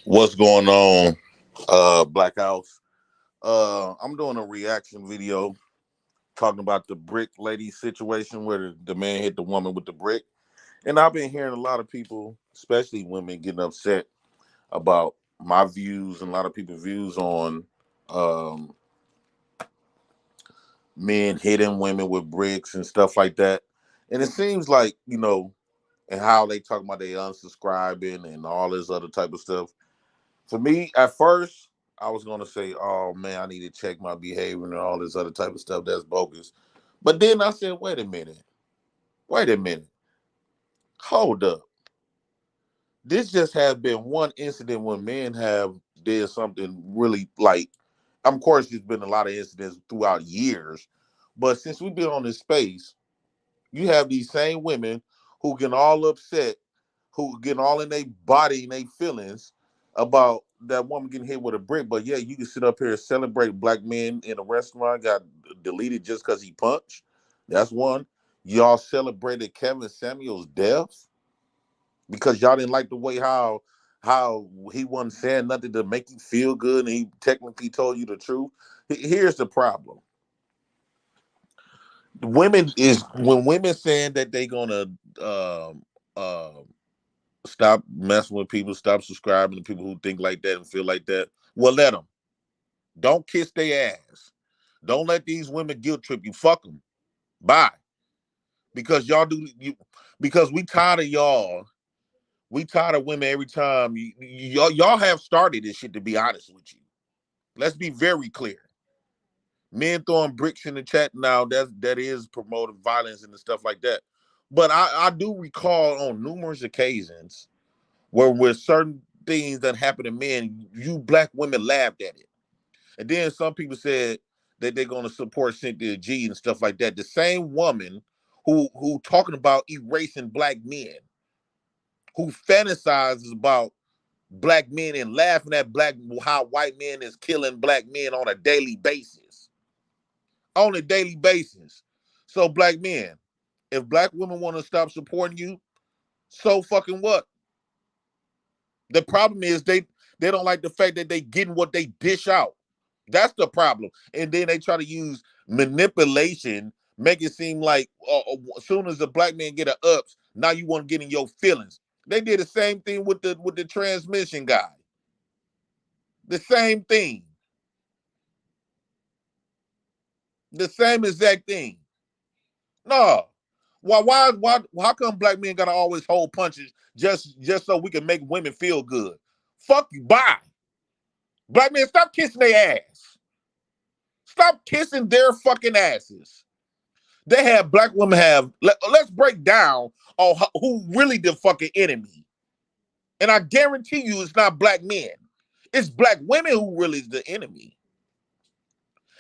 What's going on, Black House? I'm doing a reaction video talking about the brick lady situation where the man hit the woman with the brick. And I've been hearing a lot of people, especially women, getting upset about my views and a lot of people's views on um, men hitting women with bricks and stuff like that. And it seems like, and how they talk about they unsubscribing and all this other type of stuff. For me, at first, I was gonna say, "Oh man, I need to check my behavior and all this other type of stuff that's bogus." But then I said, wait a minute, hold up. This just has been one incident when men have did something really like. Of course, there's been a lot of incidents throughout years, but since we've been on this space, you have these same women who get all upset, who get all in their body and their feelings about that woman getting hit with a brick. But yeah, you can sit up here and celebrate black men in a restaurant got deleted just because he punched. That's one. Y'all celebrated Kevin Samuel's death because y'all didn't like the way how he wasn't saying nothing to make you feel good and he technically told you the truth. Here's the problem. Women is when women saying that they gonna um um stop messing with people, stop subscribing to people who think like that and feel like that. Well, let them. Don't kiss their ass. Don't let these women guilt trip you. Fuck them. Bye. Because y'all do you. Because we tired of y'all. We tired of women every time. Y'all have started this shit. To be honest with you, let's be very clear. Men throwing bricks in the chat now. That is promoting violence and stuff like that. But I do recall on numerous occasions where with certain things that happen to men, you black women laughed at it. And then some people said that they're gonna support Cynthia G and stuff like that. The same woman who talking about erasing black men, who fantasizes about black men and laughing at black how white men is killing black men on a daily basis. On a daily basis. So black men, if black women want to stop supporting you, so fucking what? The problem is they don't like the fact that they getting what they dish out. That's the problem. And then they try to use manipulation, make it seem like as soon as the black man get a ups, now you want to get in your feelings. They did the same thing with the transmission guy. The same thing. The same exact thing. No. Why how come black men gotta always hold punches just so we can make women feel good? Fuck you, bye. Black men, stop kissing their ass. Stop kissing their fucking asses. They have black women have. Let's break down on who really the fucking enemy. And I guarantee you, it's not black men. It's black women who really is the enemy.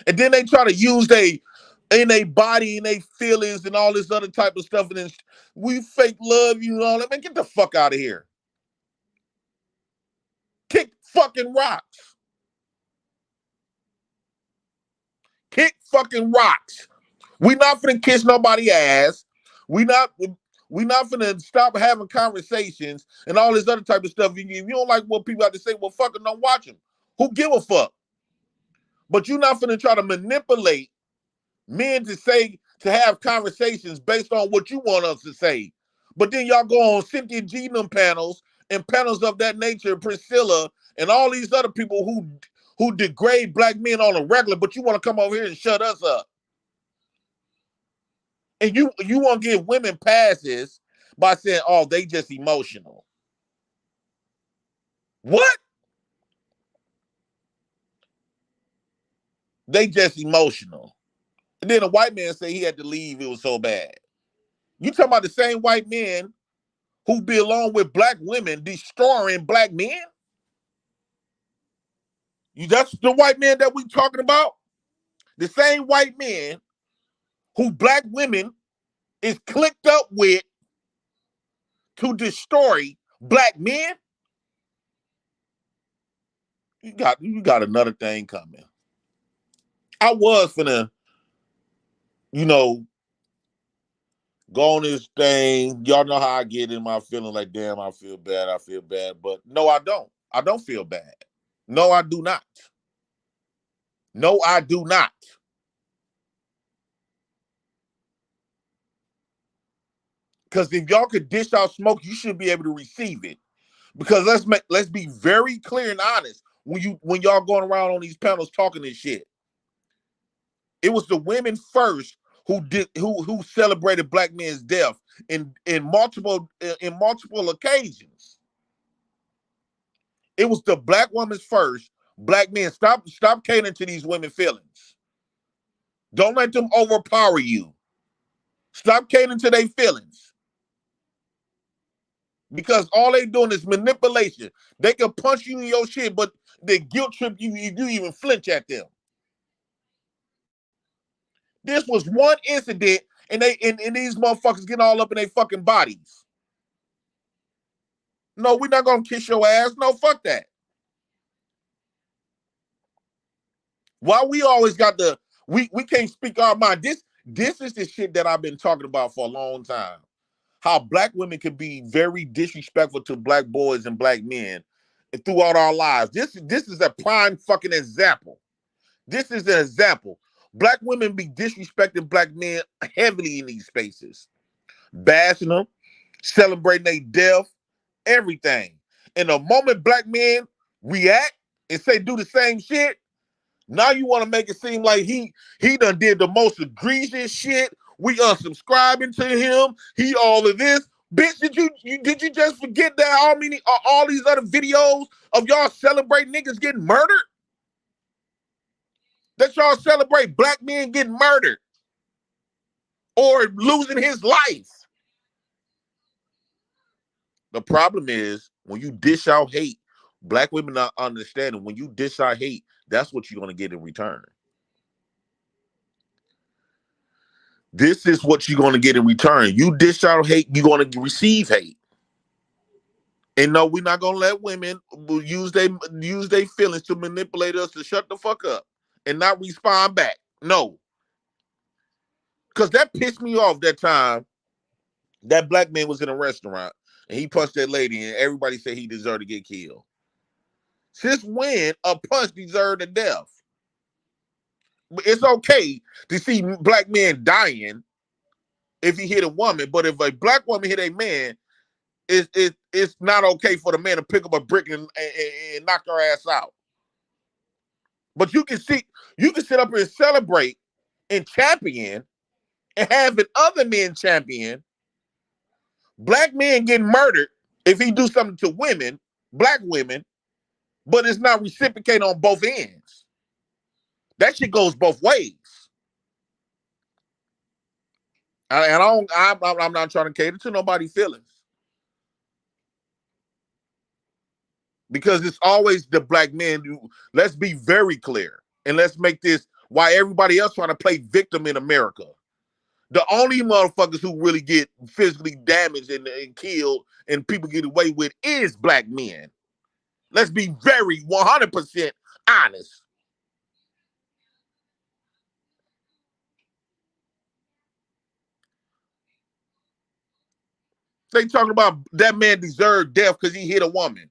And then they try to use they in their body and their feelings and all this other type of stuff. And then we fake love you and all that. Man, get the fuck out of here. Kick fucking rocks. Kick fucking rocks. We not finna kiss nobody ass. We not we not finna stop having conversations and all this other type of stuff. If you don't like what people have to say, well, fucking don't watch them. Who give a fuck? But you're not finna try to manipulate men to have conversations based on what you want us to say. But then y'all go on Cynthia G panels and panels of that nature, Priscilla, and all these other people who degrade black men on a regular, but you want to come over here and shut us up. And you want to give women passes by saying, "Oh, they just emotional." What? They just emotional. And then a white man say he had to leave. It was so bad. You talking about the same white men who be along with black women destroying black men? That's the white man that we talking about. The same white men who black women is clicked up with to destroy black men. You got another thing coming. I was finna, you know, go on this thing. Y'all know how I get in my feeling like, damn, I feel bad. But no, I don't. I don't feel bad. No, I do not. No, I do not. Because if y'all could dish out smoke, you should be able to receive it. Because let's be very clear and honest when y'all going around on these panels talking this shit. It was the women first who celebrated black men's death in multiple occasions. It was the black woman's first. Black men, stop catering to these women feelings. Don't let them overpower you. Stop catering to their feelings. Because all they doing is manipulation. They can punch you in your shit, but they guilt trip you even flinch at them. This was one incident, and these motherfuckers getting all up in their fucking bodies. No, we're not gonna kiss your ass. No, fuck that. Why we always got we can't speak our mind. This is the shit that I've been talking about for a long time. How black women can be very disrespectful to black boys and black men throughout our lives. This is a prime fucking example. This is an example. Black women be disrespecting black men heavily in these spaces, bashing them, celebrating their death, everything. And the moment black men react and say do the same shit, now you want to make it seem like he done did the most egregious shit. We unsubscribing to him. He all of this. Bitch, did you just forget that all these other videos of y'all celebrating niggas getting murdered? That y'all celebrate black men getting murdered or losing his life. The problem is when you dish out hate, black women not understanding when you dish out hate, that's what you're going to get in return. This is what you're going to get in return. You dish out hate, you're going to receive hate. And no, we're not going to let women use their feelings to manipulate us to shut the fuck up and not respond back. No. Because that pissed me off that time. That black man was in a restaurant and he punched that lady and everybody said he deserved to get killed. Since when a punch deserved a death? It's okay to see black men dying if he hit a woman, but if a black woman hit a man, it's not okay for the man to pick up a brick and knock her ass out. But you can sit up here and celebrate and champion and having other men champion black men getting murdered if he do something to women, black women, but it's not reciprocated on both ends. That shit goes both ways. And I'm not trying to cater to nobody's feelings. Because it's always the black men. Let's be very clear. And let's make this why everybody else trying to play victim in America. The only motherfuckers who really get physically damaged and killed and people get away with is black men. Let's be very 100% honest. They talking about that man deserved death because he hit a woman.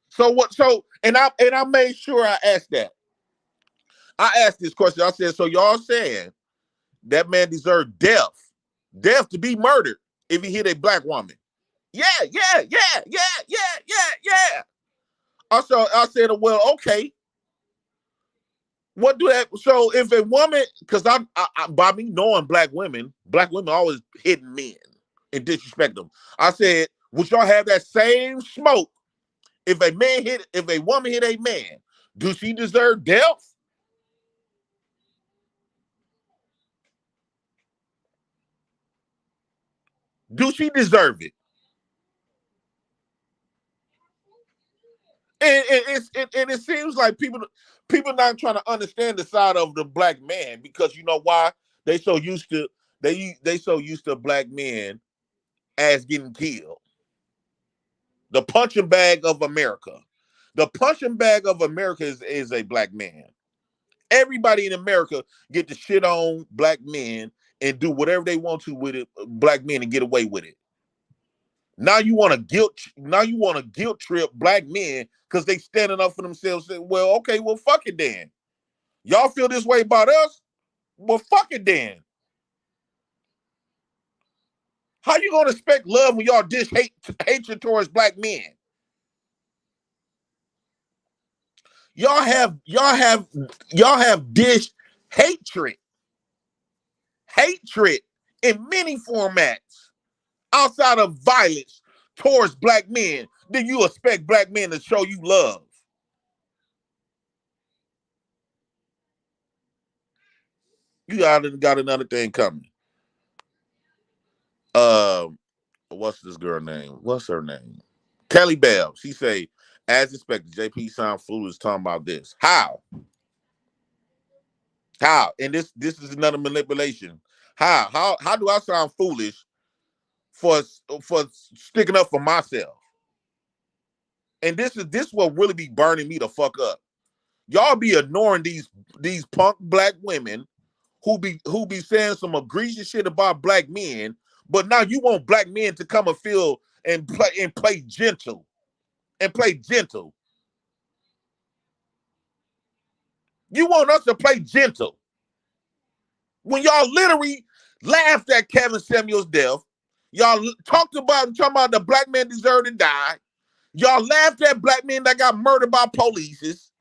So what? So and I made sure I asked that. I asked this question. I said, so y'all saying that man deserved death to be murdered if he hit a black woman? Yeah. I said, well, okay. What do that? So if a woman, because by me knowing black women always hit men and disrespect them. I said, would y'all have that same smoke if a woman hit a man? Do she deserve death? Do she deserve it? And it seems like people not trying to understand the side of the black man because you know why they so used to they so used to black men as getting killed. The punching bag of America. The punching bag of America is a black man. Everybody in America get to shit on black men and do whatever they want to with it, black men and get away with it. Now you want to guilt trip black men because they standing up for themselves. Well, okay, well, fuck it then. Y'all feel this way about us? Well, fuck it then. How you gonna expect love when y'all dish hatred towards black men? Y'all have dished hatred in many formats outside of violence towards black men. Then you expect black men to show you love? You got another thing coming. What's this girl name? What's her name? Kelly Bell. She say, as expected, JP sound foolish talking about this. How? And this is another manipulation. How do I sound foolish for sticking up for myself? And this will really be burning me the fuck up. Y'all be ignoring these punk black women who be saying some egregious shit about black men, but now you want black men to come and feel and play gentle and play gentle. You want us to play gentle when y'all literally laughed at Kevin Samuels' death. Y'all talking about the black man deserved to die. Y'all laughed at black men that got murdered by police.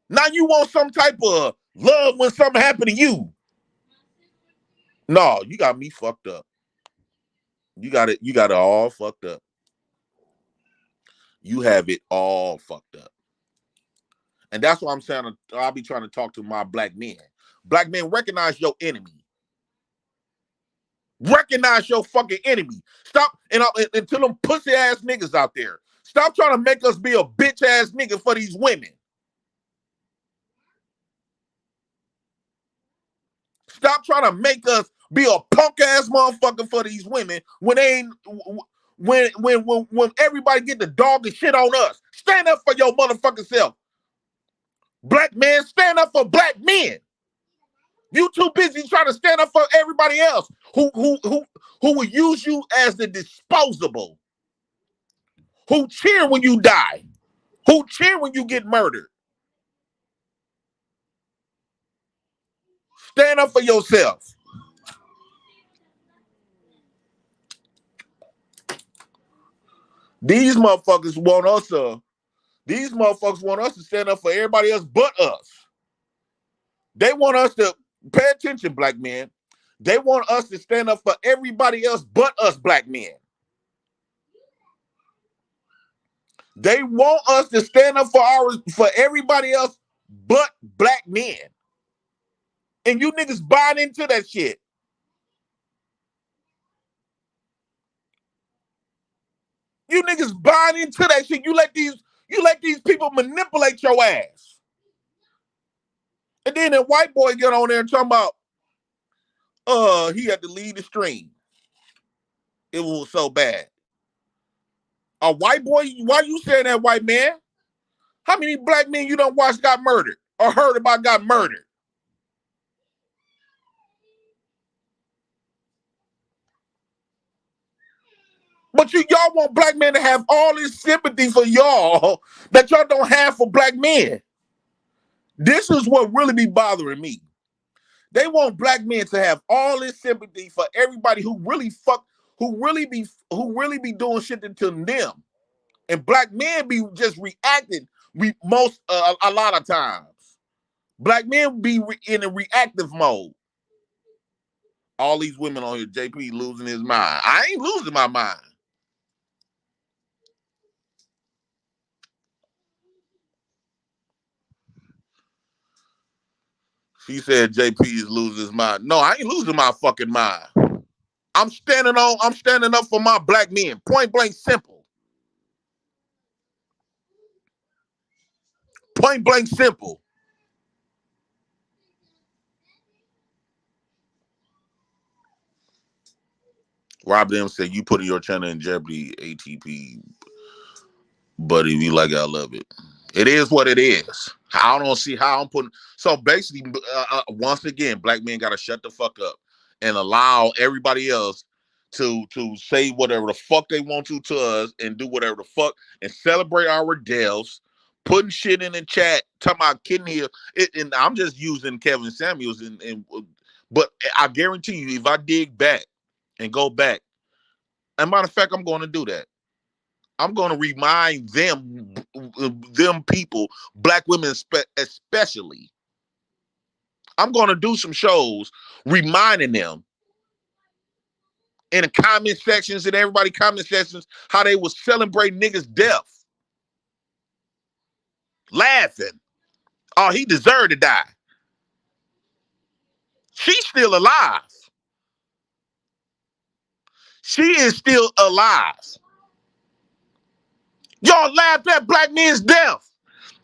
Now you want some type of love when something happened to you. No, you got me fucked up. You got it all fucked up. You have it all fucked up. And that's why I'm saying I'll be trying to talk to my black men. Black men, recognize your enemy. Recognize your fucking enemy. Stop, and until them pussy ass niggas out there. Stop trying to make us be a bitch ass nigga for these women. Stop trying to make us be a punk ass motherfucker for these women when they ain't when everybody get the dog and shit on us. Stand up for your motherfucking self. Black men, stand up for black men. You too busy trying to stand up for everybody else who will use you as the disposable. Who cheer when you die. Who cheer when you get murdered. Stand up for yourself. These motherfuckers want us to stand up for everybody else but us. They want us to pay attention, black men. They want us to stand up for everybody else but us, black men. They want us to stand up for everybody else but black men. And you niggas buying into that shit. You niggas buying into that shit. You let these people manipulate your ass. And then that white boy get on there and talking about he had to leave the stream. It was so bad. A white boy, why you saying that, white man? How many black men you don't watch got murdered or heard about got murdered? But y'all want black men to have all this sympathy for y'all that y'all don't have for black men. This is what really be bothering me. They want black men to have all this sympathy for everybody who really be doing shit to them. And black men be just reacting a lot of times. Black men be in a reactive mode. All these women on here, JP losing his mind. I ain't losing my mind. She said JP is losing his mind. No, I ain't losing my fucking mind. I'm standing up for my black men. Point blank simple. Point blank simple. Rob them said you putting your channel in jeopardy, ATP. But if you like it, I love it. It is what it is. I don't see how I'm putting. So basically, once again, black men got to shut the fuck up and allow everybody else to say whatever the fuck they want to us and do whatever the fuck and celebrate our deaths, putting shit in the chat, talking about kidney here. And I'm just using Kevin Samuels but I guarantee you, if I dig back and go back, as a matter of fact, I'm going to do that. I'm going to remind them people, black women especially. I'm going to do some shows reminding them in the comment sections and everybody comment sections how they was celebrating niggas' death. Laughing. Oh, he deserved to die. She's still alive. She is still alive. Y'all laugh at black men's death.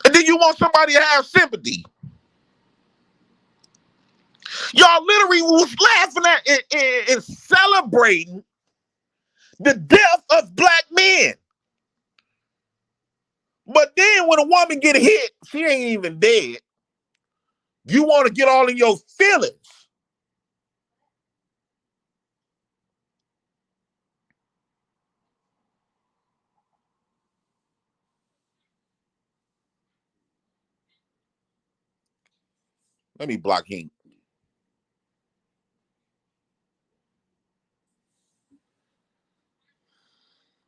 And then you want somebody to have sympathy. Y'all literally was laughing at and celebrating the death of black men. But then when a woman get hit, she ain't even dead. You want to get all in your feelings. Let me block him.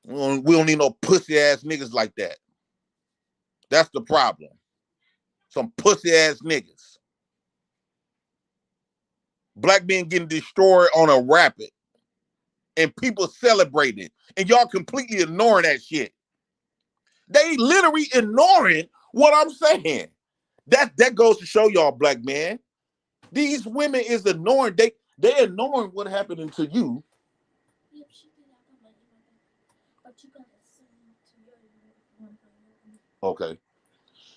We don't need no pussy ass niggas like that. That's the problem. Some pussy ass niggas. Black men getting destroyed on a rapid. And people celebrating. And y'all completely ignoring that shit. They literally ignoring what I'm saying. That goes to show y'all, black man. These women is ignoring. They ignoring what happened to you. Okay.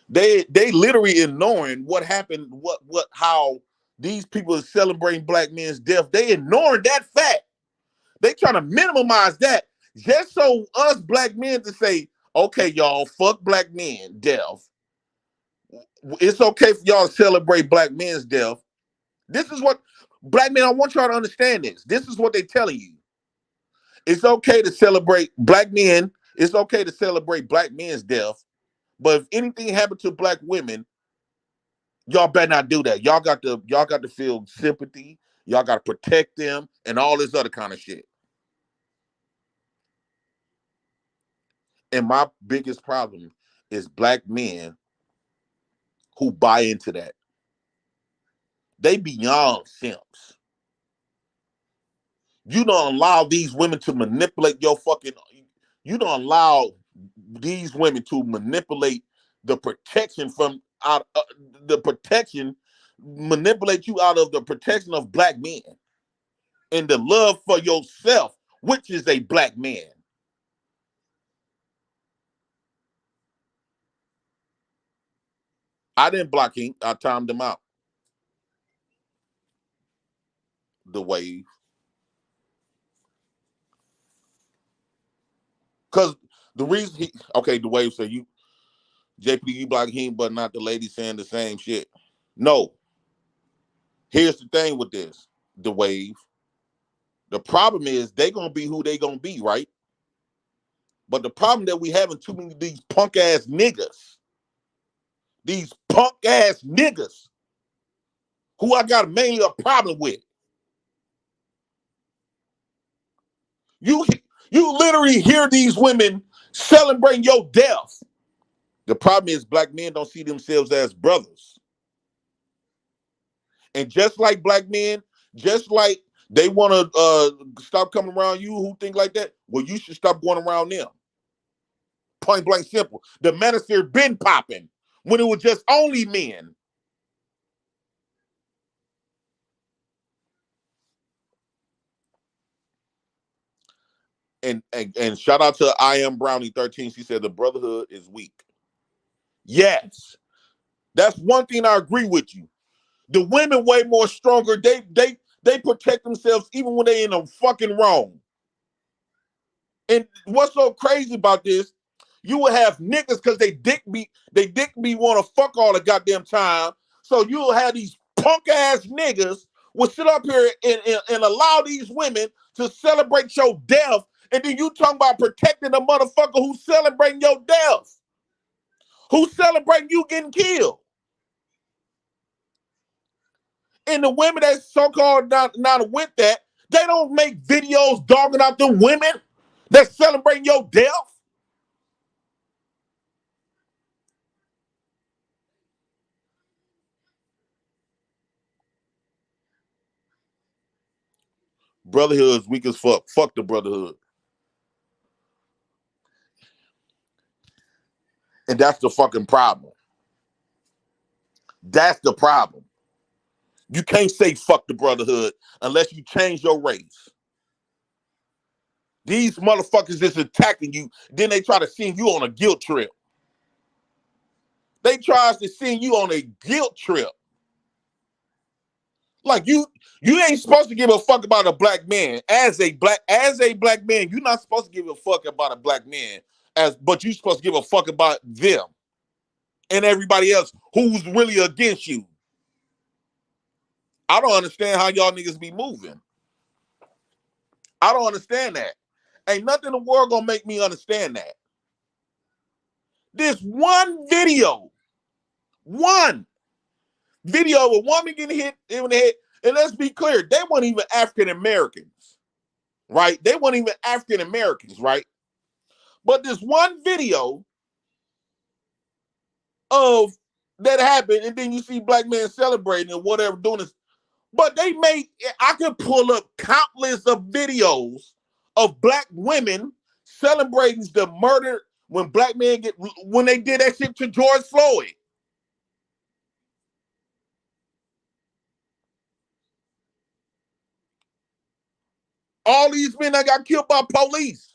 They literally ignoring what happened, how these people are celebrating black men's death. They ignoring that fact. They trying to minimize that just so us black men to say, okay, y'all, fuck black men death. It's okay for y'all to celebrate black men's death. This is what black men, I want y'all to understand this. This is what they're telling you. It's okay to celebrate black men. It's okay to celebrate black men's death. But if anything happened to black women, y'all better not do that. Y'all got to feel sympathy. Y'all got to protect them and all this other kind of shit. And my biggest problem is black men who buy into that. They beyond simps. You don't allow these women to manipulate your fucking. You don't allow these women to manipulate the protection from out the protection, manipulate you out of the protection of black men and the love for yourself, which is a black man. I didn't block him. I timed him out. The wave. Because the reason the wave said JP, you block him, but not the lady saying the same shit. No. Here's the thing with this, the wave. The problem is they gonna be who they gonna be, right? But the problem that we having too many of these punk ass niggas. These punk ass niggas who I got mainly a problem with. You literally hear these women celebrating your death. The problem is black men don't see themselves as brothers. And just like black men, just like they want to stop coming around you who think like that, well, you should stop going around them. Point blank simple. The manosphere been popping when it was just only men. And shout out to I Am Brownie 13. She said the brotherhood is weak. Yes. That's one thing I agree with you. The women way more stronger. They protect themselves even when they in a fucking wrong. And what's so crazy about this, you will have niggas because they dick me want to fuck all the goddamn time. So you'll have these punk ass niggas will sit up here and allow these women to celebrate your death, and then you talking about protecting a motherfucker who's celebrating your death, who's celebrating you getting killed. And the women that so-called not with that, they don't make videos dogging out the women that celebrating your death. Brotherhood's weak as fuck. Fuck the brotherhood. And that's the fucking problem. That's the problem. You can't say fuck the brotherhood unless you change your race. These motherfuckers is attacking you. Then they try to send you on a guilt trip. They try to send you on a guilt trip. Like you ain't supposed to give a fuck about a black man. As a black man, you're not supposed to give a fuck about a black man. But you're supposed to give a fuck about them and everybody else who's really against you. I don't understand how y'all niggas be moving. I don't understand that. Ain't nothing in the world gonna make me understand that. This one video of a woman getting hit in the head, and let's be clear, they weren't even African Americans, right? They weren't even African Americans, right? But this one video of that happened, and then you see black men celebrating and whatever doing this. But I could pull up countless of videos of black women celebrating the murder when black men when they did that shit to George Floyd. All these men that got killed by police.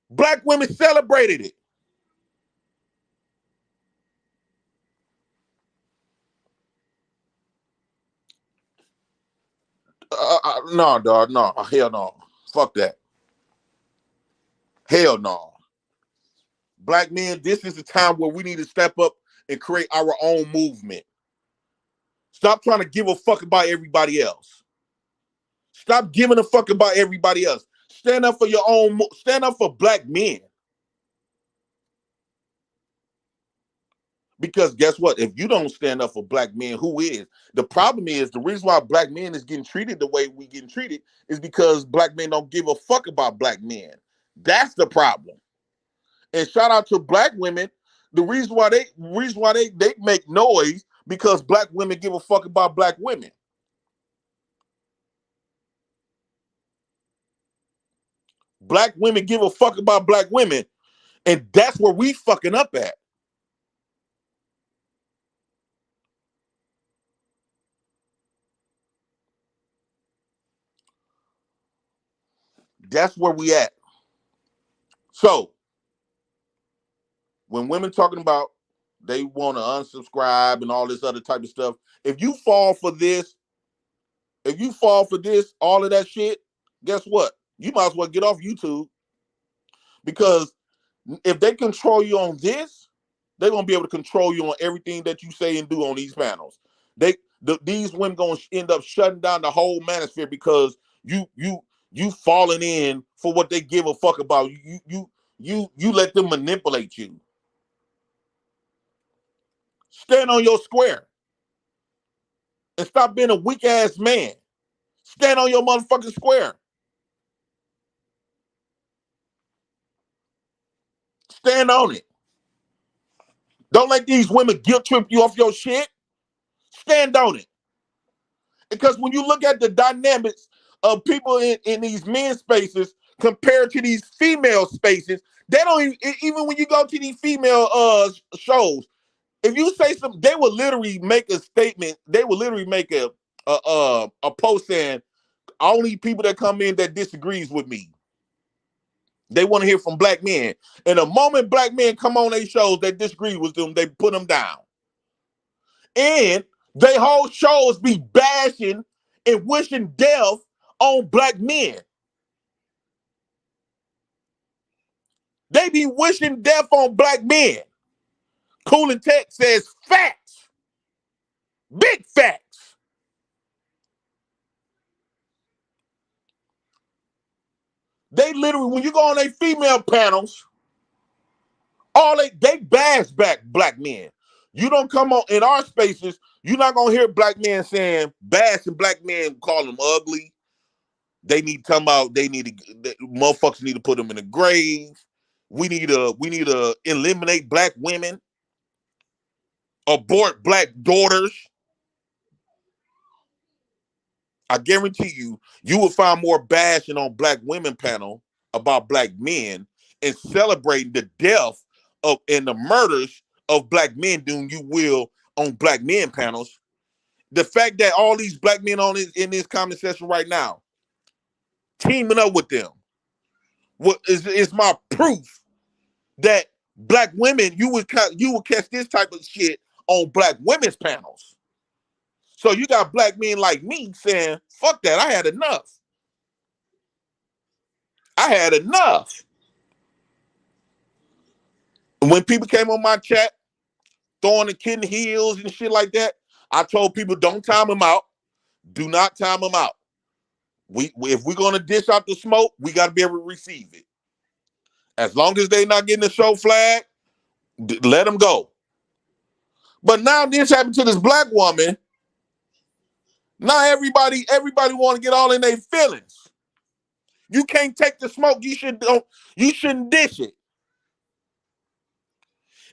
Black women celebrated it. No, dog, no, hell no. Fuck that. Hell no. Black men, this is the time where we need to step up and create our own movement. Stop trying to give a fuck about everybody else. Stop giving a fuck about everybody else. Stand up for your own, stand up for black men. Because guess what? If you don't stand up for black men, who is? The problem is the reason why black men is getting treated the way we getting treated is because black men don't give a fuck about black men. That's the problem. And shout out to black women. The reason why they make noise because black women give a fuck about black women. Black women give a fuck about black women. And that's where we fucking up at. That's where we at. So when women talking about they want to unsubscribe and all this other type of stuff, if you fall for this, all of that shit, guess what? You might as well get off YouTube. Because if they control you on this, they're gonna be able to control you on everything that you say and do on these panels. These women gonna end up shutting down the whole manosphere because you falling in for what they give a fuck about. You let them manipulate you. Stand on your square and stop being a weak ass man. Stand on your motherfucking square. Stand on it. Don't let these women guilt trip you off your shit. Stand on it. Because when you look at the dynamics of people in these men spaces compared to these female spaces, they don't even when you go to these female shows, if you say something, they will literally make a statement. They will literally make a post saying only people that come in that disagrees with me. They want to hear from black men. And the moment black men come on their shows that disagree with them, they put them down. And they whole shows be bashing and wishing death on black men. They be wishing death on black men. Cool and Tech says facts. Big facts. They literally, when you go on their female panels, they bash back black men. You don't come on in our spaces, you're not gonna hear black men saying bashing black men, call them ugly. They need to come out. Motherfuckers need to put them in the grave. We need to eliminate black women, abort black daughters. I guarantee you will find more bashing on black women panel about black men and celebrating the death of and the murders of black men than you will on black men panels. The fact that all these black men in this comment section right now teaming up with them is my proof that black women, you would catch this type of shit on black women's panels. So you got black men like me saying, fuck that, I had enough. I had enough. When people came on my chat, throwing the kid in the heels and shit like that, I told people, don't time them out. Do not time them out. If we're going to dish out the smoke, we got to be able to receive it. As long as they not getting the show flag, let them go. But now this happened to this black woman. Now everybody want to get all in their feelings. You can't take the smoke. You shouldn't dish it.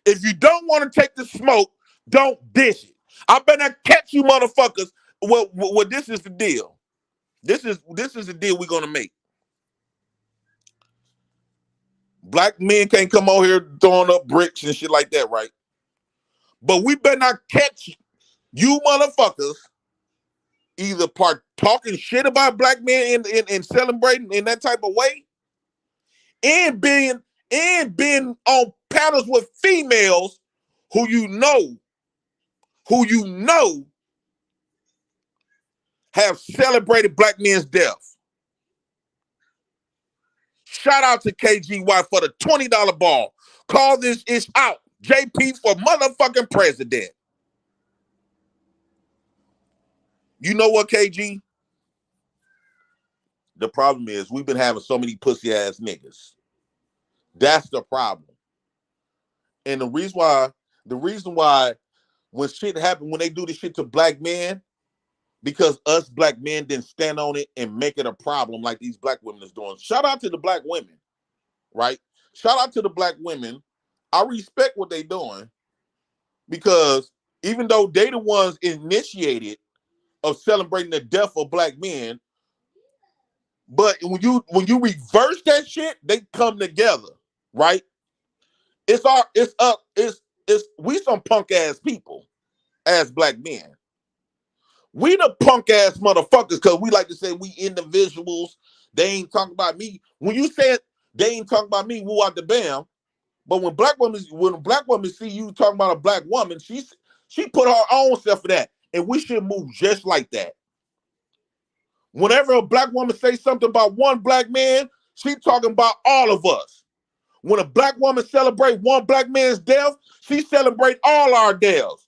If you don't want to take the smoke, don't dish it. I better catch you motherfuckers. Well, this is the deal. This is the deal we're gonna make. Black men can't come over here throwing up bricks and shit like that, right? But we better not catch you motherfuckers either talking shit about black men and celebrating in that type of way, and being on panels with females who you know have celebrated black men's death. Shout out to KGY for the $20 ball. Call this ish out. JP for motherfucking president. You know what, KG? The problem is we've been having so many pussy ass niggas. That's the problem. And the reason why when shit happen, when they do this shit to black men, because us black men didn't stand on it and make it a problem like these black women is doing. Shout out to the black women, right? Shout out to the black women. I respect what they doing because even though they the ones initiated of celebrating the death of black men, but when you reverse that shit, they come together, right? We some punk ass people as black men. We the punk ass motherfuckers because we like to say we individuals. They ain't talking about me. When you said they ain't talking about me, woo out the bam. But when black women see you talking about a black woman, she put her own self for that. And we should move just like that. Whenever a black woman say something about one black man, she talking about all of us. When a black woman celebrate one black man's death, she celebrate all our deaths.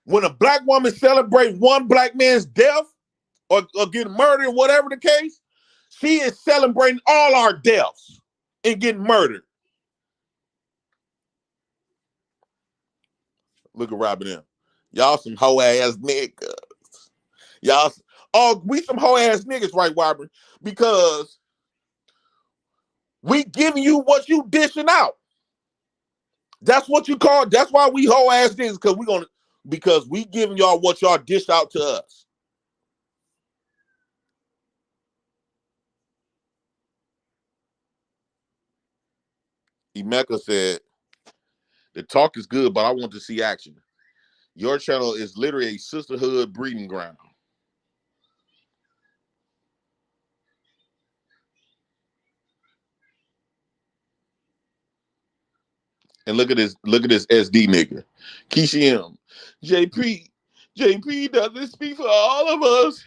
When a black woman celebrate one black man's death or getting murdered, whatever the case, she is celebrating all our deaths and getting murdered. Look at Robin M. Y'all some hoe ass niggas. We some hoe ass niggas, right, Robin? Because we giving you what you dishing out. That's what you call. That's why we hoe ass niggas, because we giving y'all what y'all dish out to us. Emeka said, the talk is good, but I want to see action. Your channel is literally a sisterhood breeding ground. And look at this SD nigga. Keisha M. JP doesn't speak for all of us.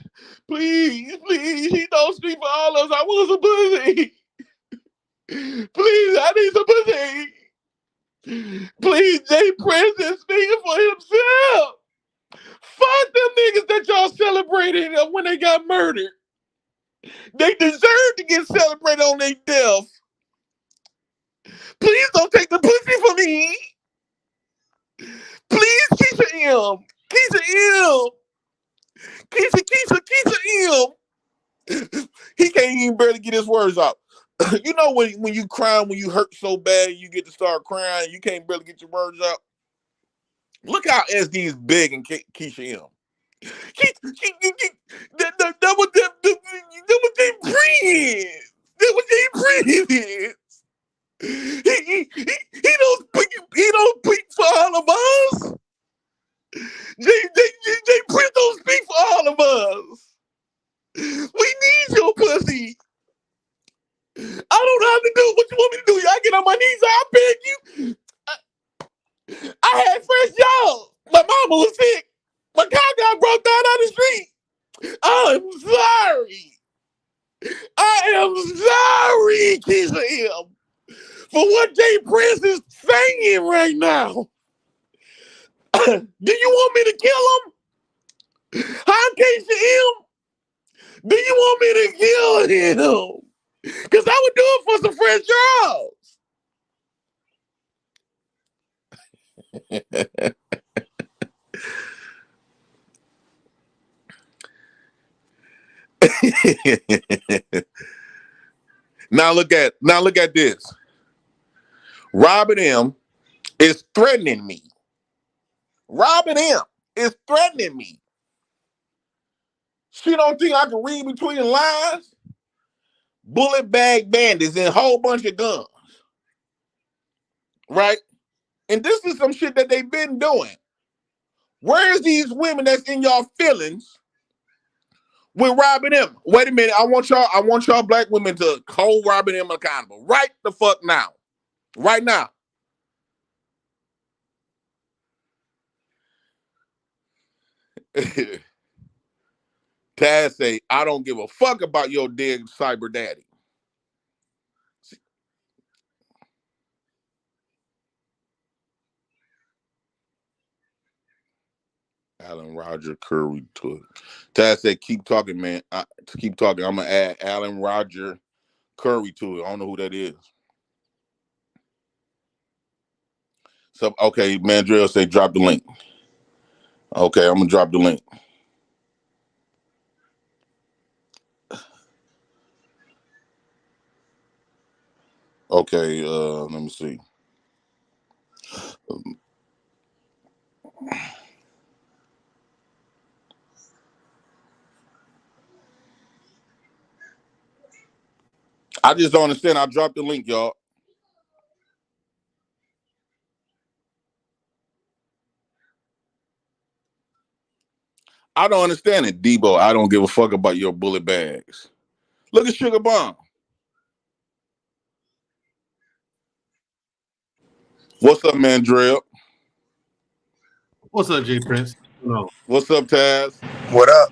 Please, he don't speak for all of us. I want some pussy. Please, I need some pussy. Please, Jay Prince is speaking for himself. Fuck them niggas that y'all celebrated when they got murdered. They deserve to get celebrated on their death. Please don't take the pussy from me. Please, Keisha M. Keisha M. Keisha M. He can't even barely get his words out. You know when you cry, when you hurt so bad, you get to start crying, you can't barely get your words out. Look how SD is big and Keisha M. That was their breathe. That was their breathe. He don't speak for all of us. Jay Prince don't speak for all of us. We need your pussy. I don't know how to do what you want me to do. Y'all get on my knees. I beg you. I had fresh y'all. My mama was sick. My car got broke down on the street. I'm sorry. I am sorry, Keisha M, for what Jay Prince is saying right now. Do you want me to kill him? Huh, Keisha M? Do you want me to kill him? Because I would do it for some fresh draws. Now look at this. Robin M is threatening me. Robin M is threatening me. She don't think I can read between the lines? Bullet bag bandits and a whole bunch of guns. Right? And this is some shit that they've been doing. Where's these women that's in y'all feelings with Robin M? Wait a minute. I want y'all black women to hold Robin M accountable. Right the fuck now. Right now. Taz say, I don't give a fuck about your dead cyber daddy. Alan Roger Curry to it. Taz said, keep talking, man. Keep talking. I'm going to add Alan Roger Curry to it. I don't know who that is. So, okay, Mandrell say, drop the link. Okay, I'm going to drop the link. Okay, let me see. I just don't understand. I dropped the link, y'all. I don't understand it, Debo. I don't give a fuck about your bullet bags. Look at Sugar Bomb. What's up, Mandrell? What's up, Jay Prince? No. What's up, Taz? What up?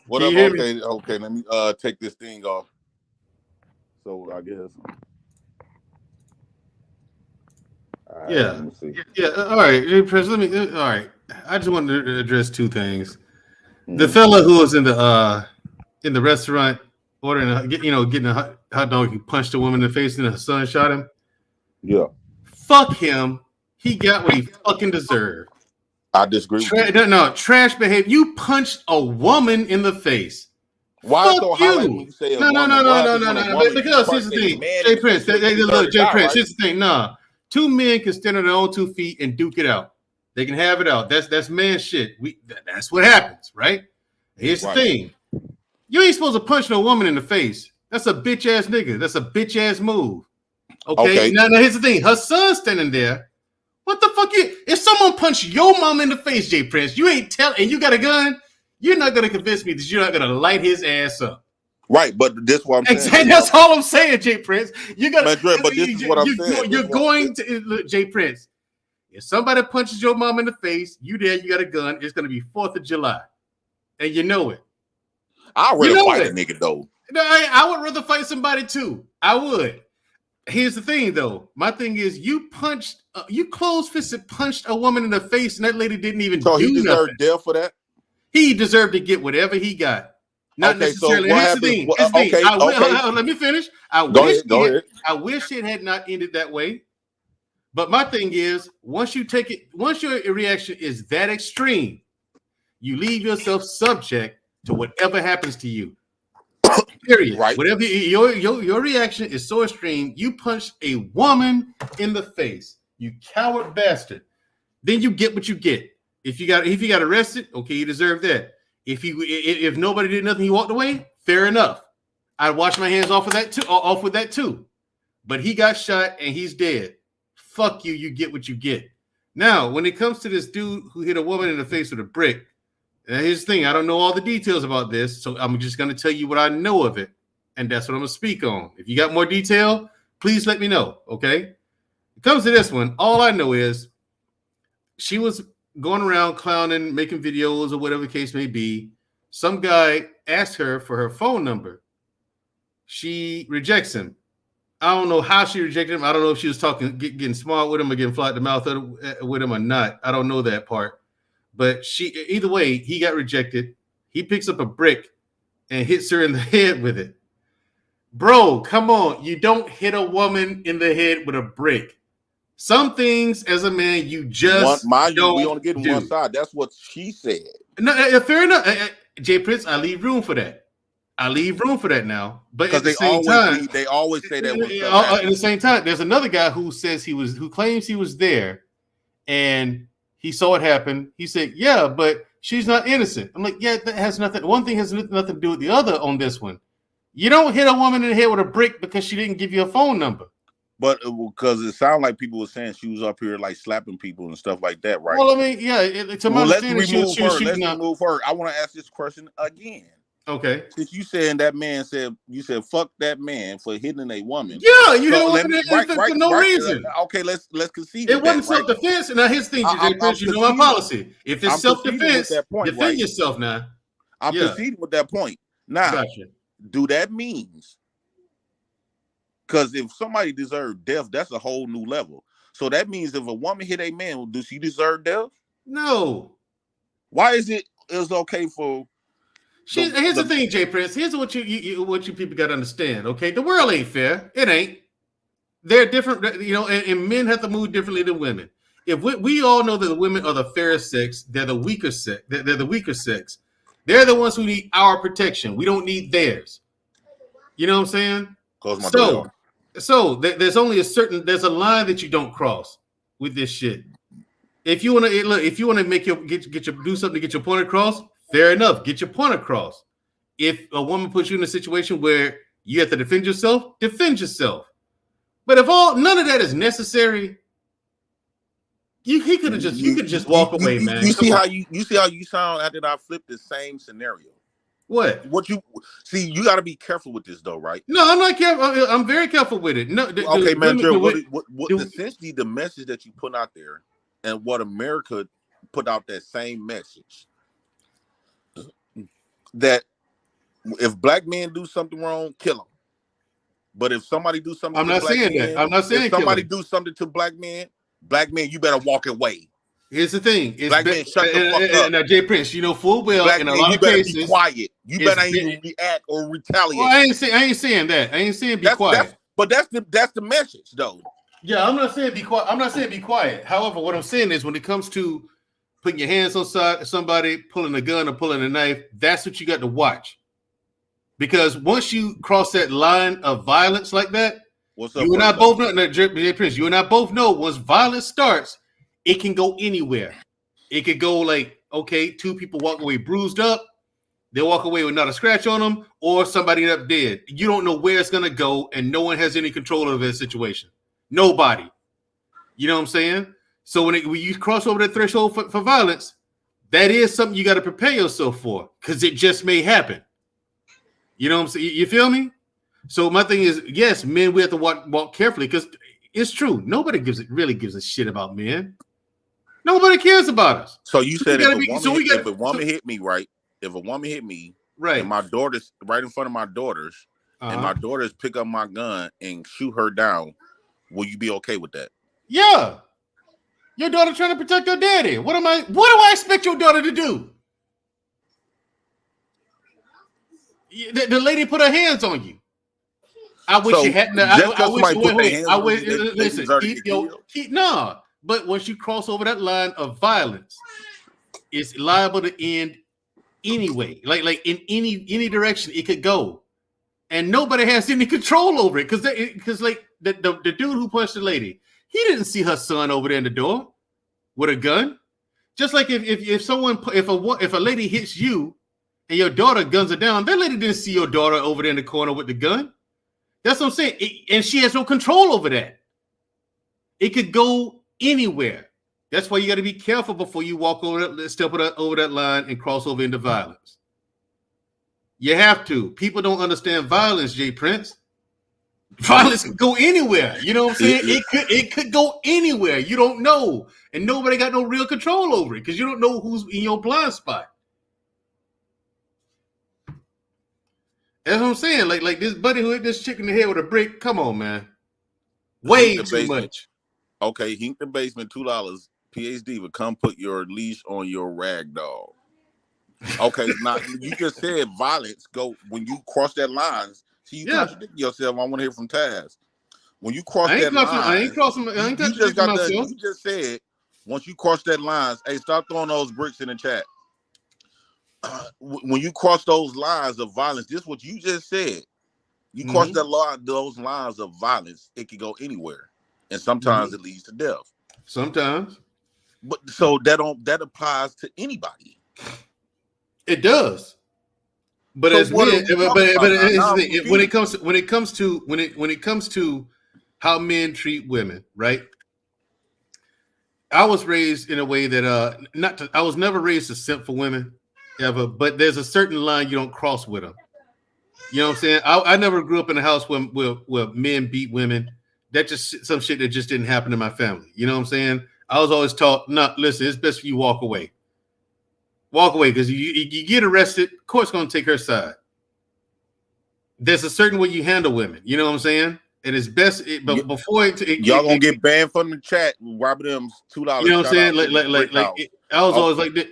What Can up? you hear me? Okay. Let me take this thing off. So I guess. All right, Yeah. let me see. Yeah. All right, Jay Prince. All right. I just wanted to address two things. The fella who was in the restaurant ordering, getting a hot dog, he punched a woman in the face and her son shot him. Yeah. Fuck him. He got what he fucking deserved. I disagree with you. No, trash behavior. You punched a woman in the face. Why Fuck so you. highlight when you say a No. woman? Because here's the thing, Jay Prince. Look, Jay Prince. Here's the thing. Nah, two men can stand on their own 2 feet and duke it out. They can have it out. That's man shit. That's what happens, right? Here's the thing. You ain't supposed to punch no woman in the face. That's a bitch ass nigga. That's a bitch ass move. Okay. Now here's the thing. Her son's standing there. What the fuck? If someone punched your mom in the face, Jay Prince, you ain't and you got a gun, you're not gonna convince me that you're not gonna light his ass up. Right, but this is what I'm saying. Exactly, that's all I'm saying, Jay Prince. You got, but this is what I'm saying. You're going to look, Jay Prince. If somebody punches your mom in the face, you got a gun. It's gonna be 4th of July, and you know it. I'd rather fight a nigga though. I would rather fight somebody too. I would. Here's the thing, though. My thing is, you closed fisted punched a woman in the face, and that lady didn't even do he deserved nothing. death for that. He deserved to get whatever he got. Not okay, necessarily. So what happens? Let me finish. I wish it had not ended that way. But my thing is, once your reaction is that extreme, you leave yourself subject to whatever happens to you. Period. Right. Whatever your reaction is so extreme, you punched a woman in the face. You coward bastard. Then you get what you get. If you got arrested, okay, you deserve that. If nobody did nothing, he walked away. Fair enough. I'd wash my hands off with that too. But he got shot and he's dead. Fuck you. You get what you get. Now, when it comes to this dude who hit a woman in the face with a brick, here's the thing. I don't know all the details about this, so I'm just going to tell you what I know of it, and that's what I'm going to speak on. If you got more detail, please let me know, okay? It comes to this one. All I know is she was going around clowning, making videos or whatever the case may be. Some guy asked her for her phone number. She rejects him. I don't know how she rejected him. I don't know if she was getting smart with him or getting fly at the mouth with him or not. I don't know that part. But either way, he got rejected. He picks up a brick and hits her in the head with it. Bro, come on. You don't hit a woman in the head with a brick. Some things as a man, you just don't we only get one side. That's what she said. No, fair enough. Jay Prince, I leave room for that. Now, but at the same time, they always say that. At the same time, there's another guy who claims he was there, and he saw it happen. He said, "Yeah, but she's not innocent." I'm like, "Yeah, that has nothing. One thing has nothing to do with the other on this one. You don't hit a woman in the head with a brick because she didn't give you a phone number." But because it sounded like people were saying she was up here like slapping people and stuff like that, right? Well, I mean, yeah. Let's remove her. I want to ask this question again. Okay. Since you saying that man said, you said fuck that man for hitting a woman. Yeah, you hit a woman for no reason. Okay, let's concede. It wasn't self-defense. Now here's the thing, DJ, you know my policy. If it's self-defense, defend yourself now. I'm conceding with that point. Now, do that means, because if somebody deserves death, that's a whole new level. So that means if a woman hit a man, does she deserve death? No. Why is it okay for? Here's the thing, Jay Prince. Here's what you people got to understand. Okay, the world ain't fair. It ain't. They're different, and men have to move differently than women. If we all know that the women are the fairest sex, they're the weaker sex. They're the weaker sex. They're the ones who need our protection. We don't need theirs. You know what I'm saying? So there's a line that you don't cross with this shit. If you want to do something to get your point across, fair enough. Get your point across. If a woman puts you in a situation where you have to defend yourself, defend yourself. But if none of that is necessary, you could just walk away, man. You see how you sound after I flipped the same scenario. What you got to be careful with this though, right? No, I'm not careful. I'm very careful with it. No, okay, man. Essentially, the message that you put out there, and what America put out that same message, that if black men do something wrong, kill them. But if somebody do something, I'm not saying that. I'm not saying if somebody do something to black men, you better walk away. Here's the thing. Black men, shut the fuck up. Now, Jay Prince, you know full well black in a lot of cases, be quiet. You better ain't even react or retaliate. Well, I ain't saying that. I ain't saying be quiet. But that's the message, though. Yeah, I'm not saying be quiet. I'm not saying be quiet. However, what I'm saying is when it comes to putting your hands on somebody, pulling a gun or pulling a knife, that's what you got to watch. Because once you cross that line of violence like that, you and I both know, Jay Prince, you and I both know once violence starts, it can go anywhere. It could go like, okay, two people walk away bruised up. They walk away with not a scratch on them, or somebody end up dead. You don't know where it's going to go, and no one has any control over that situation. Nobody. You know what I'm saying? So when you cross over that threshold for violence, that is something you got to prepare yourself for, because it just may happen. You know what I'm saying? You feel me? So my thing is, yes, men, we have to walk carefully, because it's true. Nobody really gives a shit about men. Nobody cares about us. So you said if a woman hit me, right? If a woman hit me, right, and my daughter's right in front of my daughters, and my daughters pick up my gun and shoot her down, will you be okay with that? Yeah. Your daughter trying to protect her daddy. What do I expect your daughter to do? The lady put her hands on you. I wish you hadn't. No, but once you cross over that line of violence, it's liable to end anyway. Like in any direction it could go, and nobody has any control over it because like the dude who punched the lady, he didn't see her son over there in the door with a gun. Just like if a lady hits you and your daughter guns her down, that lady didn't see your daughter over there in the corner with the gun. That's what I'm saying. And she has no control over that. It could go anywhere. That's why you got to be careful before you step over that line and cross over into violence. You have to. People don't understand violence, Jay Prince. Violence could go anywhere. You know what I'm saying? It could go anywhere. You don't know. And nobody got no real control over it because you don't know who's in your blind spot. That's what I'm saying. Like this buddy who hit this chick in the head with a brick. Come on, man. Way too much. Okay, Hink the Basement, $2. PhD would come put your leash on your rag doll. Okay, now you just said violence go when you cross that line. See, you contradict yourself. I want to hear from Taz. When you cross that line, I ain't crossing. You just said once you cross that line, hey, stop throwing those bricks in the chat. When you cross those lines of violence, this is what you just said. You cross those lines of violence, it can go anywhere, and sometimes it leads to death. Sometimes, but so that applies to anybody. It does. But so as men, when it comes to how men treat women, right? I was raised in a way that I was never raised to simp for women ever, but there's a certain line you don't cross with them. You know what I'm saying? I never grew up in a house where men beat women. That just some shit that just didn't happen in my family. You know what I'm saying? I was always taught, no, listen, it's best for you walk away. Walk away, because you get arrested, court's gonna take her side. There's a certain way you handle women. You know what I'm saying? And it's best, but before y'all gonna get banned from the chat. Robert M's $2. You know what I'm saying? I was always like that.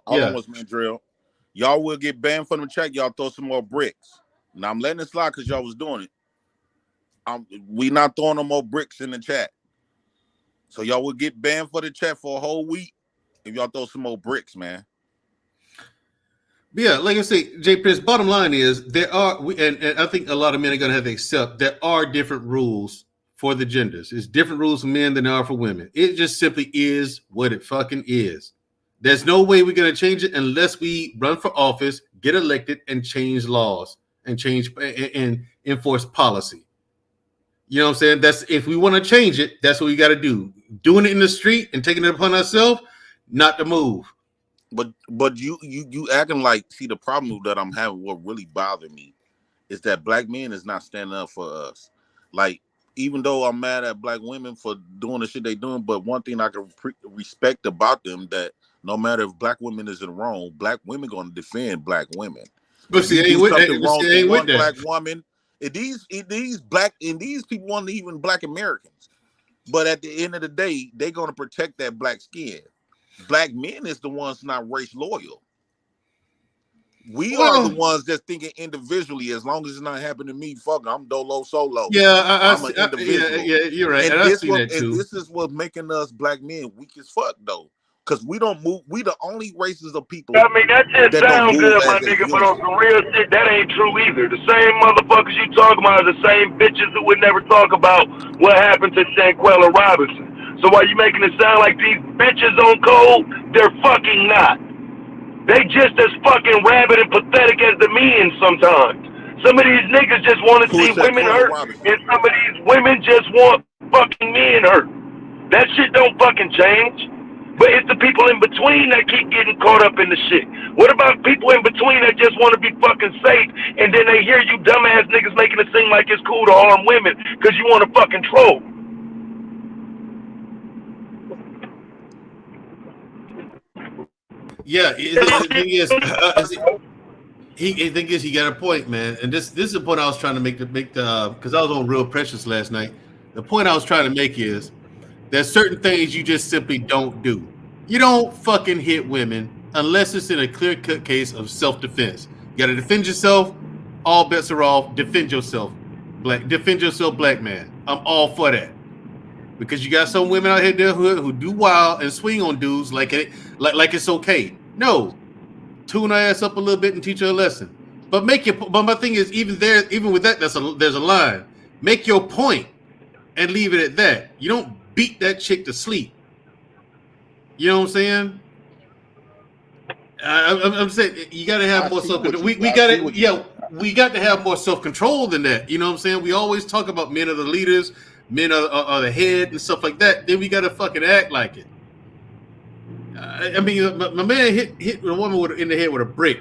Hold on, Mandrill. Y'all will get banned from the chat. Y'all throw some more bricks. Now I'm letting it slide because y'all was doing it. We not throwing no more bricks in the chat. So y'all will get banned for the chat for a whole week if y'all throw some more bricks, man. Yeah, like I say, Jay Prince, bottom line is there are, and I think a lot of men are going to have to accept there are different rules for the genders. It's different rules for men than there are for women. It just simply is what it fucking is. There's no way we're going to change it unless we run for office, get elected, and change laws and change and enforce policy. You know what I'm saying? That's if we want to change it, that's what we got to do. Doing it in the street and taking it upon ourselves, not the move. But you acting like, see, the problem that I'm having, what really bothered me is that black men is not standing up for us. Like, even though I'm mad at black women for doing the shit they doing, but one thing I can respect about them, that no matter if black women is in wrong, black women going to defend black women. But see, ain't with that. Black woman, these people aren't even black Americans. But at the end of the day, they're going to protect that black skin. Black men is the ones not race loyal. We are the ones that's thinking individually. As long as it's not happening to me, fuck, I'm dolo solo. Yeah, I'm an individual. Yeah, you're right. And this is what's making us black men weak as fuck, though. Because we don't move. We the only races of people. I mean, that just sounds good, my nigga, but on some real shit, that ain't true either. The same motherfuckers you talking about are the same bitches that would never talk about what happened to Shanquella Robinson. So while you making it sound like these bitches on cold, they're fucking not. They just as fucking rabid and pathetic as the men sometimes. Some of these niggas just want to see women hurt, and some of these women just want fucking men hurt. That shit don't fucking change. But it's the people in between that keep getting caught up in the shit. What about people in between that just want to be fucking safe, and then they hear you dumbass niggas making it seem like it's cool to harm women because you want to fucking troll? Yeah, the thing is, The thing is, he got a point, man. And this is the point I was trying to make because I was on Real Precious last night. The point I was trying to make is there's certain things you just simply don't do. You don't fucking hit women unless it's in a clear-cut case of self-defense. You got to defend yourself. All bets are off. Defend yourself, black man. I'm all for that because you got some women out here there who do wild and swing on dudes like it's okay. No, tune her ass up a little bit and teach her a lesson. But my thing is even with that, there's a line. Make your point and leave it at that. You don't beat that chick to sleep. You know what I'm saying? I'm saying you got to have more self. We got to have more self control than that. You know what I'm saying? We always talk about men are the leaders, men are the head and stuff like that. Then we got to fucking act like it. I mean, my man hit a woman in the head with a brick.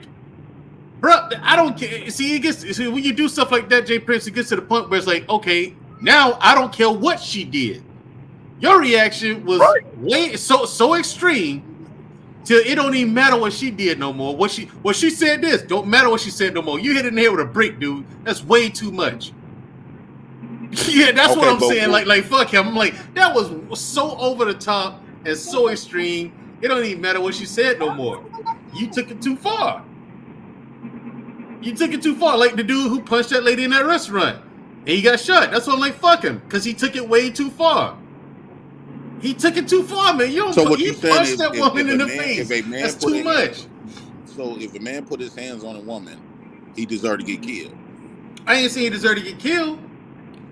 Bro, I don't care. See, when you do stuff like that, Jay Prince, it gets to the point where it's like, okay, now I don't care what she did. Your reaction was way so extreme till it don't even matter what she did no more. What she said this don't matter what she said no more. You hit in the head with a brick, dude. That's way too much. Yeah, that's what I'm saying. Like fuck him. I'm like, that was so over the top and so extreme. It don't even matter what she said no more. You took it too far. Like the dude who punched that lady in that restaurant and he got shot. That's why I'm like, fuck him, because he took it way too far. He took it too far, man. You punched that woman in the face. That's too much. So if a man put his hands on a woman, he deserved to get killed. I ain't saying he deserved to get killed.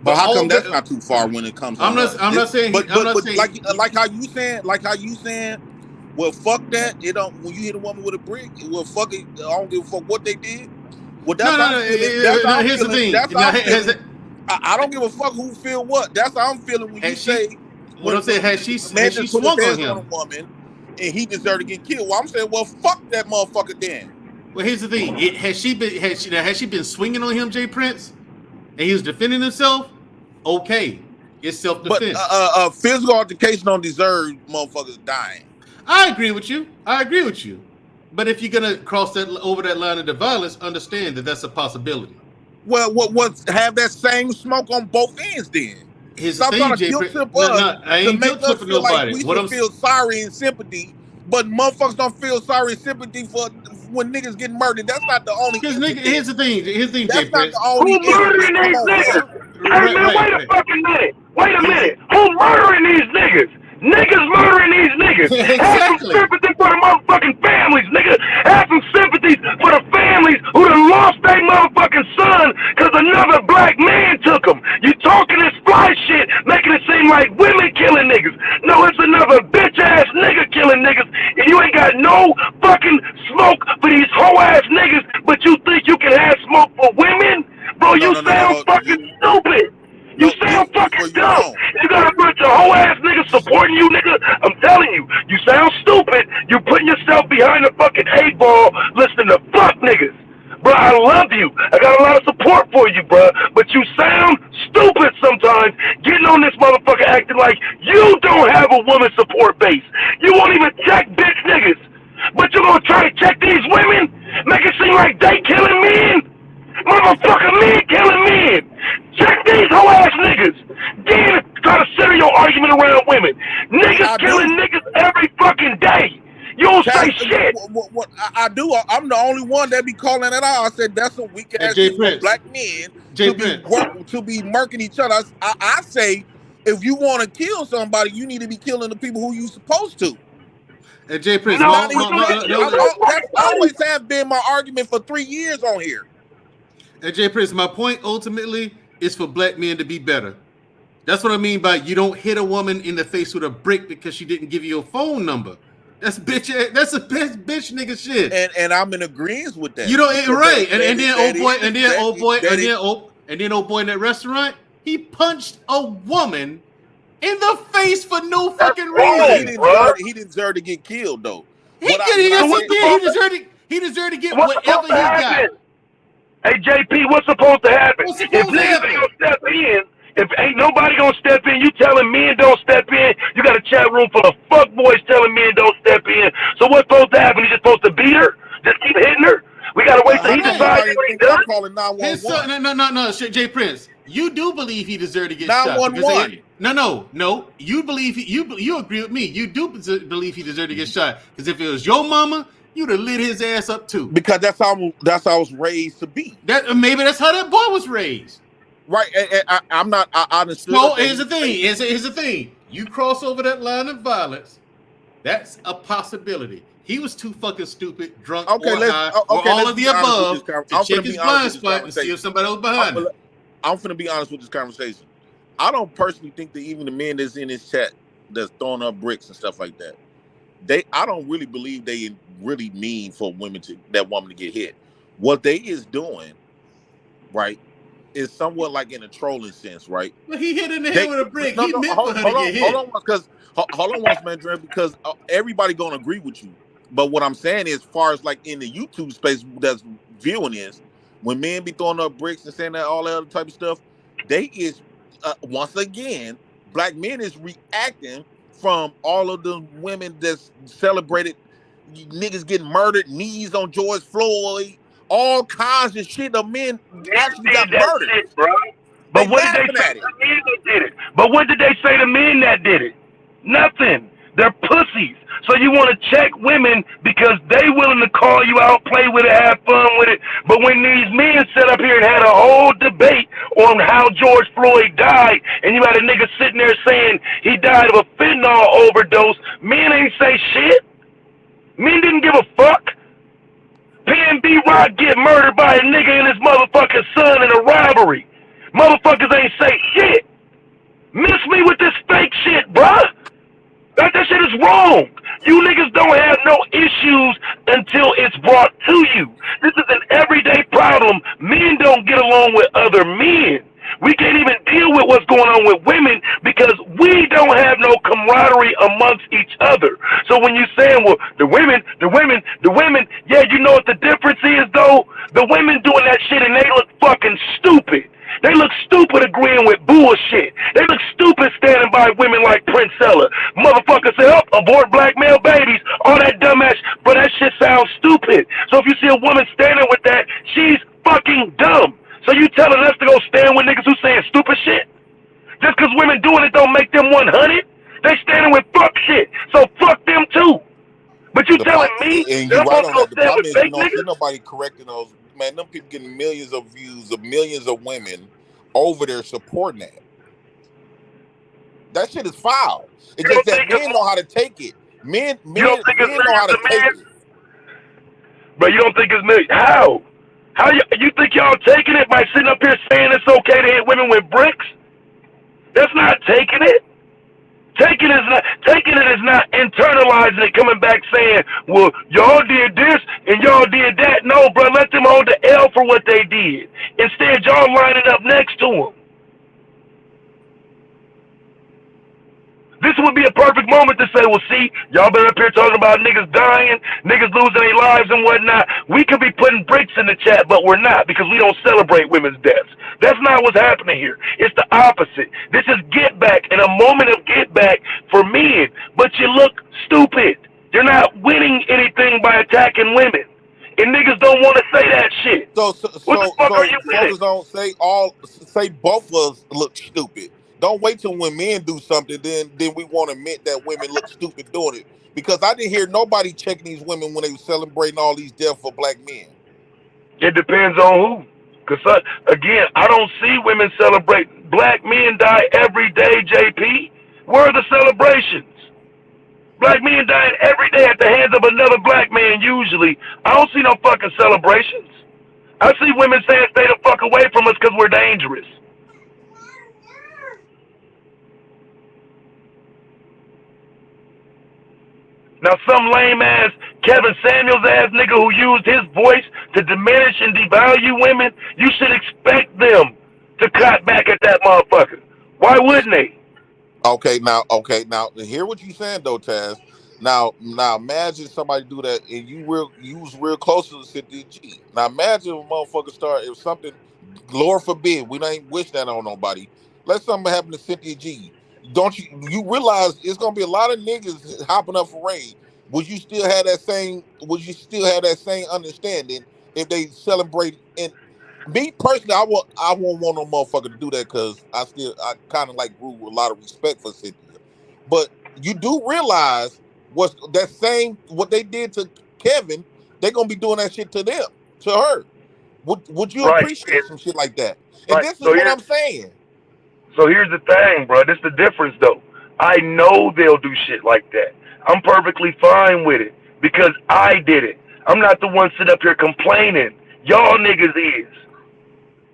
But how come that's not too far when it comes to I'm not saying like how you saying, well, fuck that. It don't when you hit a woman with a brick, well, fuck it. I don't give a fuck what they did. Well, here's the thing. I don't give a fuck who feel what. That's how I'm feeling when you say. What I'm saying, has she swung on him? On a woman, and he deserved to get killed. Well, I'm saying, well, fuck that motherfucker then. Well, here's the thing. Has she been swinging on him, Jay Prince, and he was defending himself? Okay, it's self-defense. But physical altercation don't deserve motherfuckers dying. I agree with you. But if you're gonna cross over that line into violence, understand that that's a possibility. Well, what have that same smoke on both ends then? Stop trying to guilt trip us to make us feel like we should feel sorry and sympathy, but motherfuckers don't feel sorry and sympathy for when niggas get murdered. That's not the only. Here's the thing. That's not the only. Who murdering these niggas? Hey man, wait a fucking minute. Wait a minute. Who murdering these niggas? Niggas murdering these niggas. Exactly. Have some sympathy for the motherfucking families, nigga. Have some sympathy for the families who done lost their motherfucking son because another black man took them. You talking this fly shit, making it seem like women killing niggas. No, it's another bitch-ass nigga killing niggas, and you ain't got no fucking smoke for these hoe-ass niggas, but you think you can have smoke for women? Bro, you sound fucking stupid. You sound fucking dumb. You got a bunch of whole ass niggas supporting you, nigga. I'm telling you, you sound stupid. You putting yourself behind the fucking 8-ball listening to fuck niggas. Bro, I love you. I got a lot of support for you, bro. But you sound stupid sometimes, getting on this motherfucker acting like you don't have a woman support base. You won't even check bitch niggas. But you gonna try to check these women? Make it seem like they killing men? Motherfucker, men killing men. Check these hoe ass niggas. Then try to center your argument around women. Niggas killing niggas every fucking day. You don't say shit. What I do, I'm the only one that be calling it out. I said that's some weak ass black men to be murking each other. I say if you want to kill somebody, you need to be killing the people who you supposed to. And Jay Prince, that's always have been my argument for 3 years on here. And Jay Prince, my point ultimately is for black men to be better. That's what I mean by you don't hit a woman in the face with a brick because she didn't give you a phone number. That's a bitch nigga shit. And I'm in agreement with that. You know, right? And then old boy in that restaurant, he punched a woman in the face for no fucking reason. He deserved to get killed though. He deserved to get whatever he got. Hey JP, what's supposed to happen? If niggas ain't gonna step in, if ain't nobody gonna step in, you telling men don't step in, you got a chat room full of fuck boys telling men don't step in. So what's supposed to happen? You just supposed to beat her? Just keep hitting her? We gotta wait till he decides what he does. Calling 911. No, Jay Prince. You do believe he deserved to get 911. shot? No. You believe you agree with me. You do believe he deserved to get shot because if it was your mama, you'd have lit his ass up too. Because that's how I was raised to be. Maybe that's how that boy was raised. Right. I'm not. I understood. No, here's the thing. Here's the thing. You cross over that line of violence, that's a possibility. He was too fucking stupid, drunk, or high, or all of the above to check his blind spot and see if somebody else behind him. I'm finna be honest with this conversation. I don't personally think that even the men that's in this chat that's throwing up bricks and stuff like that, I don't really believe they really mean for that woman to get hit. What they is doing, right, is somewhat like in a trolling sense, right? Well, he hit in the head with a brick. He meant for her to get hit. Hold on once, man, Dre, because everybody gonna agree with you. But what I'm saying is, as far as like in the YouTube space that's viewing this, when men be throwing up bricks and saying that all that other type of stuff, they is once again, black men is reacting from all of the women that's celebrated niggas getting murdered, knees on George Floyd, all kinds of shit. The men actually got murdered, shit, bro. But what did they say to the men that did it? But what did they say to men that did it? Nothing. They're pussies. So you want to check women because they willing to call you out, play with it, have fun with it. But when these men sat up here and had a whole debate on how George Floyd died, and you had a nigga sitting there saying he died of a fentanyl overdose, men ain't say shit. Men didn't give a fuck. P&B Rock get murdered by a nigga and his motherfucking son in a robbery. Motherfuckers ain't say shit. Miss me with this fake shit, bruh. That shit is wrong. You niggas don't have no issues until it's brought to you. This is an everyday problem. Men don't get along with other men. We can't even deal with what's going on with women because we don't have no camaraderie amongst each other. So when you're saying, well, the women, yeah, you know what the difference is, though? The women doing that shit and they look fucking stupid. They look stupid agreeing with bullshit. They look stupid standing by women like Princella. Motherfuckers say, oh, abort black male babies. All that dumbass, but that shit sounds stupid. So if you see a woman standing with that, she's fucking dumb. So you telling us to go stand with niggas who saying stupid shit? Just because women doing it don't make them 100? They standing with fuck shit. So fuck them too. But you telling me and you're right on that. The problem is you don't see nobody correcting those. Man, them people getting millions of views of millions of women over there supporting that. That shit is foul. It's just that men know how to take it. Men know how to take it. But you don't think it's millions? How? How you think y'all taking it by sitting up here saying it's okay to hit women with bricks? That's not taking it. Taking it is not internalizing it, coming back saying, well, y'all did this and y'all did that. No, bro, let them hold the L for what they did. Instead, y'all lining up next to them. This would be a perfect moment to say, well, see, y'all been up here talking about niggas dying, niggas losing their lives and whatnot. We could be putting bricks in the chat, but we're not because we don't celebrate women's deaths. That's not what's happening here. It's the opposite. This is get back and a moment of get back for men, but you look stupid. You're not winning anything by attacking women. And niggas don't want to say that shit. So folks don't say both of us look stupid. Don't wait till when men do something, then we want to admit that women look stupid doing it. Because I didn't hear nobody checking these women when they were celebrating all these deaths for black men. It depends on who. Because, again, I don't see women celebrate. Black men die every day, JP. Where are the celebrations? Black men dying every day at the hands of another black man, usually. I don't see no fucking celebrations. I see women saying stay the fuck away from us because we're dangerous. Now, some lame-ass Kevin Samuels-ass nigga who used his voice to diminish and devalue women, you should expect them to cut back at that motherfucker. Why wouldn't they? Okay, now, hear what you saying, though, Taz. Now, imagine somebody do that, and you was real close to the Cynthia G. Now, imagine if a motherfucker if something, Lord forbid, we don't wish that on nobody. Let something happen to Cynthia G. Don't you realize it's gonna be a lot of niggas hopping up for raid? Would you still have that same understanding if they celebrate. And me personally, I won't want no motherfucker to do that because I kind of like grew with a lot of respect for Cynthia. But you do realize what they did to Kevin, they're gonna be doing that shit to her. Would you appreciate some shit like that? And this is what I'm saying. So here's the thing, bro. This is the difference, though. I know they'll do shit like that. I'm perfectly fine with it because I did it. I'm not the one sitting up here complaining. Y'all niggas is.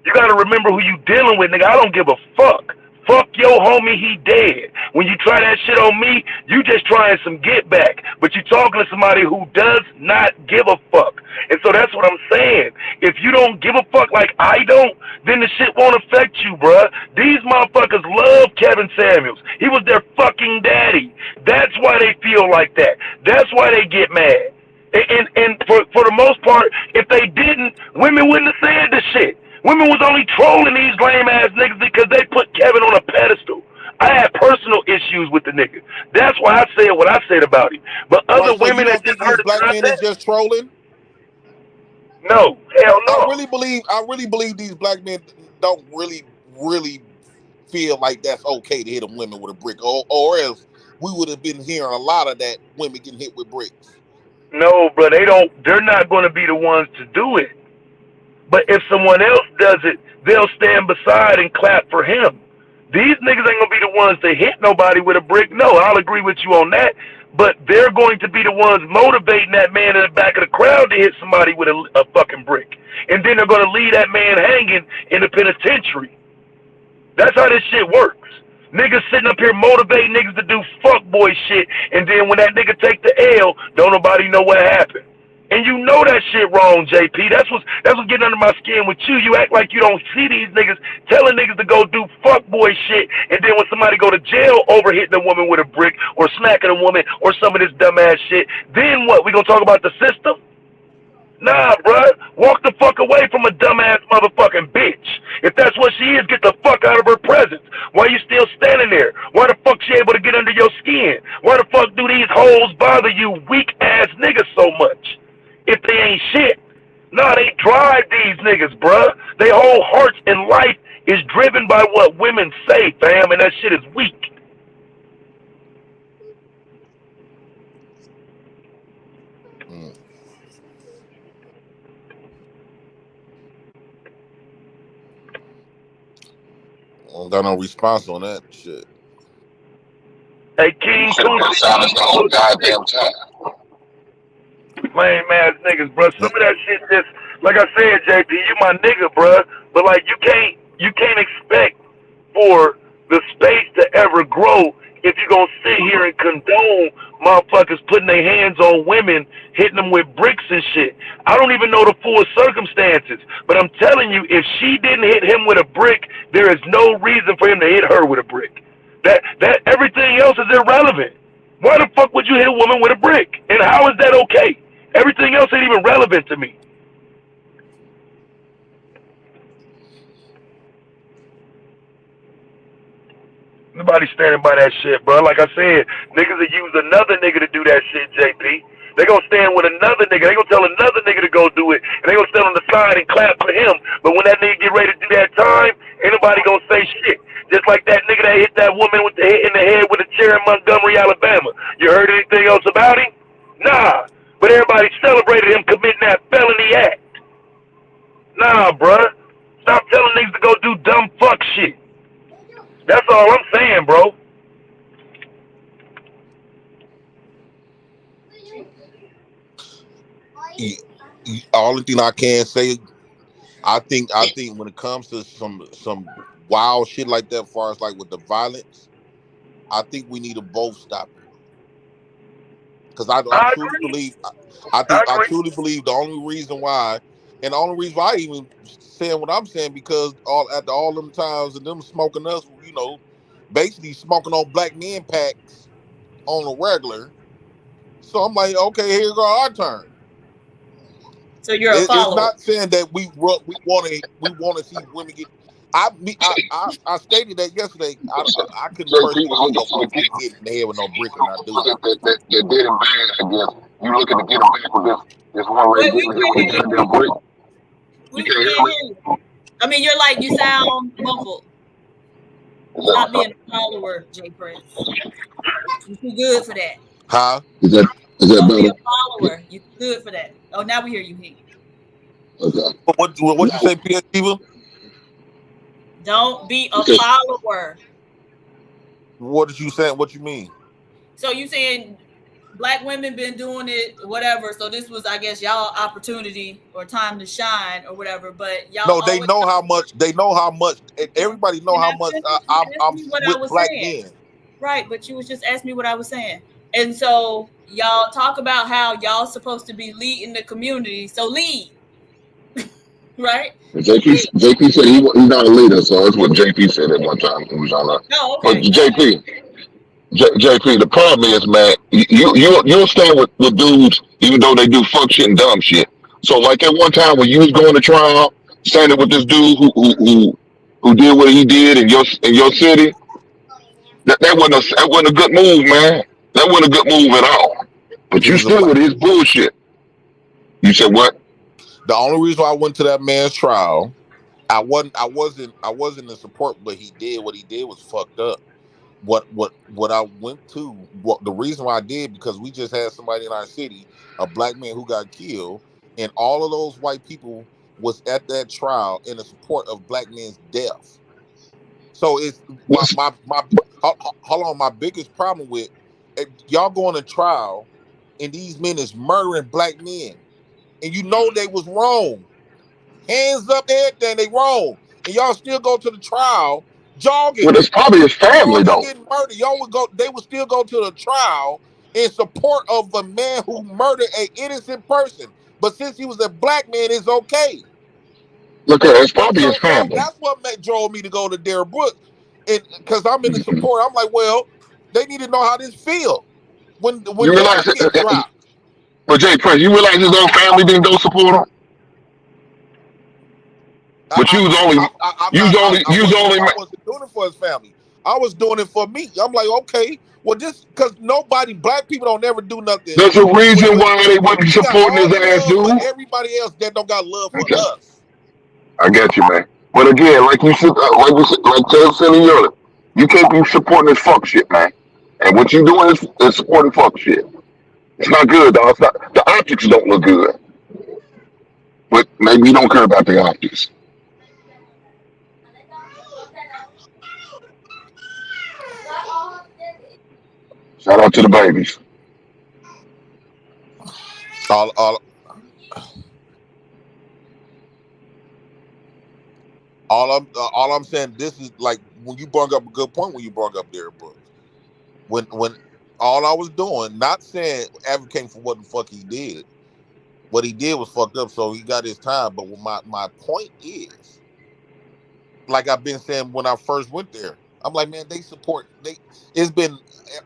You gotta remember who you dealing with, nigga. I don't give a fuck. Fuck your homie, he dead. When you try that shit on me, you just trying some get back. But you talking to somebody who does not give a fuck. And so that's what I'm saying. If you don't give a fuck like I don't, then the shit won't affect you, bruh. These motherfuckers love Kevin Samuels. He was their fucking daddy. That's why they feel like that. That's why they get mad. And for the most part, if they didn't, women wouldn't have said this shit. Women was only trolling these lame ass niggas because they put Kevin on a pedestal. I had personal issues with the nigga. That's why I said what I said about him. But other women that think these black men is just trolling? No, hell no. I really believe these black men don't really feel like that's okay to hit them women with a brick, or else we would have been hearing a lot of that women getting hit with bricks. No, bro, they're not going to be the ones to do it. But if someone else does it, they'll stand beside and clap for him. These niggas ain't going to be the ones to hit nobody with a brick. No, I'll agree with you on that. But they're going to be the ones motivating that man in the back of the crowd to hit somebody with a fucking brick. And then they're going to leave that man hanging in the penitentiary. That's how this shit works. Niggas sitting up here motivating niggas to do fuckboy shit. And then when that nigga take the L, don't nobody know what happened. And you know that shit wrong, JP. That's what's getting under my skin with you. You act like you don't see these niggas telling niggas to go do fuckboy shit, and then when somebody go to jail over hitting a woman with a brick or smacking a woman or some of this dumbass shit, then what? We gonna talk about the system? Nah, bruh. Walk the fuck away from a dumbass motherfucking bitch. If that's what she is, get the fuck out of her presence. Why you still standing there? Why the fuck she able to get under your skin? Why the fuck do these hoes bother you weak ass niggas so much? If they ain't shit. Nah, they drive these niggas, bruh. Their whole hearts in life is driven by what women say, fam, and that shit is weak. I don't got no response on that shit. Hey, King Coons. Goddamn time. Lame ass niggas, bro. Some of that shit just, like I said, JP, you my nigga, bro. But like you can't expect for the space to ever grow if you gonna sit here and condone motherfuckers putting their hands on women, hitting them with bricks and shit. I don't even know the full circumstances, but I'm telling you, if she didn't hit him with a brick, there is no reason for him to hit her with a brick. That everything else is irrelevant. Why the fuck would you hit a woman with a brick? And how is that okay? Everything else ain't even relevant to me. Nobody standing by that shit, bro. Like I said, niggas will use another nigga to do that shit, JP. They gonna stand with another nigga. They gonna tell another nigga to go do it. And they gonna stand on the side and clap for him. But when that nigga get ready to do that time, ain't nobody gonna say shit. Just like that nigga that hit that woman with the hit in the head with a chair in Montgomery, Alabama. You heard anything else about him? Nah. But everybody celebrated him committing that felony act. Nah, bruh. Stop telling niggas to go do dumb fuck shit. That's all I'm saying, bro. Only thing I can say, I think when it comes to some wild shit like that, as far as like with the violence, I think we need to both stop it. Because I truly believe, I truly believe the only reason why, and the only reason why I even saying what I'm saying, because after all them times and them smoking us, you know, basically smoking on black men packs on a regular. So I'm like, okay, here go our turn. So you're a follower. It's not saying that we want to see women get. I stated that yesterday. I couldn't personally get hit in the head with no brick and not do that. They're dead and bad. I guess you looking to get them back with this one lady getting hit with a goddamn brick. We can't hear you. I mean, you sound muffled. Stop being a follower, J. Prince. You too good for that. Huh? Is that Don't better? be a follower. You too good for that. Oh, now we hear you. Okay. What you say, P.S. Eva? Don't be a follower. What did you say? What you mean? So you saying Black women been doing it, whatever. So this was, I guess, y'all opportunity or time to shine or whatever. But y'all. No, they know how much. They know how much. Everybody know how much I'm with Black men. Right, but you was just asking me what I was saying, and so y'all talk about how y'all supposed to be leading the community. So lead, right? JP said he's not a leader, so that's what JP said at one time. He was on that. Oh, okay. But JP, the problem is, man, you'll stand with dudes even though they do fuck shit and dumb shit. So like at one time when you was going to trial, standing with this dude who did what he did in your city, that wasn't a good move, man. That wasn't a good move at all. But you stood with his bullshit. You said what? The only reason why I went to that man's trial, I wasn't in support, but he did what he did was fucked up. What I went to, the reason why I did, because we just had somebody in our city, a Black man who got killed, and all of those white people was at that trial in the support of Black men's death. So it's my hold on, my biggest problem with y'all going to trial and these men is murdering Black men, and you know they was wrong. Hands up, everything, they wrong, and y'all still go to the trial jogging. Well, it's probably his family though. Getting murdered. They would still go to the trial in support of a man who murdered an innocent person. But since he was a Black man, it's okay. Look at it's probably his family. That's what drove me to go to Derrick Brooks, and because I'm in the support, I'm like, well, they need to know how this feels when you realize they get dropped. But Jay Prince, you realize his own family didn't go support him. But I wasn't doing it for his family. I was doing it for me. I'm like, okay, well, just because Black people don't ever do nothing. There's a reason why they wasn't supporting his ass, dude. Everybody else that don't got love for us. I got you, man. But again, like Ted said earlier, you can't be supporting this fuck shit, man. And what you doing is supporting fuck shit. It's not good, dog. It's not, the optics don't look good. But maybe you don't care about the optics. Shout out to the babies. All I'm saying, this is like when you brought up a good point when you brought up Derrick Brooks. When all I was doing, not saying advocating for what the fuck he did. What he did was fucked up, so he got his time. But my point is, like I've been saying when I first went there, I'm like, man, it's been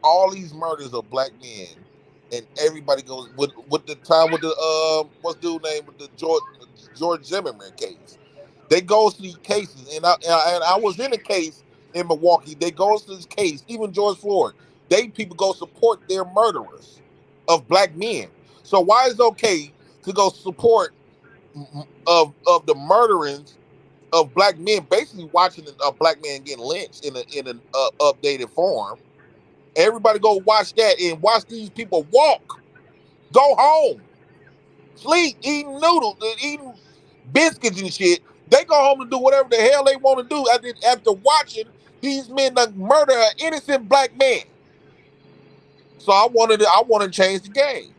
all these murders of Black men, and everybody goes with the time with the what's dude's name with the George Zimmerman case. They go to these cases, and I was in a case in Milwaukee. They go to this case, even George Floyd. People go support their murderers of Black men. So why is it okay to go support of the murderings of Black men, basically watching a Black man getting lynched in an updated form? Everybody go watch that and watch these people walk, go home, sleep, eating noodles, eating biscuits and shit. They go home and do whatever the hell they want to do after watching these men murder an innocent Black man. So I wanted to change the game.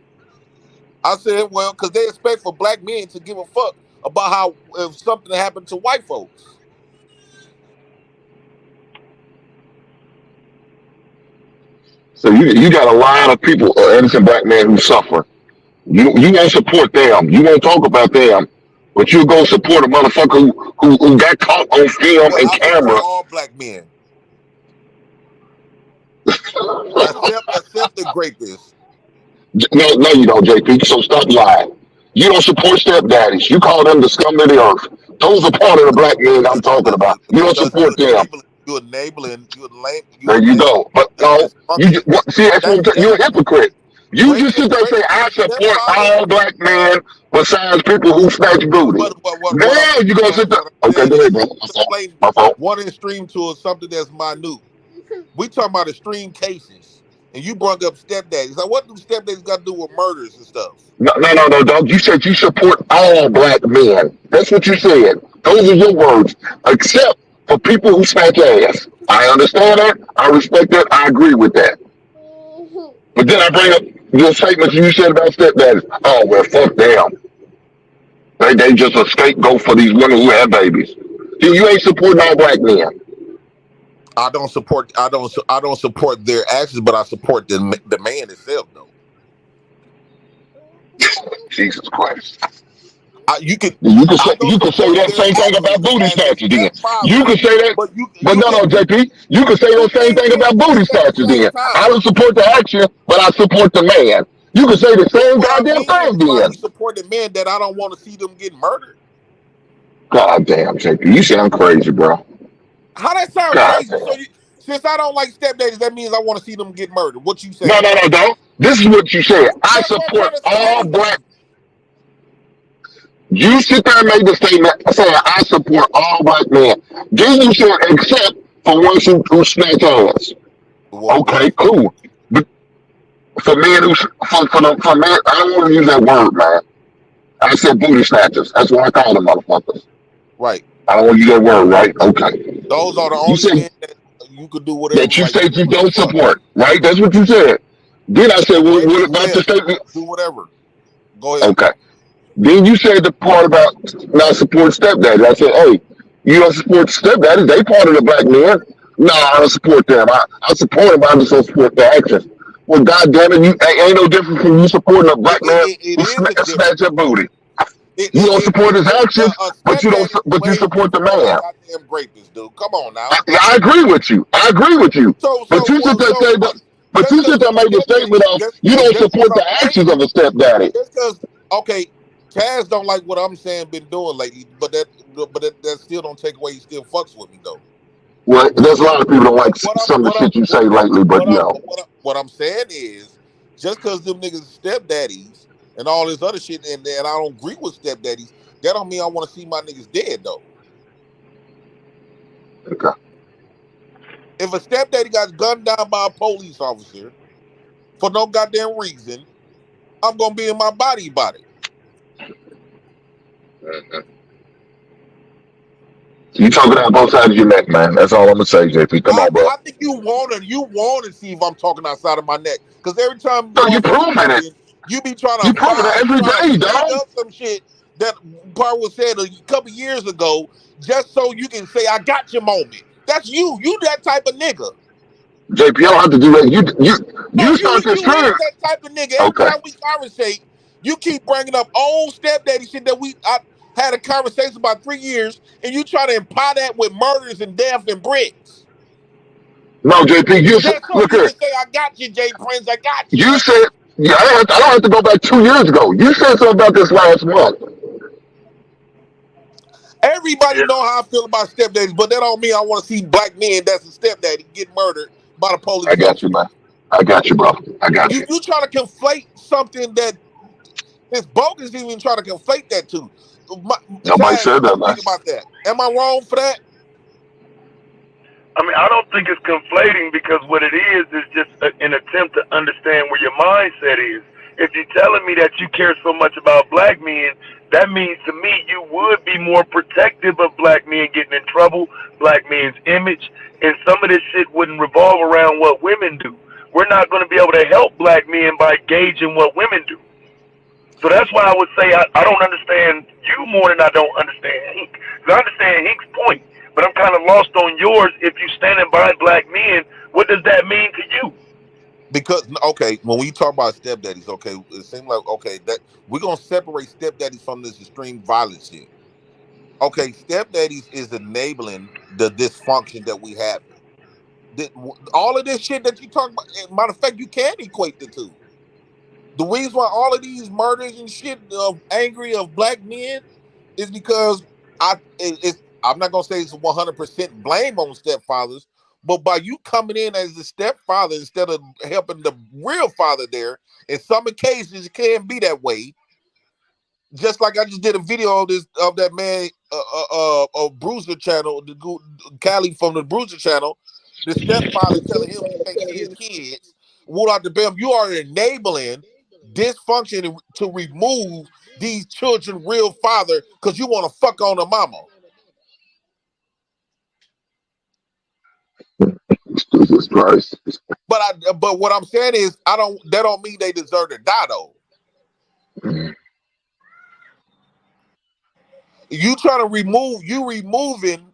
I said, well, because they expect for Black men to give a fuck about how if something happened to white folks. So you got a lot of people, innocent Black men who suffer. You won't support them. You won't talk about them. But you go support a motherfucker who got caught on film and camera. All Black men. except the rapists. No, you don't, JP. So stop lying. You don't support stepdaddies. You call them the scum of the earth. Those are part of the Black men I'm talking about. You don't support them. You're enabling. There you go. But no, see, you're a hypocrite. You just sit there and say, I support all black men besides people who snatch booty. Now you gonna sit there. Okay, go ahead, bro. My fault. One extreme to something that's minute. We talking about extreme cases, and you brought up stepdaddies. Now, what do stepdaddies got to do with murders and stuff? No, dog. You said you support all black men. That's what you said. Those are your words. Except for people who snatch ass. I understand that. I respect that. I agree with that. But then I bring up your statements you said about stepdaddies. Oh, well, fuck them. They just a scapegoat for these women who have babies. You ain't supporting all black men. I don't support their actions, but I support the man itself, though. Jesus Christ. You can say that same thing about booty snatchers then. You can say that, but no, JP. You can say that same thing about booty snatchers then. I don't support the action, but I support the man. You can say the same goddamn thing then. I support the man that I don't want to see them get murdered. God damn, JP. You sound crazy, bro. How that sound crazy? So since I don't like stepdaddies, that means I want to see them get murdered. What you say? No, don't. This is what you said. I support all black. You sit there and make the statement saying I support all black men. Then you said except for ones who snatch ass. Okay, cool. But for men who for men, I don't want to use that word, man. I said booty snatchers. That's what I call them, motherfuckers. Right. I don't want to use that word, right? Okay. Those are the only men that you could do whatever. That you say you don't support, right? That's what you said. Then I said, well, what about the statement? Do whatever. Go ahead. Okay. Then you said the part about not support stepdaddies. I said, hey, you don't support stepdaddies. They part of the black men. No, I don't support them. I support them, but I just don't support the actions. Well, goddamn it, ain't no different from you supporting a black man who snatch your booty. You don't support his actions, but you support the man. Goddamn rapist, dude. Come on now. I agree with you. But you sit there say that. But you sit there and make the statement of you don't support the actions of a stepdaddy. Because okay, Taz don't like what I'm saying been doing lately, but that still don't take away he still fucks with me though. Well, there's a lot of people don't like some of the shit you say lately, but you know. What I'm saying is, just because them niggas stepdaddies and all this other shit, and I don't agree with stepdaddies, that don't mean I want to see my niggas dead though. Okay. If a stepdaddy got gunned down by a police officer for no goddamn reason, I'm gonna be in my body about it. You talking out both sides of your neck, man. That's all I'm gonna say, JP. Come on, bro. I think you want to see if I'm talking outside of my neck, because every time you proving it, you be trying to. You proving it every day, dog. Some shit that part was said a couple years ago, just so you can say I got your moment. That's you. You that type of nigga. JP, I don't have to do that. You start this trend. You that type of nigga. Every time we conversate, you keep bringing up old stepdaddy shit that I had a conversation about 3 years, and you try to imply that with murders and death and bricks. No, JP, look here. Say, I got you, Jay Prince. I got you. You said, I don't have to go back 2 years ago. You said something about this last month. Everybody know how I feel about stepdaddies, but that don't mean I want to see black men that's a stepdaddy get murdered by the police. I got you, man. I got you, bro. I got you. You trying to conflate something that is bogus, even trying to conflate that too. Nobody said that, man. Think about that. Am I wrong for that? I mean, I don't think it's conflating, because what it is just an attempt to understand where your mindset is. If you're telling me that you care so much about black men, that means to me you would be more protective of black men getting in trouble, black men's image, and some of this shit wouldn't revolve around what women do. We're not going to be able to help black men by gauging what women do. So that's why I would say I don't understand you more than I don't understand Hink. Because I understand Hink's point, but I'm kind of lost on yours. If you're standing by black men, what does that mean to you? Because, okay, when we talk about stepdaddies, okay, it seems like, okay, that we're going to separate stepdaddies from this extreme violence here. Okay, stepdaddies is enabling the dysfunction that we have. All of this shit that you talk about, matter of fact, you can equate the two. The reason why all of these murders and shit of black men is because I'm not gonna say it's 100% blame on stepfathers, But by you coming in as the stepfather instead of helping the real father there, in some cases it can be that way. Just like I just did a video of that man, Bruiser channel, Cali from the Bruiser channel, the stepfather telling him he can't see his kids. Wool out the bam, you are enabling dysfunction to remove these children real father because you want to fuck on the mama. Jesus Christ. But what I'm saying is that don't mean they deserve to die though. You trying to removing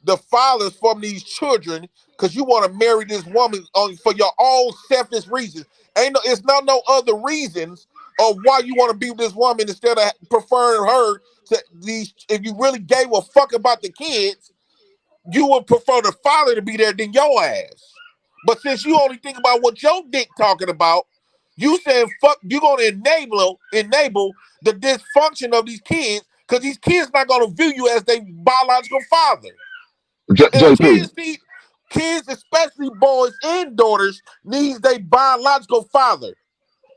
the fathers from these children because you want to marry this woman for your own selfish reasons. It's not no other reasons of why you want to be with this woman instead of preferring her to these. If you really gave a fuck about the kids, you would prefer the father to be there than your ass. But since you only think about what your dick talking about, you saying fuck, you gonna enable the dysfunction of these kids because these kids not gonna view you as their biological father. And kids, especially boys and daughters, needs their biological father.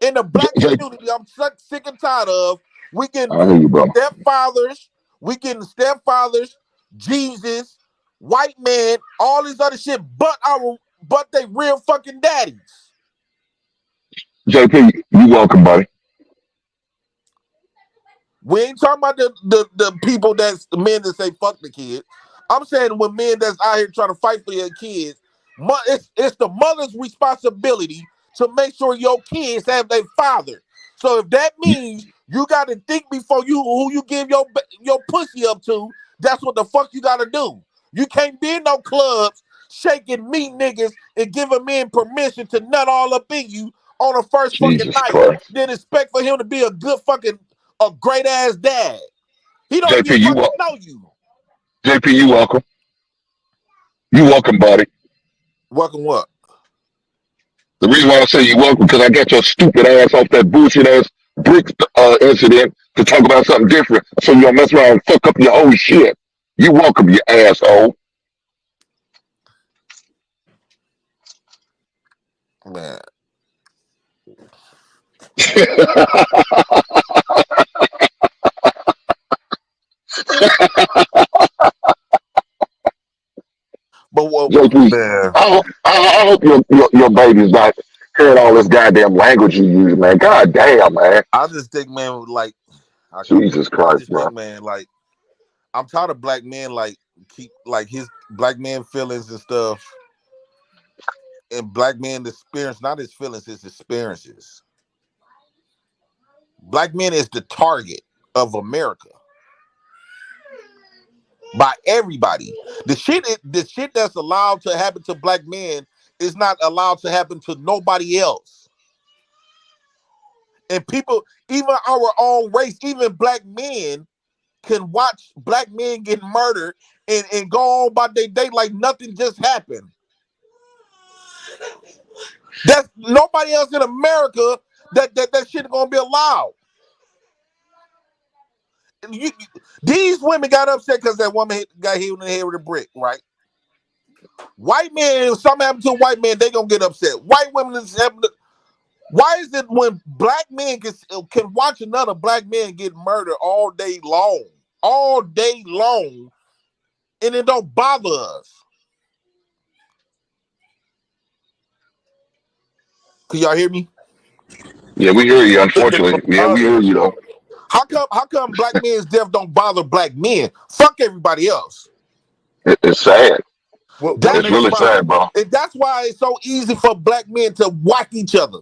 In the black community, I'm sick and tired of. We getting stepfathers, Jesus, white man, all this other shit, but they real fucking daddies. JP, you welcome, buddy. We ain't talking about the people that's the men that say fuck the kids. I'm saying when men that's out here trying to fight for your kids, it's the mother's responsibility to make sure your kids have their father. So if that means you got to think before who you give your pussy up to, that's what the fuck you got to do. You can't be in no clubs shaking meat niggas and giving men permission to nut all up in you on the first fucking night. Then expect for him to be a good fucking a great ass dad. He don't even fucking know you. JP, you welcome. You welcome, buddy. Welcome what? The reason why I say you welcome because I got your stupid ass off that bullshit ass brick incident to talk about something different. So you don't mess around and fuck up your own shit. You welcome, you asshole. Man. But what, JP, I hope your baby's not hearing all this goddamn language you use, man. God damn, man. I just think, man, like Jesus Christ, man. Think, man, like I'm tired of black men like keep like his black man feelings and stuff. And black men experience not his feelings, his experiences. Black men is the target of America. By everybody. The shit that's allowed to happen to black men is not allowed to happen to nobody else. And people, even our own race, even black men can watch black men get murdered and go on about their day like nothing just happened. That's nobody else in America that shit gonna be allowed. These women got upset because that woman got hit in the head with a brick, right? White men, if something happened to a white man, they gonna get upset. White women is having to, why is it when black men can watch another black man get murdered all day long, and it don't bother us? Can y'all hear me? Yeah, we hear you, unfortunately. Yeah, we hear you, though. How come black men's death don't bother black men? Fuck everybody else. It's sad. It's really sad, bro. And that's why it's so easy for black men to whack each other.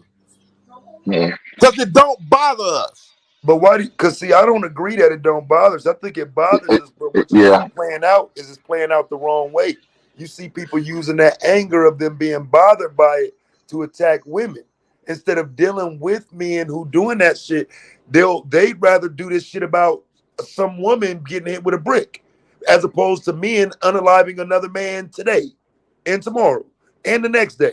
Yeah. Because it don't bother us. But why because see, I don't agree that it don't bother us. I think it bothers us, but what you're playing out is it's playing out the wrong way. You see people using that anger of them being bothered by it to attack women. Instead of dealing with men who doing that shit, they'd rather do this shit about some woman getting hit with a brick, as opposed to men unaliving another man today and tomorrow and the next day.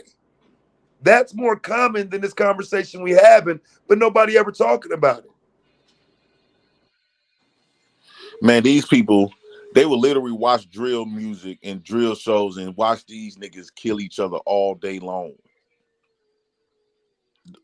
That's more common than this conversation we having, but nobody ever talking about it. Man, these people, They would literally watch drill music and drill shows and watch these niggas kill each other all day long.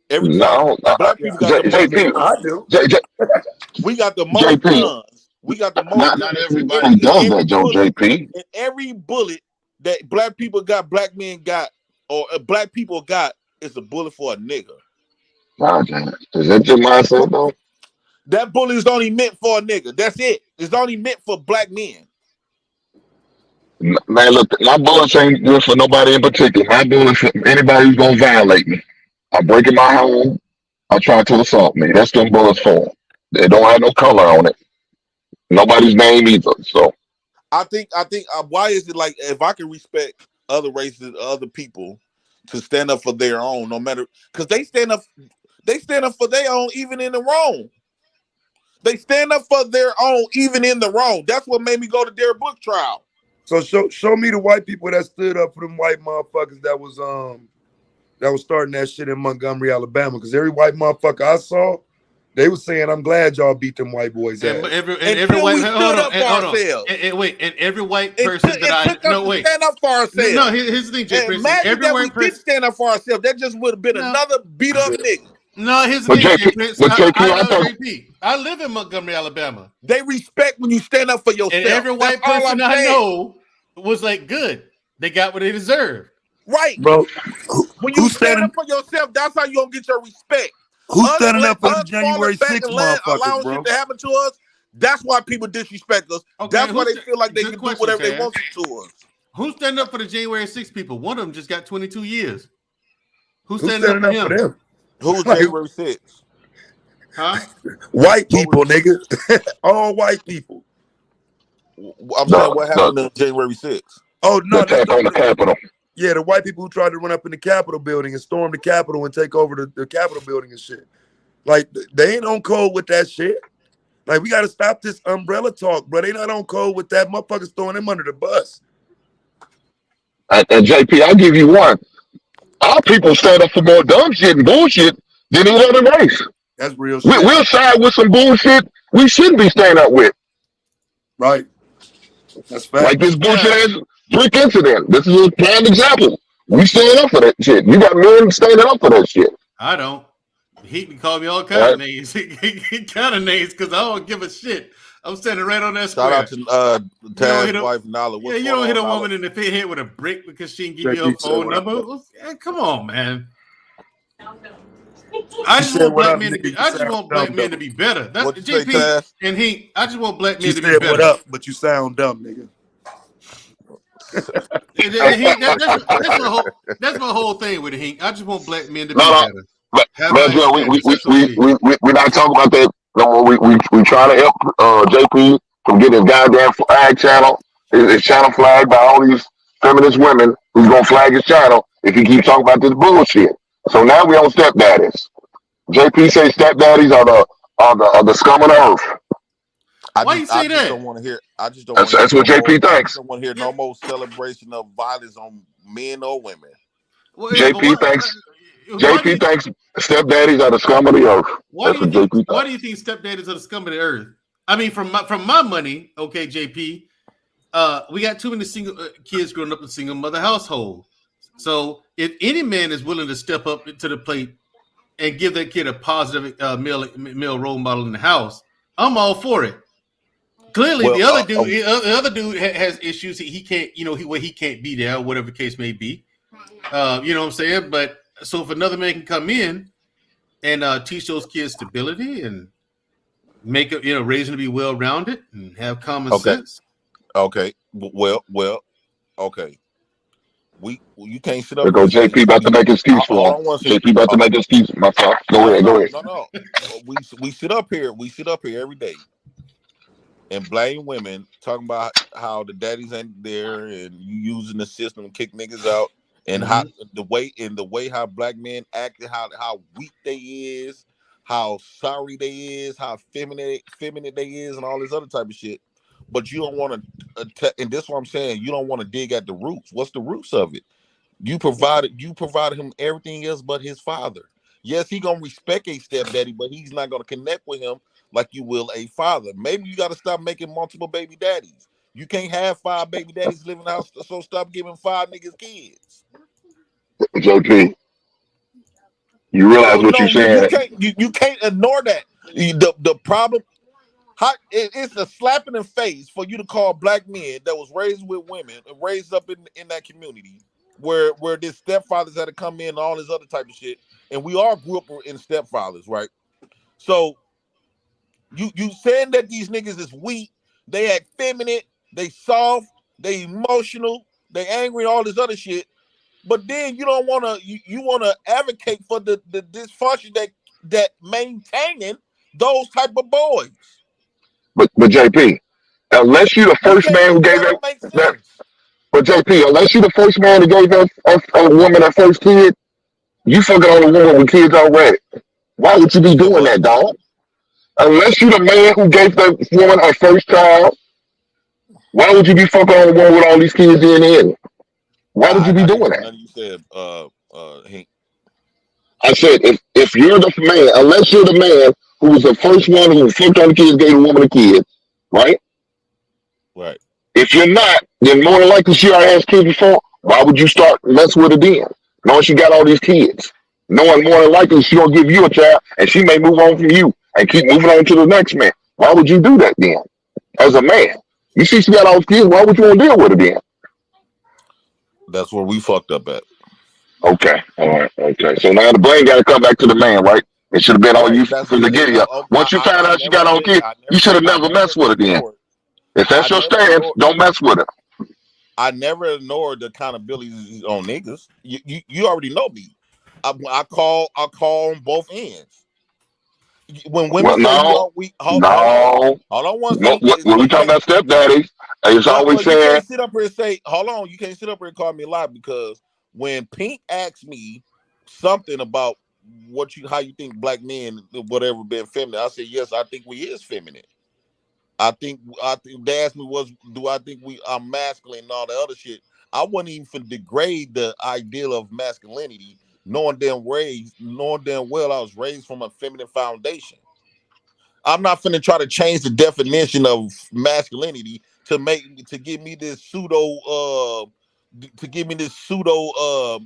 Every time black people got the most. We got the most guns. We got the most. Not everybody does that, Joe. JP. And every bullet that black people got, black men got, or black people got, is a bullet for a nigga. Wow, is that your mindset though? That bullet is only meant for a nigga. That's it. It's only meant for black men. Man, look, my bullets ain't good for nobody in particular. My bullets for anybody who's gonna violate me. I'm breaking my home. I try to assault me. That's them bullets for. They don't have no color on it. Nobody's name either. So I think why is it like if I can respect other races, other people to stand up for their own, no matter because they stand up for their own even in the wrong. They stand up for their own even in the wrong. That's what made me go to their book trial. So show me the white people that stood up for them white motherfuckers that was starting that shit in Montgomery, Alabama. Because every white motherfucker I saw, they was saying, "I'm glad y'all beat them white boys." And every white every white person stand up for ourselves. No, here's the thing, Jay. Imagine that we did stand up for ourselves. That just would have been another beat up nigga. No, here's the thing, I live in Montgomery, Alabama. They respect when you stand up for yourself. And every white person I know was like, good. They got what they deserved. Right, bro. When you stand up for yourself, that's how you gonna get your respect. Who's standing up for the January 6th motherfuckers, allowing bro? shit to happen to us. That's why people disrespect us. Okay, that's why they feel like they can do whatever they want to us. Who's standing up for the January 6th people? One of them just got 22 years. Who's standing up for them? Who's January 6th? Huh? White people, nigga. All white people. I'm saying what happened on January 6th. Oh, no. The attack on the Capitol. Yeah, the white people who tried to run up in the Capitol building and storm the Capitol and take over the Capitol building and shit. Like, they ain't on code with that shit. Like, we got to stop this umbrella talk, bro. They not on code with that. Motherfuckers throwing them under the bus. And JP, I'll give you one. Our people stand up for more dumb shit and bullshit than any other race. That's real shit. We'll side with some bullshit we shouldn't be standing up with. Right. That's fact. Like this bullshit ass brick incident. This is a prime example. We stand up for that shit. You got men standing up for that shit. I don't. He can call me all kind of names. Kind of names because I don't give a shit. I'm standing right on that square. Shout out to Taz's wife, Nala. Yeah, you don't hit a woman in the head with a brick because she can give you a phone number. Come on, man. I just want black men to be. I just want black men to be better. That's JP and he. I just want black men to be better. What up? But you sound dumb, nigga. That's my whole thing with Hink. I just want black men to be better. Man, we're not talking about that. No, we trying to help JP from getting his goddamn flag channel, his channel flagged by all these feminist women who's gonna flag his channel if he keeps talking about this bullshit. So now we on stepdaddies. JP says stepdaddies are the scum of the earth. Why you say that? Don't want to hear. I just don't. That's what JP thinks. I don't want to hear no more celebration of violence on men or women. Well, JP thinks stepdaddies are the scum of the earth. Why do you think stepdaddies are the scum of the earth? I mean, from my money, okay, JP. We got too many single kids growing up in single mother household. So if any man is willing to step up to the plate and give that kid a positive male role model in the house, I'm all for it. Clearly, the other dude has issues. He can't, he can't be there, whatever the case may be. You know what I'm saying? But so if another man can come in and teach those kids stability and make it, raise them to be well-rounded and have common sense. Okay. Well. Okay. You can't sit up. There go JP about to make excuse for him. JP about to make excuse for myself. Go ahead. No. We sit up here. We sit up here every day and blame women, talking about how the daddies ain't there and you using the system to kick niggas out, and how the way how black men act, how weak they is, how sorry they is, how feminine they is, and all this other type of shit. But you don't want to, and this is what I'm saying. You don't want to dig at the roots. What's the roots of it? You provided him everything else but his father. Yes, he gonna respect a stepdaddy, but he's not gonna connect with him like you will a father. Maybe you got to stop making multiple baby daddies. You can't have 5 baby daddies living in the house, so stop giving 5 niggas kids. JP, you realize what you're saying? You can't ignore that. The problem, it's a slap in the face for you to call black men that was raised with women, raised up in that community where this stepfathers had to come in and all this other type of shit, and we all grew up in stepfathers, right? So you saying that these niggas is weak, they effeminate, they soft, they emotional, they angry, all this other shit. But then you don't want to. You want to advocate for the dysfunction that maintaining those type of boys. But JP, unless you're the first man who gave that, but JP, unless you're the first man who gave a woman her first kid, you fucking on a woman with kids already. Why would you be doing that, dog? Unless you're the man who gave that woman her first child, why would you be fucking on a woman with all these kids in it? Why would you be doing that? You said, Hank. I said, if you're the man, unless you're the man who was the first one who fucked on the kids, gave a woman a kid, right? Right. If you're not, then more than likely she already has kids before. Why would you start messing with her then? Knowing she got all these kids, knowing more than likely she gonna give you a child, and she may move on from you and keep moving on to the next man. Why would you do that then? As a man, you see she got all these kids. Why would you want to deal with her then? That's where we fucked up at. Okay, all right, okay. So now the blame got to come back to the man, right? It should have been on you from the giddy up. Once you found out she got all kids, you should have never messed with her then. If that's your stance, don't mess with her. I never ignored the accountability on niggas. You already know me. I call on both ends. When women hold on one second. When we talking about stepdaddies, it's always saying. You can't sit up here and say, hold on, you can't sit up here and call me a lie, because when Pink asked me something about how you think black men whatever been feminine, I said yes, I think we is feminine. I think they asked me do I think I'm masculine and all the other shit. I wouldn't even degrade the ideal of masculinity, knowing damn well I was raised from a feminine foundation. I'm not finna try to change the definition of masculinity to give me this pseudo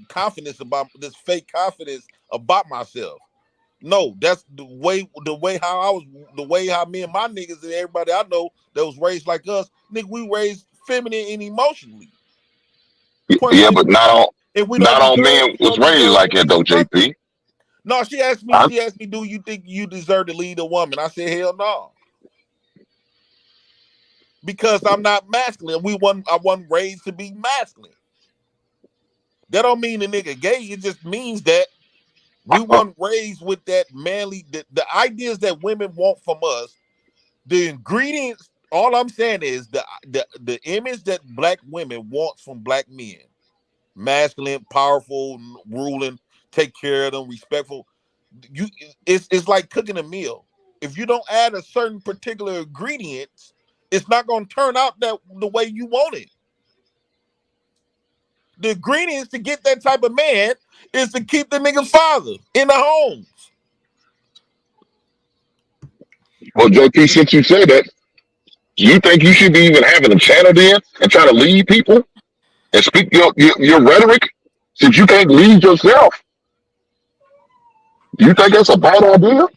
confidence about this fake confidence about myself. No, that's the way how me and my niggas and everybody I know that was raised like us, nigga, we raised feminine and emotionally. Yeah, but not all men was raised like that though, JP. No, she asked me, do you think you deserve to lead a woman? I said, hell no. Because I'm not masculine. I wasn't raised to be masculine. That don't mean the nigga gay. It just means that we weren't raised with that manly, the ideas that women want from us, the ingredients. All I'm saying is the image that black women want from black men: masculine, powerful, ruling, take care of them, respectful. It's like cooking a meal. If you don't add a certain particular ingredients, it's not going to turn out the way you want it. The ingredients to get that type of man is to keep the nigga's father in the homes. Well, JP, since you said that, do you think you should be even having a channel there and try to lead people and speak your rhetoric, since you can't lead yourself? Do you think that's a bad idea?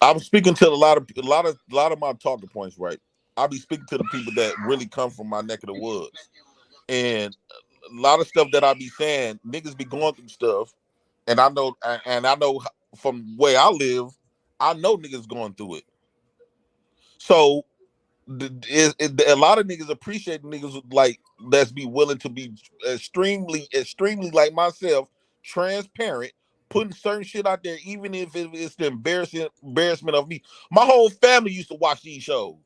I'm speaking to a lot of my talking points, right? I'll be speaking to the people that really come from my neck of the woods. And a lot of stuff that I be saying, niggas be going through stuff, and I know from where I live, I know niggas going through it. So a lot of niggas appreciate niggas like that's be willing to be extremely like myself, transparent, putting certain shit out there, even if it's the embarrassment of me. My whole family used to watch these shows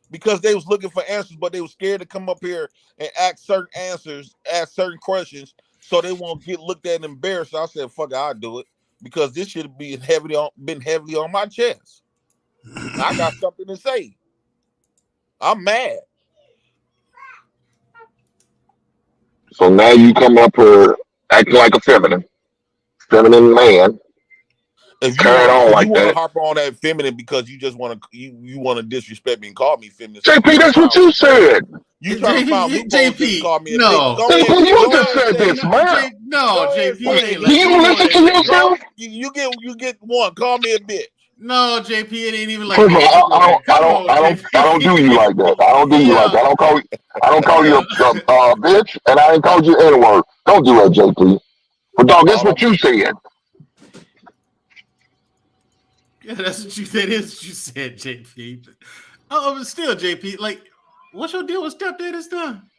because they was looking for answers, but they were scared to come up here and ask certain questions, so they won't get looked at and embarrassed. So I said, fuck it, I'll do it, because this should be been heavily on my chest. I got something to say. I'm mad. So now you come up here acting like a feminine man. If you carry on like want to that. harp on that feminine because you just want to you want to disrespect me and call me feminine. JP, that's what you said. You trying to find loopholes to call me a bitch. Go JP, ahead, you just said this, man. JP. Do you listen to yourself? You get one. Call me a bitch. No, JP, it ain't even like First of that. all, I don't do you like that. I don't do you like that. I don't call you a bitch, and I ain't called you any word. Don't do that, JP. But dog, that's what you said. Yeah, that's what you said. Is what you said, JP. Oh, but still, JP, like, what's your deal with stepdaddies done?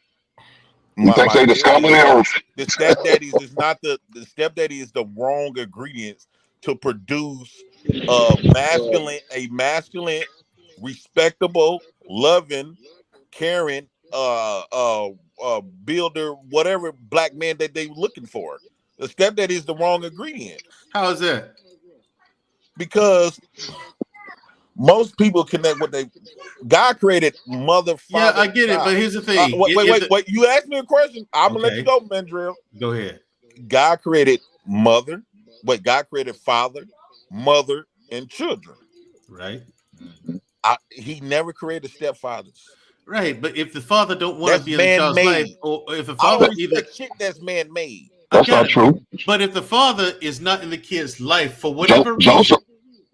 You think they the scum of the earth? The stepdaddies is not the stepdaddy is the wrong ingredients to produce a masculine, respectable, loving, caring, builder, whatever black man that they looking for. The stepdaddy is the wrong ingredient. How is that? Because most people connect with God created mother, father. Yeah, I get it, but here's the thing. Wait. You asked me a question. I'm gonna let you go, Mandrill. Go ahead. God created mother. God created father, mother, and children. Right. He never created stepfathers. Right, but if the father don't want to be in the child's life, or if the I father don't respect shit that's man-made. That's not true. But if the father is not in the kid's life for whatever reason,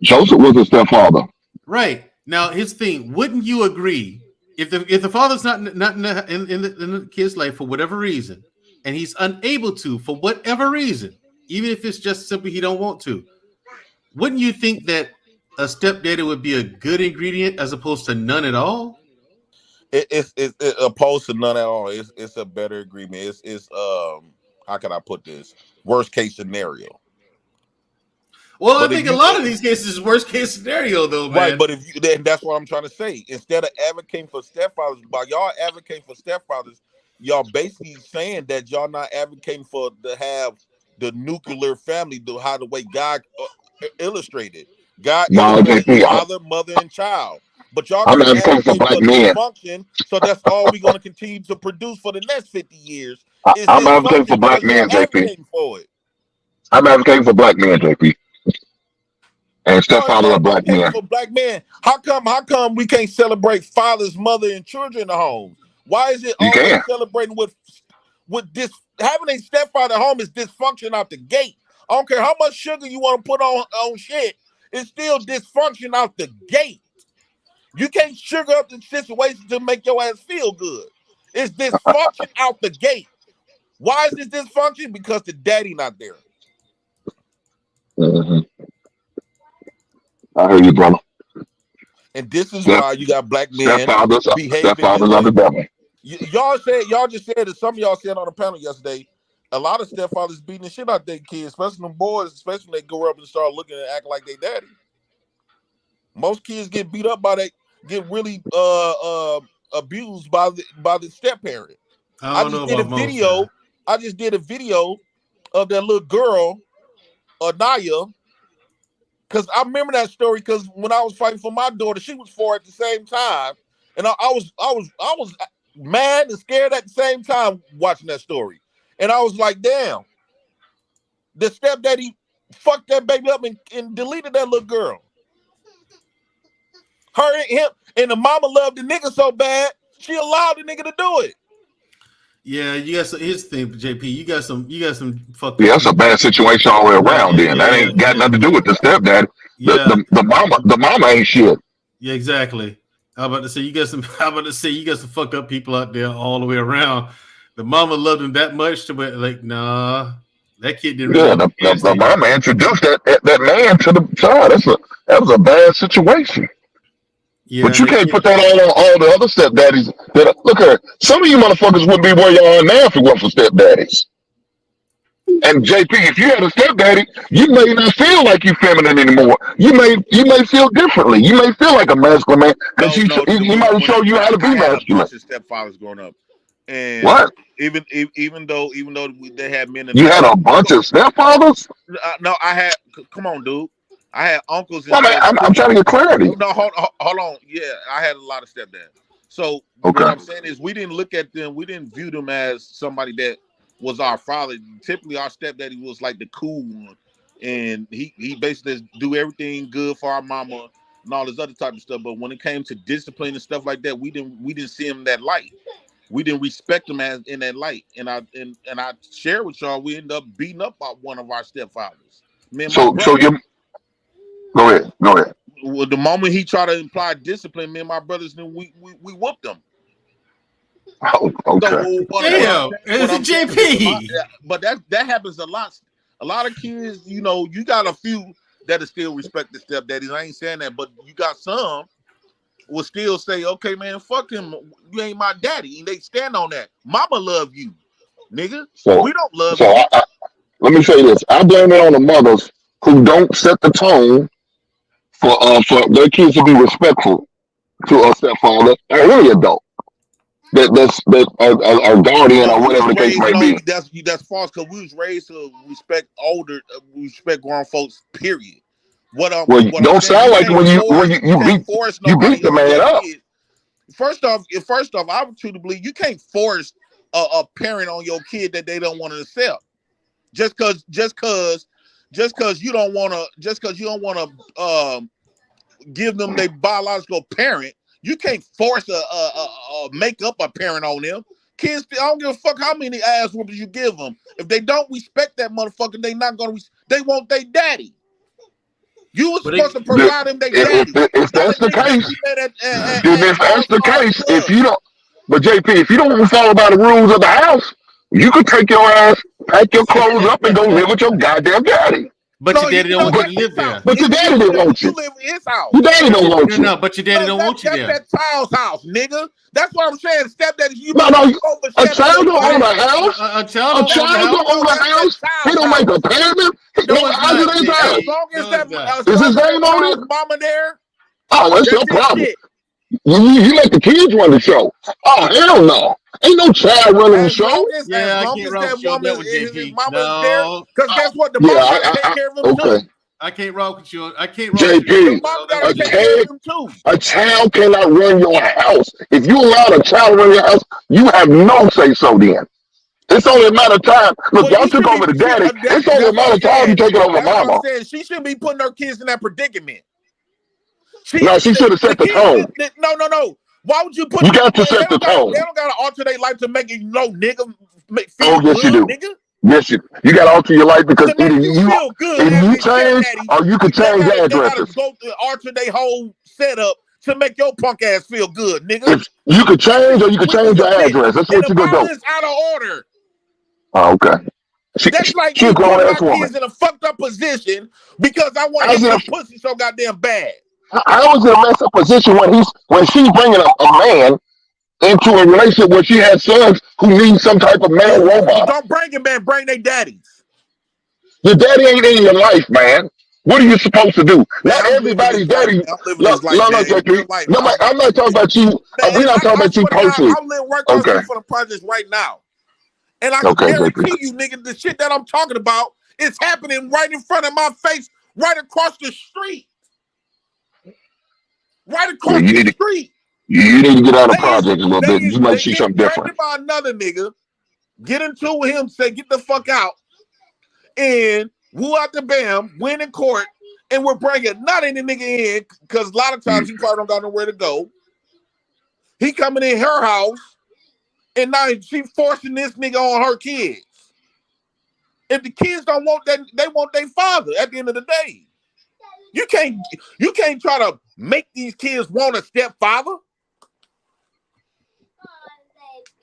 Joseph was a stepfather. Right. Now, his thing, wouldn't you agree if the father's not in the kid's life for whatever reason, and he's unable to for whatever reason, even if it's just simply he don't want to, wouldn't you think that a stepdaddy would be a good ingredient as opposed to none at all? It's opposed to none at all. It's a better agreement. It's how can I put this? Worst case scenario. Well, I think a lot of these cases is worst case scenario, though, man. Right, but then that's what I'm trying to say. Instead of advocating for stepfathers, by y'all advocating for stepfathers, y'all basically saying that y'all not advocating for to have the nuclear family, the way God illustrated. God illustrated father, mother, and child. But y'all I'm advocating for black men. Dysfunction, so that's all we're going to continue to produce for the next 50 years. I'm advocating for black men, JP. I'm advocating for black men, JP. And stepfather of black men. For black men, how come we can't celebrate fathers, mother, and children in the home? Why is it always celebrating with this? Having a stepfather at home is dysfunction out the gate. I don't care how much sugar you want to put on shit, it's still dysfunction out the gate. You can't sugar up the situation to make your ass feel good. It's dysfunction out the gate. Why is this dysfunction? Because the daddy not there. Mm-hmm. I hear you, brother. And this is why you got black men behaving. Stepfathers are the devil. Y'all just said that some of y'all said on the panel yesterday, a lot of stepfathers beating the shit out their kids, especially them boys, especially when they grow up and start looking and acting like they daddy. Most kids get beat up get really abused by the step parent. I just did a video of that little girl, Anaya. Because I remember that story. Because when I was fighting for my daughter, she was 4 at the same time, and I was mad and scared at the same time watching that story. And I was like, "Damn, the stepdaddy fucked that baby up and deleted that little girl." Her and him and the mama loved the nigga so bad she allowed the nigga to do it. Yeah, you got some. Here's the thing, JP. You got some fucked. Yeah, that's a bad situation all the way around. Then that ain't got nothing to do with the stepdad. The mama ain't shit. Yeah, exactly. How about to say you got some fucked up people out there all the way around. The mama loved him that much to be like, nah, that kid didn't. Yeah, the mama introduced that man to the child. That was a bad situation. Yeah, but you can't put that all on all the other stepdaddies. Look at some of you motherfuckers wouldn't be where y'all are now if it weren't for stepdaddies. And JP, if you had a stepdaddy, you may not feel like you're feminine anymore. You may feel differently. You may feel like a masculine man because he might show you how to be masculine. I had a bunch of stepfathers growing up, and what? Even though they had men. You had a bunch of stepfathers? No, I had. Come on, dude. I had uncles. I'm trying to get clarity. No, hold on. Yeah, I had a lot of stepdads. So what I'm saying is, we didn't look at them. We didn't view them as somebody that was our father. Typically, our stepdaddy was like the cool one, and he basically do everything good for our mama and all this other type of stuff. But when it came to discipline and stuff like that, we didn't see him in that light. We didn't respect him as in that light. And I share with y'all, we ended up beating up one of our stepfathers. So you go ahead. Well, the moment he tried to imply discipline, me and my brothers, then we whooped him. Oh, okay. Damn, it's a JP. But that happens a lot. A lot of kids, you know, you got a few that'll still respect the stepdaddies. I ain't saying that, but you got some will still say, okay, man, fuck him. You ain't my daddy. And they stand on that. Mama love you, nigga. So we don't love you. Let me say this. I blame it on the mothers who don't set the tone for their kids to be respectful to a stepfather or any adult. That's a guardian or whatever the case may be. That's false, because we was raised to respect grown folks. Period. Don't sound like when you beat the man up. First off, I would truly believe you can't force a parent on your kid that they don't want to accept. Just because you don't want to give them their biological parent. You can't force a make up a parent on them. Kids, I don't give a fuck how many ass whoopers you give them. If they don't respect that motherfucker, they not gonna. They want their daddy. You was supposed to provide them their daddy. If that's the case, if you don't, but JP, if you don't want to follow by the rules of the house, you could take your ass, pack your clothes up, and go live with your goddamn daddy. But your daddy don't want you to live there. But your daddy didn't want you. You live in his house. Your daddy don't want you. No, but your daddy don't want you there. That's that child's house, nigga. That's what I'm saying. Stepdaddy, you no. A child don't own a house. A child don't own a house. He don't make a payment. How's it his house? As long as that is his name on it? Mama there. Oh, that's your problem. You let the kids run the show. Oh, hell no. Ain't no child running the show. Yeah, I can't rock with you on that one, JP. No. Because guess what? The mom got to take care of him too. I can't rock with you. I can't rock JP, with you. a child cannot run your house. If you allow a child to run your house, you have no say so then. It's only a matter of time. Look, y'all took over the daddy. It's only a matter of time you take it over mama. She shouldn't be putting her kids in that predicament. She should have set the tone. No. Why would you put? You got to set the tone. They don't got to alter their life to make it nigga. Oh, yes, you do. Nigga. Yes, you got to alter your life because either you change or you can change addresses. They got to go to alter their whole setup to make your punk ass feel good, nigga. You could change or you could change your address. That's what you gonna do. It's out of order. Oh, okay. That's like you put my kids in a fucked up position because I want to get pussy so goddamn bad. I was in a messed up position when she's bringing a man into a relationship where she has sons who need some type of man role model. Don't bring him, man. Bring their daddies. Your daddy ain't in your life, man. What are you supposed to do? Not everybody's daddy. No, I'm not talking about you. We're not talking about you personally. I'm working for the projects right now. And I can guarantee you, nigga, the shit that I'm talking about is happening right in front of my face, right across the street. Right across the street. You need to get out of the project a little bit. You might see something different. By another nigga, get into him, say, get the fuck out, and woo out the bam, win in court, and we're bringing not any nigga in, because a lot of times he probably don't got nowhere to go. He coming in her house, and now she forcing this nigga on her kids. If the kids don't want that, they want their father at the end of the day. You can't try to make these kids want a stepfather.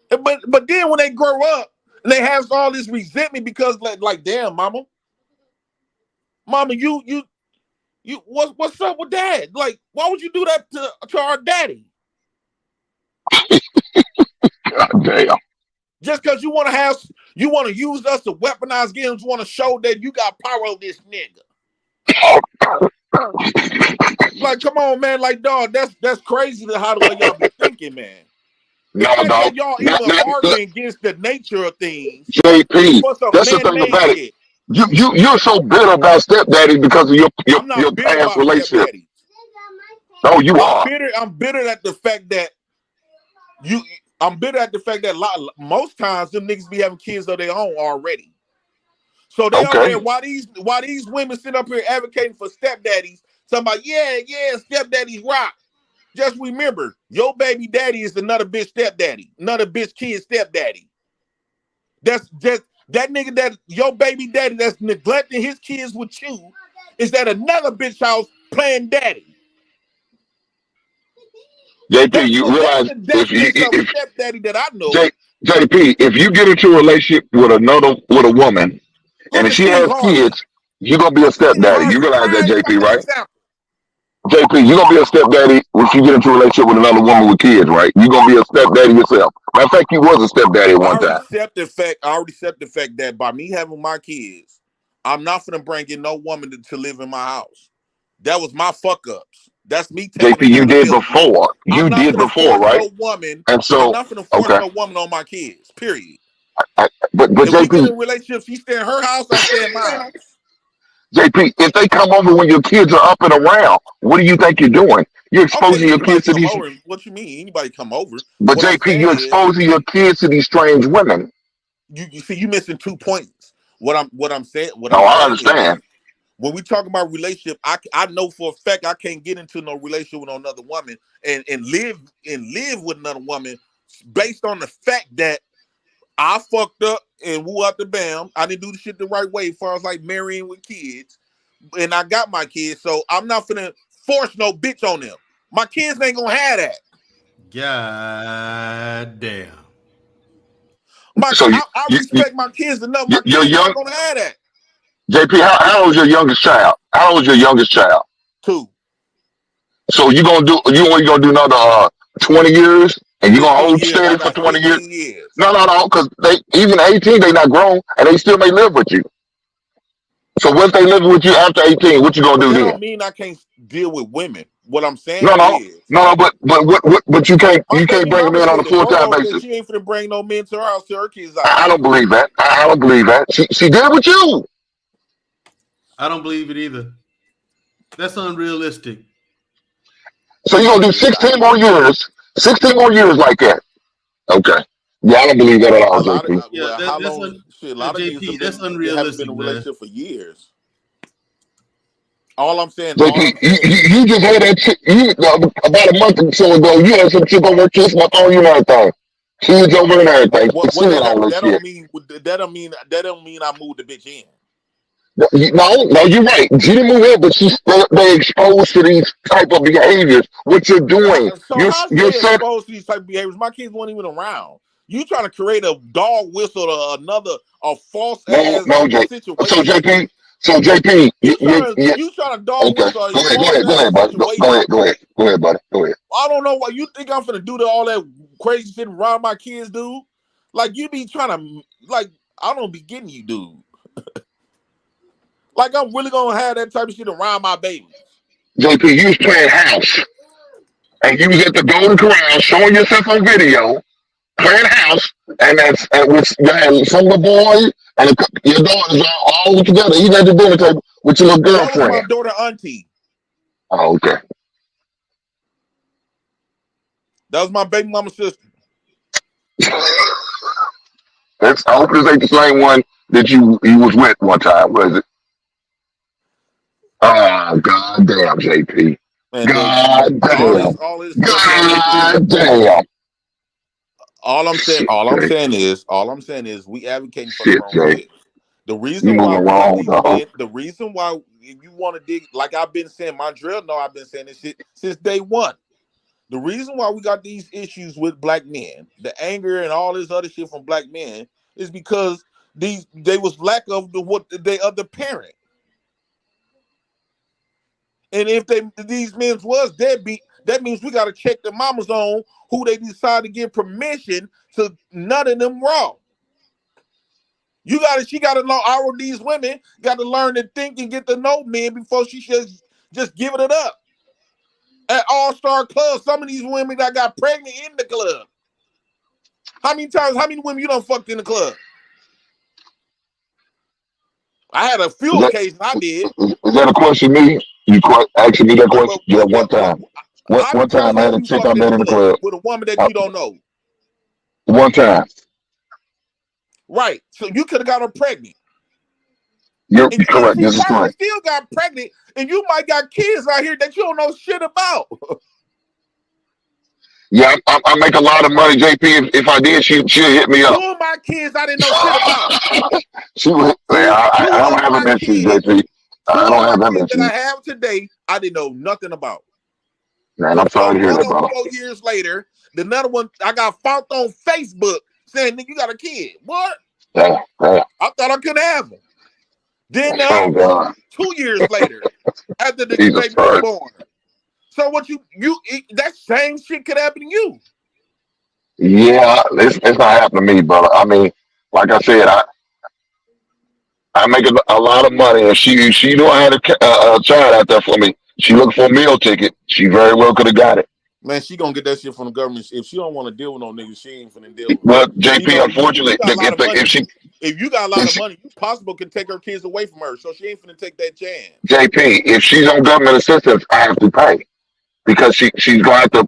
But then when they grow up and they have all this resentment because like damn mama, you what's up with dad? Like, why would you do that to our daddy? God damn. Just because you want to use us to weaponize games, want to show that you got power over this nigga. Like, come on, man. Like, dog, that's crazy to how the way y'all be thinking, man. No, dog. Y'all even arguing against the nature of things. JP, that's the thing about it. You're so bitter about stepdaddy because of your past relationship. No, you are. I'm bitter at the fact that most times them niggas be having kids of their own already. So they over there, why these women sit up here advocating for stepdaddies, talking about, yeah, stepdaddies rock. Just remember, your baby daddy is another bitch stepdaddy, another bitch kid stepdaddy. That's just that nigga that your baby daddy that's neglecting his kids with you is at another bitch house playing daddy. JP, you realize if stepdaddy that I know. JP, if you get into a relationship with a woman, and if she has kids, you're gonna be a stepdaddy. You realize that, JP, right? JP, you're gonna be a stepdaddy if you get into a relationship with another woman with kids, right? You're gonna be a stepdaddy yourself. Matter of fact, you was a stepdaddy at one time. I already accept the fact that by me having my kids, I'm not gonna bring in no woman to live in my house. That was my fuck ups. That's me taking JP, you did before. You did before, right? No woman, and so I'm not gonna force no woman on my kids. Period. But if JP, we get in a relationship, she stay in her house, I stay in my house. JP, if they come over when your kids are up and around, what do you think you're doing? You're exposing your kids to these. What you mean? Anybody come over? But what JP, you're exposing your kids to these strange women. You see, you missing 2 points. What I'm saying. I understand. When we talk about relationship, I know for a fact I can't get into no relationship with another woman and live with another woman based on the fact that I fucked up and woo out the bam. I didn't do the shit the right way as far as like marrying with kids. And I got my kids, so I'm not finna force no bitch on them. My kids ain't gonna have that. God damn. I respect my kids enough. My kids not gonna have that. JP, how old is your youngest child? How old is your youngest child? 2. So you gonna do another 20 years? And you're gonna hold steady for 20 years? No, because they even 18, they not grown, and they still may live with you. So what if they live with you after 18? What you gonna do then? That don't mean I can't deal with women. What I'm saying but you can't bring them in on a full-time basis. She ain't finna bring no men to her house to her kids out. I don't believe that. I don't believe that. She did with you. I don't believe it either. That's unrealistic. So you're gonna do 16 more years. 16 more years like that. Okay. Yeah, I don't believe that at all, JP. A lot of JP, that's unrealistic. Haven't been in a relationship for years. All I'm saying, JP, you just had that chick about a month or so ago. You had some chick over kiss my phone, you know everything. She's over and everything. That don't mean I moved the bitch in. No, you're right. She didn't move in, but they exposed to these type of behaviors. What you're doing, you're exposed to these type of behaviors. My kids weren't even around. You trying to create a dog whistle to a false situation. So JP, you trying to dog whistle? Go ahead, buddy. I don't know what you think I'm finna do to all that crazy shit around my kids, dude. Like you be trying to I don't be getting you, dude. Like I'm really gonna have that type of shit around my babies. JP, you was playing house, and you was at the Golden Corral showing yourself on video, playing house, and you had some little boy and your daughters all together, even at the dinner table with your little girlfriend. That was my daughter auntie. Oh, okay. That was my baby mama's sister. I hope this ain't the same one that you was with one time, was it? Oh, God damn, JP. Man, God damn. God damn. All I'm saying is we advocating for the wrong shit. The reason why if you want to dig, like I've been saying, Mondrell I've been saying this shit since day one. The reason why we got these issues with black men, the anger and all this other shit from black men, is because they was lack of the other parent. And if these men was deadbeat, that means we got to check the mamas on who they decide to give permission to nut in them raw. She got to know, all of these women got to learn to think and get to know men before she just giving it up. At All-Star Club, some of these women that got pregnant in the club. How many women you done fucked in the club? I had a few occasions I did. Is that a question me? You asking me that question? Yeah, one time. One time I had a chick I met in the club. With a woman that you don't know. One time. Right. So you could have got her pregnant. You're and correct. she This is probably correct. still got pregnant, and you might got kids out here that you don't know shit about. Yeah, I make a lot of money, JP. If I did, she'll hit me up. 2 of my kids I didn't know shit about. She would. I don't have them issues, JP. I don't have them issues that I issues. have today, I didn't know nothing about. Man, I'm sorry to hear that, brother. 4 years later, another one I got found on Facebook saying, "Nigga, you got a kid." What? Yeah. I thought I couldn't have him. Then Oh God. 2 years later, after the Jesus baby was born. So what you that same shit could happen to you. Yeah, it's not happening to me, brother. I mean, like I said, I make a lot of money, and she knew I had a child out there for me. She looked for a meal ticket. She very well could have got it. Man, she gonna get that shit from the government. If she don't want to deal with no niggas, she ain't finna deal with. Well, JP, unfortunately, if you got a lot of money, you possible can take her kids away from her. So she ain't finna take that chance. JP, if she's on government assistance, I have to pay because she's going to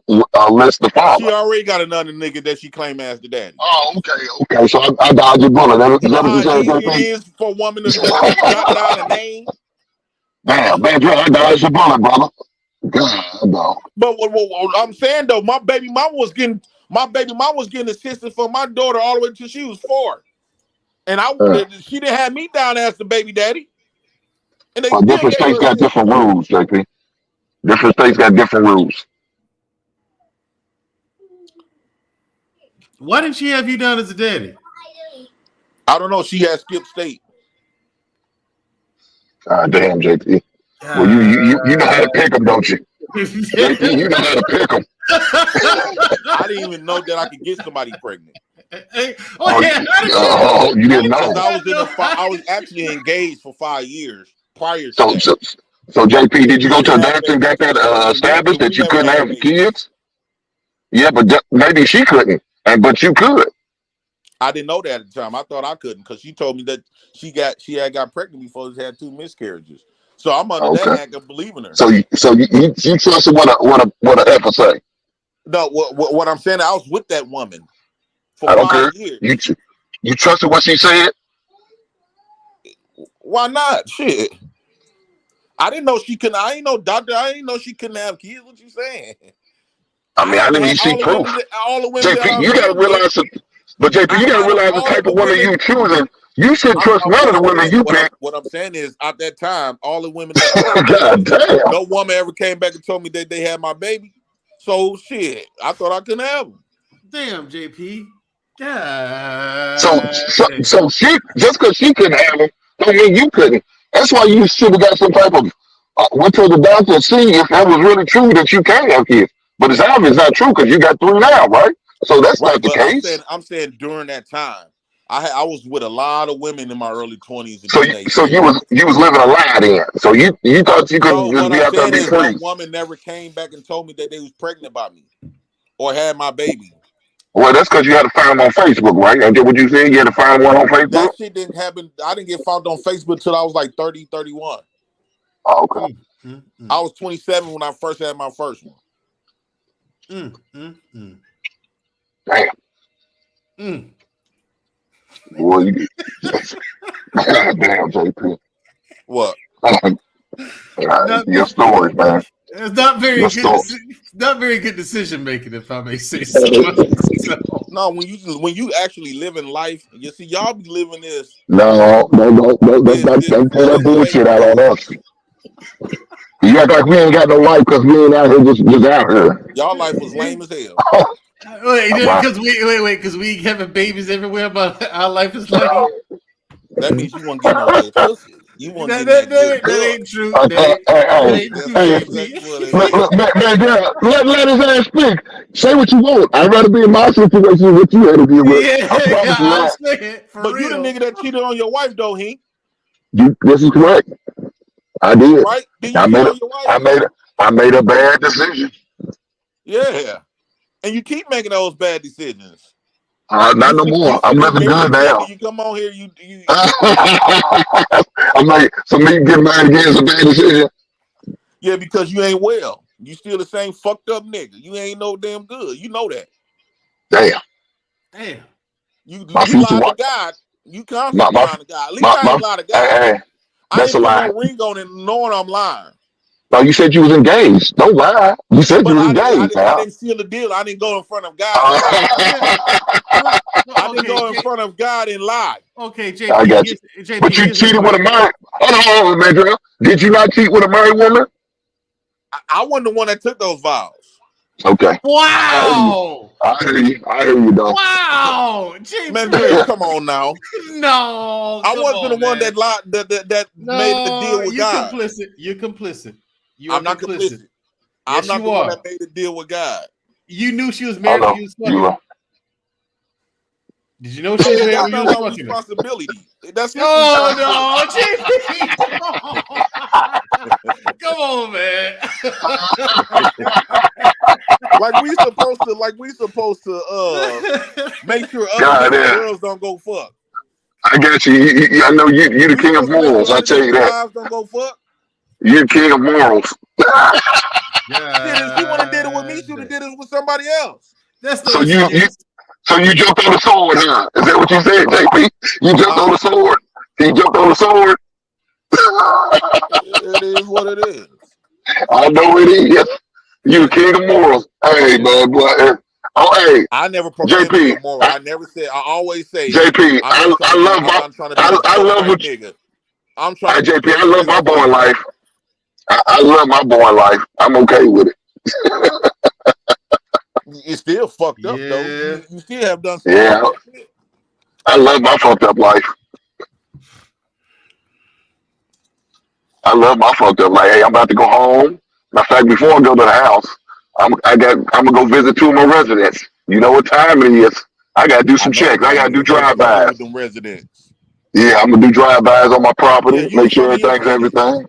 list the father. She already got another nigga that she claim as the daddy. Oh, okay. So I dodged your bullet. You know how easy it is for a woman to jot down a name. Damn, man, I dodged your bullet, brother. God, no. But what I'm saying though, my baby mama was getting assistance for my daughter all the way till she was 4, and she didn't have me down as the baby daddy. And they different states got different rules, JP. Different states got different rules. Why didn't she have you down as a daddy? I don't know. She had skipped state. God damn, JP. Well, you know how to pick them, don't you? JP, you know how to pick them. I didn't even know that I could get somebody pregnant. You didn't know. I was actually engaged for 5 years prior to that. So JP, did you go to a doctor and got that established that you couldn't have kids? Yeah, but maybe she couldn't, but you could. I didn't know that at the time. I thought I couldn't because she told me that she had got pregnant before she had 2 miscarriages. So I'm under that act of believing her. So you trusted what a heifer say? No, what I'm saying, I was with that woman for I don't 5 care. years. You trusted what she said? Why not? Shit. I didn't know she couldn't. I ain't no doctor. I didn't know she couldn't have kids. What you saying? I mean, I didn't even see proof. JP, you gotta realize the type of women you choosing. You should trust none of the women you pick. What I'm saying is, at that time, all the women that no woman ever came back and told me that they had my baby. So shit, I thought I couldn't have them. Damn, JP. God. So she just because she couldn't have them, don't mean you couldn't. That's why you should have got some type of went to the doctor and see if that was really true that you can have kids. But it's obviously not true because you got 3 now, right? So that's not the case. I'm saying during that time, I was with a lot of women in my early 20s. So you was living a lie then. So you thought you could just be out there and be free. No woman never came back and told me that they was pregnant by me or had my baby. Well, that's because you had to find them on Facebook, right? And what you said, you had to find one on Facebook? That shit didn't happen. I didn't get found on Facebook until I was like 30, 31. Oh, okay. I was 27 when I first had my first one. Damn. Boy, you damn, JP. What? Your stories, man. It's not very good. Not very good decision making, if I may say so. No, when you actually living life, you see, y'all be living this. No, don't pull that bullshit out on us. You act like we ain't got no life because we ain't out here just out here. Y'all life was lame as hell. Because we having babies everywhere, but our life is lame. That means you won't get no good pussy. You won't get that ain't true. Let his ass speak. Say what you want. I'd rather be in my situation than what you had to deal with. But you the nigga that cheated on your wife, though, Hank. This is correct. I did. Right? I made a bad decision. Yeah. And you keep making those bad decisions. Not no more. I'm living good now. You come on here, you I'm like, so me getting married again is a bad decision. Yeah, because you ain't well. You still the same fucked up nigga. You ain't no damn good. You know that. Damn. You lie to God. You constantly lying to God. At least I ain't lie to God. That's a put lie. no ring on it, knowing I'm lying. No, you said you was engaged. Don't lie. You said you was engaged. I didn't seal the deal. I didn't go in front of God. I didn't go in front of God and lie. Okay, JP. I got you. JP, but you cheated with a married. Hold on, man. Did you not cheat with a married woman? I wasn't the one that took those vows. Okay. Wow. I hear you. Though. Wow. JP. Man, Drill, come on now. No. I wasn't the one that lied. That made the deal with God. You're complicit. I'm not complicit. I'm not the one that made the deal with God. You knew she was married when you was fucking. Did you know she was married when you was fucking? Responsibility. That's no, JP. Come on, man. like we supposed to make sure other girls don't go fuck. I got you. I know you the king of morals. I tell you that. Don't go fuck. You're the king of morals. If she would have did it with me, she would have did it with somebody else. So you jumped on the sword, huh? Is that what you said, JP? You jumped on the sword. He jumped on the sword. It is what it is. I know it is. You the king of morals. Hey, man, boy. Oh, hey. I never JP. Moral. I never said. I always say. JP. I love what nigga. I'm trying. JP. I love my boy life. I love my boy life. I'm okay with it. It's still fucked up though. You still have done some shit. I love my fucked up life. Hey, I'm about to go home. Matter of fact, before I go to the house, I'm gonna go visit 2 of my residents. You know what time it is. I gotta do some checks. I gotta do drive-bys. Yeah, I'm gonna do drive-bys on my property, make sure everything.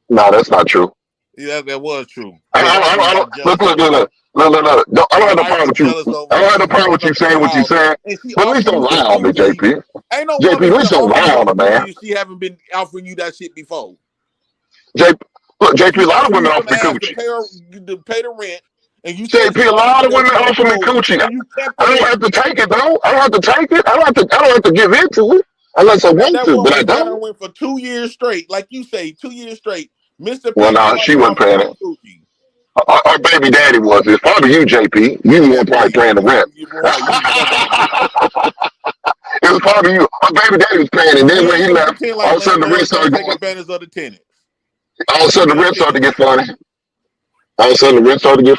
No, that's not true. Yeah, that was true. Look. I don't have no problem with you. I don't have no problem with you saying what you saying. But at least don't lie on me, JP. Ain't no JP, at least don't lie on me, man. She haven't been offering you that shit before. JP, a lot of women offer me coochie. To pay the rent. And you JP, a lot of women offer me coochie. I don't have to take it though. I don't have to take it. I don't have to give into it unless I want to, but I don't. I went for 2 years straight, like you say, 2 years straight. Mr. Well, no, she wasn't paying it. Our baby daddy was. It's probably you, JP. You weren't probably paying the rent. It was probably you. Our baby daddy was paying, and then when he left, all of a sudden the rent started going. Advantage of the tenants. All of a sudden the rent started to get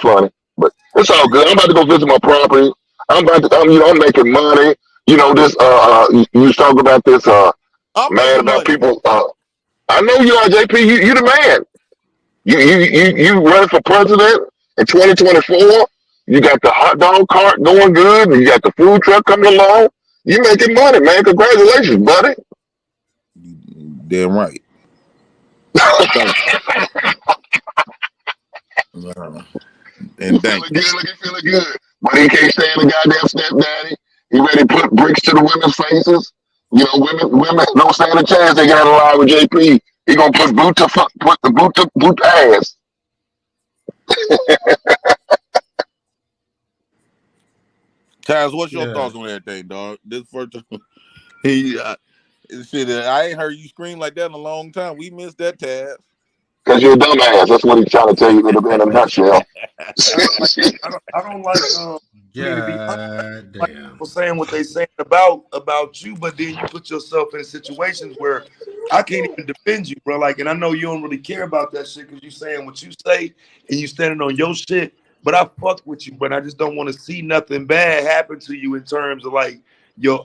funny. But it's all good. I'm about to go visit my property. I'm making money. You know this. You was talking about this. Mad about people. I know you are, JP. You the man. You running for president in 2024. You got the hot dog cart going good, and you got the food truck coming along. You making money, man. Congratulations, buddy. Damn right. And thank you. Feeling good. But he can't stand the goddamn stepdaddy. He ready to put bricks to the women's faces. You know, women don't stand a chance. They got to lie with JP. He gonna put the boot ass. Taz, what's your thoughts on everything, dog? This first shit, I ain't heard you scream like that in a long time. We missed that, Taz. Because you're a dumbass. That's what he's trying to tell you in a nutshell. I don't like people saying what they saying about you, but then you put yourself in situations where I can't even defend you, bro. Like, and I know you don't really care about that shit because you saying what you say and you standing on your shit. But I fuck with you, but I just don't want to see nothing bad happen to you in terms of like your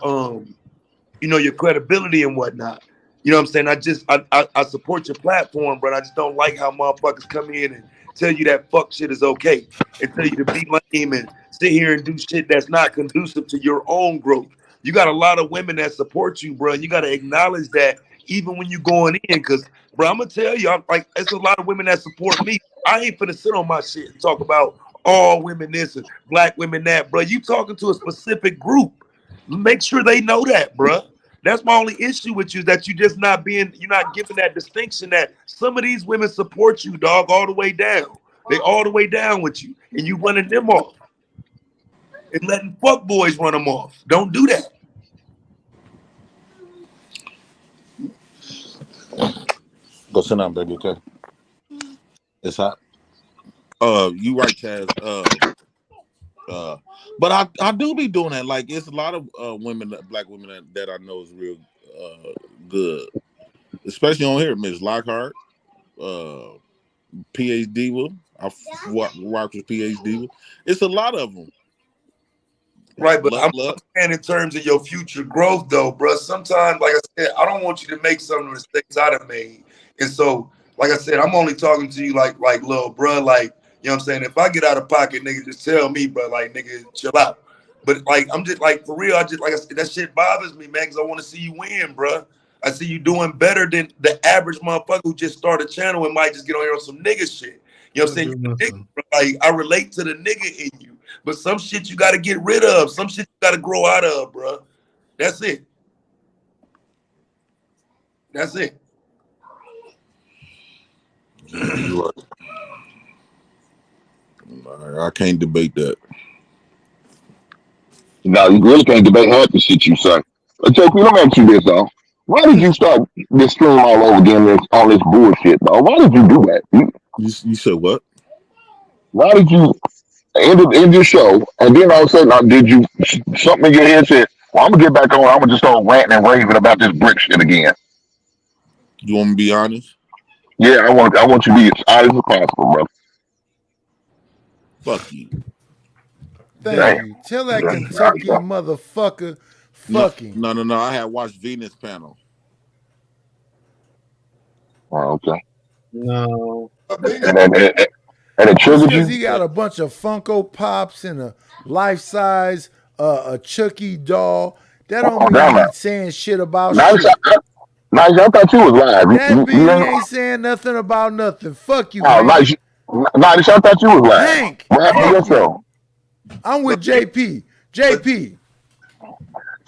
your credibility and whatnot. You know what I'm saying? I support your platform, but I just don't like how motherfuckers come in and tell you that fuck shit is okay and tell you to be lame and sit here and do shit that's not conducive to your own growth. You got a lot of women that support you, bro. And you got to acknowledge that even when you going in, because, bro, I'm going to tell you, it's a lot of women that support me. I ain't finna sit on my shit and talk about all women this and black women that, bro. You talking to a specific group. Make sure they know that, bro. That's my only issue with you, is that you're not giving that distinction that some of these women support you, dog, all the way down. They all the way down with you, and you running them off and letting fuck boys run them off. Don't do that. Go sit down, baby. Okay. It's hot. You right, Chaz. But I do be doing that. Like it's a lot of women, black women that I know is real good, especially on here. Miss Lockhart, PH Diva. I rock with PH Diva. It's a lot of them. Right, but I'm saying in terms of your future growth, though, bro. Sometimes, like I said, I don't want you to make some of the mistakes I done made, and so, like I said, I'm only talking to you like little bro, like. You know what I'm saying? If I get out of pocket, nigga, just tell me, bro. Like, nigga, chill out. But like, I'm just like, for real. I just like I said, that shit bothers me, man, because I want to see you win, bro. I see you doing better than the average motherfucker who just started a channel and might just get on here on some nigga shit. You know what I'm saying? Nigga, like, I relate to the nigga in you, but some shit you got to get rid of. Some shit you got to grow out of, bro. That's it. That's it. I can't debate that. No, you really can't debate half the shit you say. JP, let me ask you this, though. Why did you start this stream all over again, all this bullshit, though? Why did you do that? You said what? Why did you end your show, and then all of a sudden, did you something in your head said, well, I'm going to get back on, I'm going to just start ranting and raving about this brick shit again? You want me to be honest? Yeah, I want you to be as honest as possible, bro. Fuck you. Thank you. Tell that Kentucky motherfucker fucking. No. I had watched Venus panel. Oh, okay. No. And it triggered you? Because he got a bunch of Funko Pops and a life-size a Chucky doll. That don't mean he's saying shit about shit. Nice, I thought you was lying. That B ain't saying nothing about nothing. Fuck you, man. Nice, I thought you was lying. Hank, what happened to your show? I'm with JP. JP.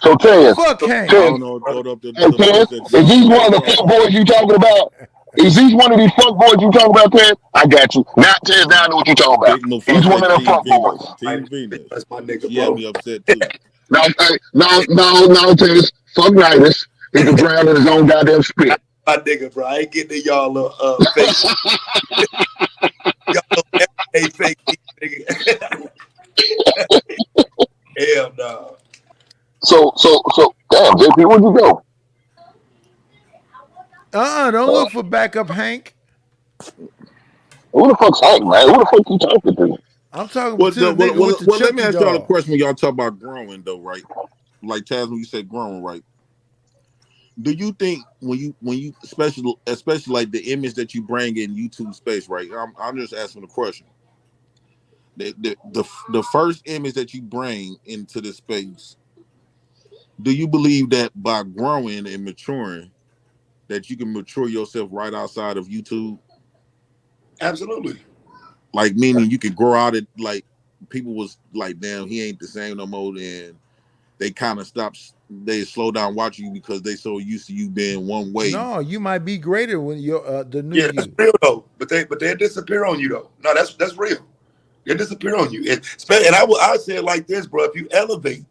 So Tez, fuck Hank. Tez, is he one of the fuck boys you talking about? Is he one of these fuck boys you talking about, Tez? I got you. Now Tez, now I know what you talking about. He's one of them fuck boys. Team Venus. That's my nigga, Yeah, me upset too. No, Tez. Fuck Nidus. He can drown in his own goddamn spit. My nigga, bro. I ain't getting y'all little fake. Y'all little fake nigga. Hell no. So, damn, JP, where'd you go? Don't look for backup, Hank. Who the fuck's Hank, man? Who the fuck you talking to? I'm talking to the nigga with the let me ask y'all a dog. question when y'all talk about growing, though, right? Like Chaz, when you say growing, right? Do you think when you especially like the image that you bring in YouTube space, right? I'm just asking the question. The first image that you bring into this space, do you believe that by growing and maturing, that you can mature yourself right outside of YouTube? Absolutely. Like, meaning you can grow out it, like people was like, damn, he ain't the same no more, and they kind of they slow down watching you because they so used to you being one way. No, you might be greater when you're the new you. That's real though, but they disappear on you though. No, that's real. They disappear on you, and I say it like this, bro. If you elevate,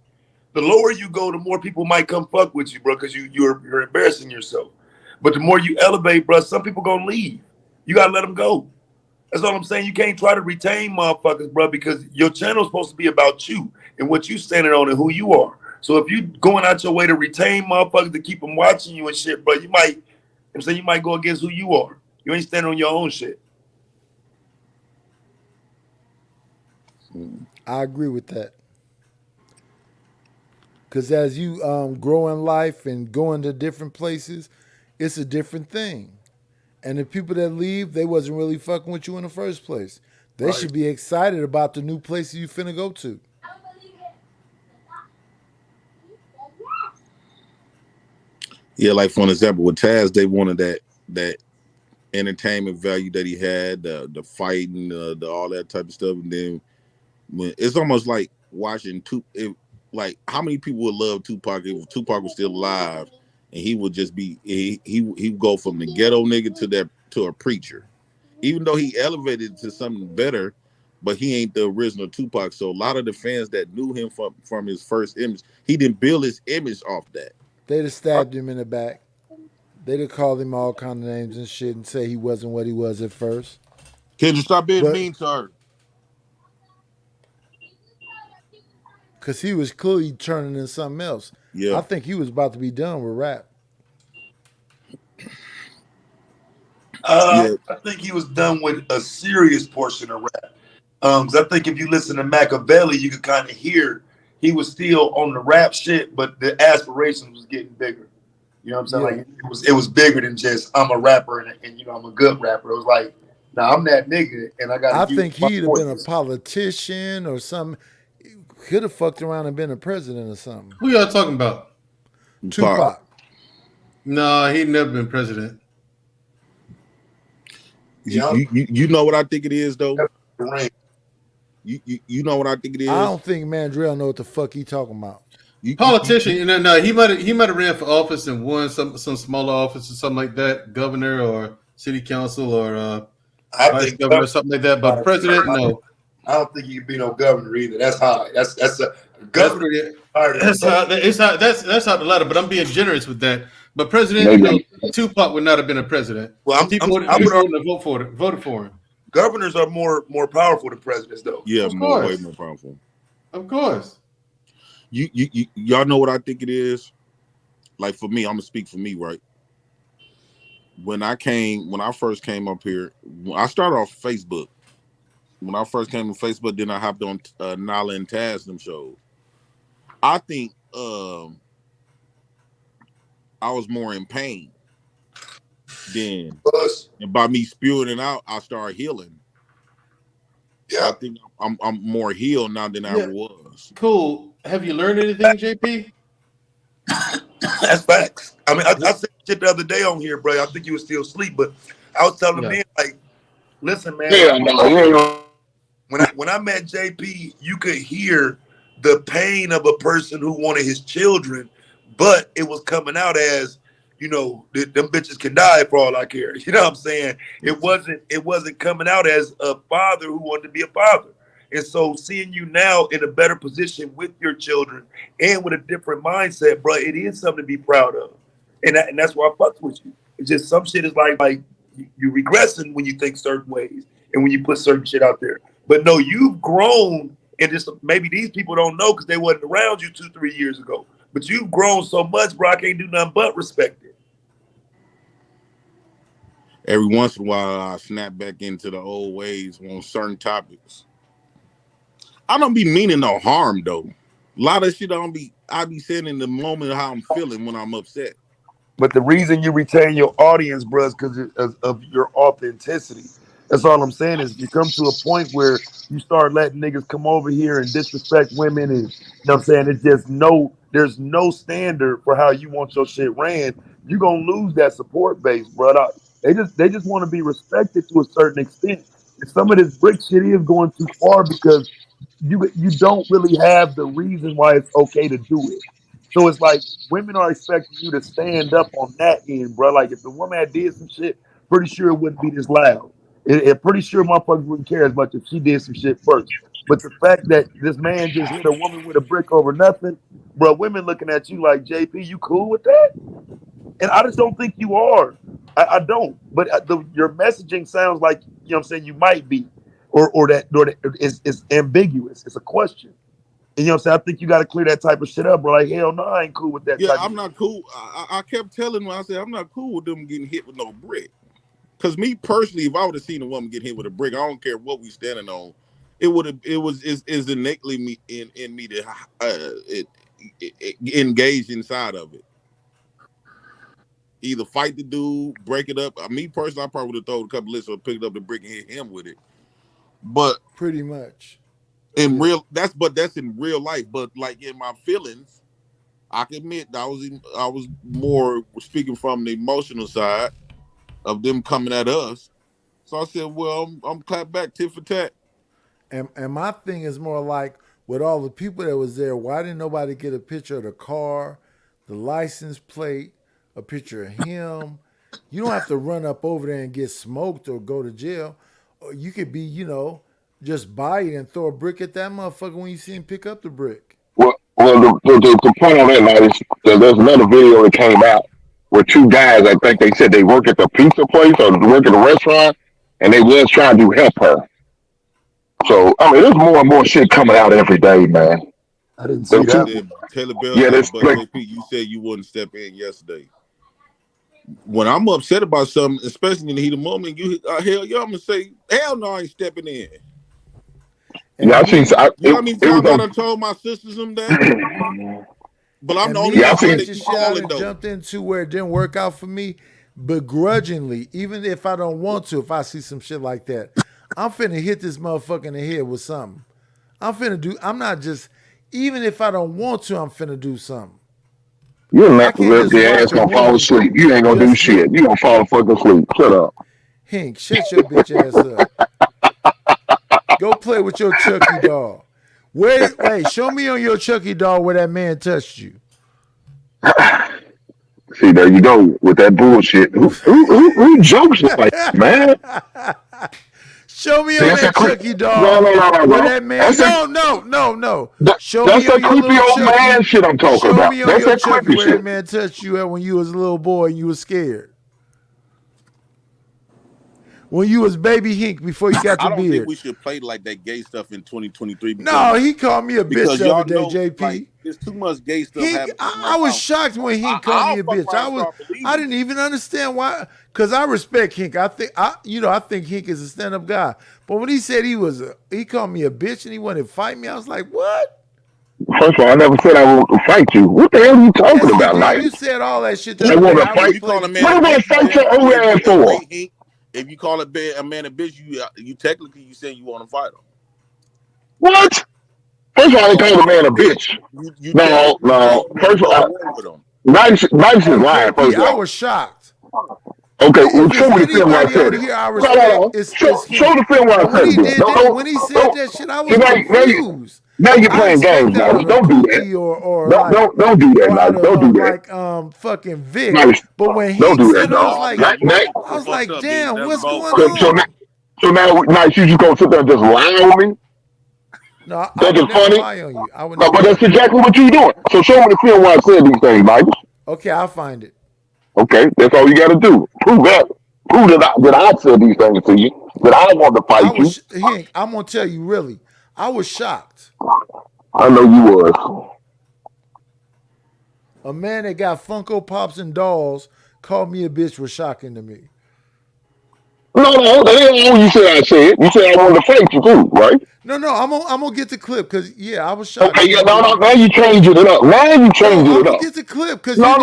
the lower you go, the more people might come fuck with you, bro, because you're embarrassing yourself. But the more you elevate, bro, some people gonna leave. You gotta let them go. That's all I'm saying. You can't try to retain motherfuckers, bro, because your channel's supposed to be about you and what you standing on and who you are. So if you going out your way to retain motherfuckers to keep them watching you and shit, bro, you might go against who you are. You ain't standing on your own shit. I agree with that. Because as you grow in life and go into different places, it's a different thing. And the people that leave, they wasn't really fucking with you in the first place. They should be excited about the new places you finna go to. Yeah, like for example, with Taz, they wanted that entertainment value that he had, the fighting, the all that type of stuff, and then when it's almost like watching like how many people would love Tupac if Tupac was still alive, and he would just be he would go from the ghetto nigga to a preacher, even though he elevated to something better, but he ain't the original Tupac. So a lot of the fans that knew him from his first image, he didn't build his image off that. They'd have stabbed him in the back. They'd have called him all kind of names and shit and say he wasn't what he was at first. Can you stop being mean to her? Because he was clearly turning into something else. Yeah. I think he was about to be done with rap. I think he was done with a serious portion of rap. Because I think if you listen to Machiavelli, you could kind of hear he was still on the rap shit, but the aspirations was getting bigger. You know what I'm saying? Yeah. Like it was bigger than just I'm a rapper and you know I'm a good rapper. It was like, nah, I'm that nigga, and I got. I think he'd have been a politician or something. Could have fucked around and been a president or something. Who y'all talking about? Tupac. No, he'd never been president. You know what I think it is though. You know what I think it is. I don't think Mandrell know what the fuck he talking about. Politician, no, he might have ran for office and won some smaller office or something like that, governor or city council or vice governor or something like that. But president, no. I don't think you can be no governor either. That's high. That's a governor. That's how the ladder. But I'm being generous with that. But president, no, Tupac would not have been a president. Well, people wouldn't have voted for him. Governors are more powerful than presidents, though. Yeah, way more powerful. Of course. Y'all know what I think it is. Like for me, I'm gonna speak for me, right? When I first came up here, I started off Facebook. When I first came to Facebook, then I hopped on Nala and Taz them shows. I think I was more in pain then, and by me spewing it out, I started healing. Yeah, I think I'm more healed now than I ever was. Cool. Have you learned anything, JP? That's facts. I mean, I said shit the other day on here, bro. I think you were still asleep, but I was telling the man, like, listen, man. When I met JP, you could hear the pain of a person who wanted his children, but it was coming out as, you know, them bitches can die for all I care. You know what I'm saying? It wasn't coming out as a father who wanted to be a father. And so seeing you now in a better position with your children and with a different mindset, bro, it is something to be proud of. And that's why I fucks with you. It's just some shit is like you regressing when you think certain ways and when you put certain shit out there. But no, you've grown, and just maybe these people don't know because they wasn't around you 2-3 years ago. But you've grown so much, bro, I can't do nothing but respect it. Every once in a while, I snap back into the old ways on certain topics. I don't be meaning no harm, though. A lot of shit I be saying in the moment how I'm feeling when I'm upset. But the reason you retain your audience, bro, is because of your authenticity. That's all I'm saying is you come to a point where you start letting niggas come over here and disrespect women, and you know what I'm saying? It's just there's no standard for how you want your shit ran. You're gonna lose that support base, brother. They just want to be respected to a certain extent. And some of this brick shit is going too far because you don't really have the reason why it's okay to do it. So it's like women are expecting you to stand up on that end, bro. Like if the woman had did some shit, pretty sure it wouldn't be this loud. Pretty sure motherfuckers wouldn't care as much if she did some shit first. But the fact that this man just hit a woman with a brick over nothing, bro, women looking at you like, JP, you cool with that? And I just don't think you are. I don't. But your messaging sounds like, you know what I'm saying, you might be. Or that it's ambiguous. It's a question. And you know what I'm saying? I think you got to clear that type of shit up, bro. Like, hell no, I ain't cool with that. Yeah, I'm not cool. I kept telling him, I said, I'm not cool with them getting hit with no brick. Because me personally, if I would have seen a woman get hit with a brick, I don't care what we standing on. It is innately me in me to engage inside of it. Either fight the dude, break it up. Me personally, I probably would have thrown a couple lists or picked up the brick and hit him with it. But pretty much that's in real life. But like in my feelings, I can admit I was more speaking from the emotional side of them coming at us. So I said, well, I'm clap back tit for tat. And my thing is more like with all the people that was there, why didn't nobody get a picture of the car, the license plate, a picture of him? You don't have to run up over there and get smoked or go to jail. Or you could be, you know, just buy it and throw a brick at that motherfucker when you see him pick up the brick. Well, the point on that, like, there's another video that came out were two guys. I think they said they work at the pizza place or work at the restaurant, and they was trying to help her. So I mean, there's more and more shit coming out every day, man. I didn't see that. Taylor Bell, Yeah, but that's like, JP, you said you wouldn't step in yesterday. When I'm upset about something, especially in the heat of the moment, you hell, y'all gonna say, hell no, I ain't stepping in. yeah, I seen. You know what I mean? Times I done told my sisters them that. But I'm the only one that keep calling though. Jumped into where it didn't work out for me, begrudgingly, even if I don't want to, if I see some shit like that, I'm finna hit this motherfucker in the head with something. I'm not just, even if I don't want to, I'm finna do something. You're not your ass gonna fall asleep. You ain't gonna do shit. You gonna fall fucking asleep. Shut up. Hank, shut your bitch ass up. Go play with your Chucky doll. Wait, show me on your Chucky doll where that man touched you. See, there you go with that bullshit. Who jokes like that, man? Show me on that Chucky doll. No. Where that man? No. Show that's me on that creepy old Chucky. man shit I'm talking Show about. me on That's your that Chucky creepy where shit. that man touched you at when you was a little boy and you was scared. When you was baby Hink before you got the I don't beard. think we should play like that gay stuff in 2023. No, he called me a bitch the other day, JP. Like, there's too much gay stuff happening. I was shocked when Hink called me a bitch. I didn't even understand why. Because I respect Hink. I think Hink is a stand-up guy. But when he said he called me a bitch and he wanted to fight me, I was like, what? First of all, I never said I want to fight you. What the hell are you talking about, Knight? You said all that shit. I want to fight. What am I going to fight your old ass for? If you call a man a bitch, you technically you saying you want to fight him. What? First of all, I call a man a bitch. No. First of all, Nice is lying. First of all, I was shocked. Okay, well, show me the film where I said it. Show the film where I said it. When he said that shit, I was confused. Now you're playing games, now. Don't do that. Don't do that, Nice. Don't do that. Like fucking Vic. Nice. But when he don't do said that, it, I was like, damn, what's going on? So now, Nice, you just gonna sit there and just lie on me? No, I would never funny? lie on you. No, but that's exactly what you're doing. So show me the film where I said these things, Nice. Okay, I'll find it. Okay, that's all you got to do. Prove that. Prove that I said these things to you. That I want to fight you. Hank, I'm gonna tell you, really, I was shocked. I know you was. A man that got Funko Pops and dolls called me a bitch was shocking to me. No, that ain't all you said I said. You said I wanted to fight you too, right? No, I'm gonna get the clip because I was shocked. Okay, no, now you changing it up. Now you changing it up. I'm gonna get the clip because no,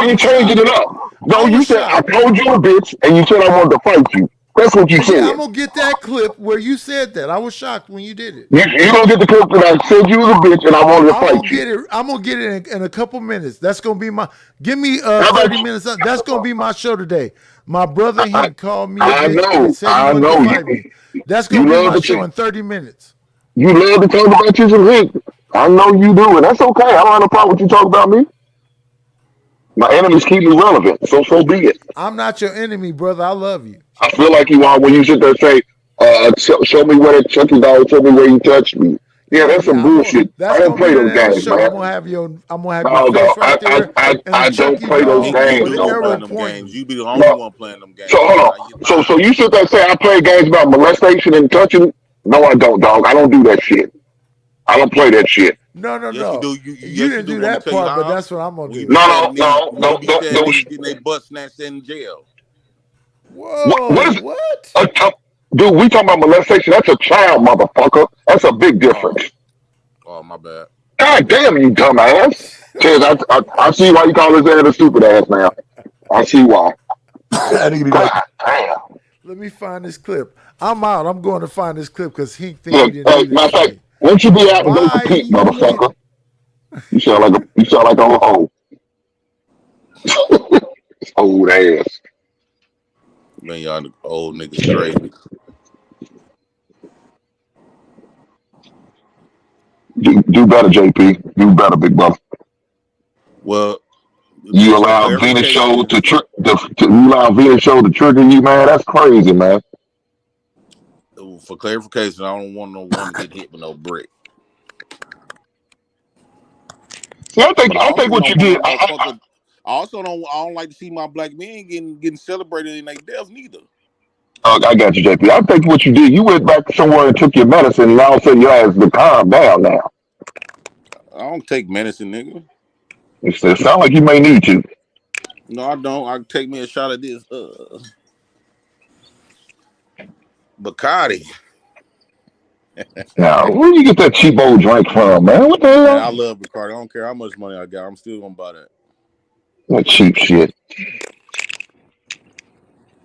you changing it up. No, you said I told you a bitch, and you said I wanted to fight you. That's what you said. I'm gonna get that clip where you said that. I was shocked when you did it. You don't get the clip that I said you was a bitch, and I wanted to fight you. I'm gonna get it in a couple minutes. That's gonna be my. Give me 30 minutes. That's gonna be my show today. My brother Hank called me. I know. That's gonna be my show in 30 minutes. You love to talk about you some Hank. I know you do, and that's okay. I don't have no problem with you talking about me. My enemies keep me relevant, so be it. I'm not your enemy, brother. I love you. I feel like you are when you sit there and say, show me where that Chucky doll, show me where you touched me. Yeah, that's some bullshit. I don't play those games, man. I'm gonna have your face right there. I don't play those games. You be the only one playing them games. So hold on. So you sit there and say I play games about molestation and touching? No, I don't, dog. I don't do that shit. I don't play that shit. No. You didn't do that part, but that's what I'm gonna do. No. Getting their butt snatched in jail. Whoa! What? Dude, we talking about molestation. That's a child, motherfucker. That's a big difference. Oh, my bad. God damn you, dumbass. I see why you call his ass a stupid ass now. I see why. God damn. Let me find this clip. I'm out. I'm going to find this clip because he thinks he didn't do matter of fact, once you be out and go compete, motherfucker. You sound like a hoe. Old ass. Man, y'all old niggas crazy. Do better, JP. Do better, big brother. Well, you allow Venus Show to trigger you, man. That's crazy, man. For clarification, I don't want no one to get hit with no brick. See, I think what you did. I don't like to see my black men getting celebrated in their death neither. I got you, JP. I think what you did, you went back somewhere and took your medicine, and all of a sudden your ass to calm down now. I don't take medicine, nigga. It sounds like you may need to. No, I don't. I take me a shot of this Bacardi. Now, where you get that cheap old drink from, man? What the hell? Man, I love Bacardi. I don't care how much money I got. I'm still gonna buy that. That cheap shit.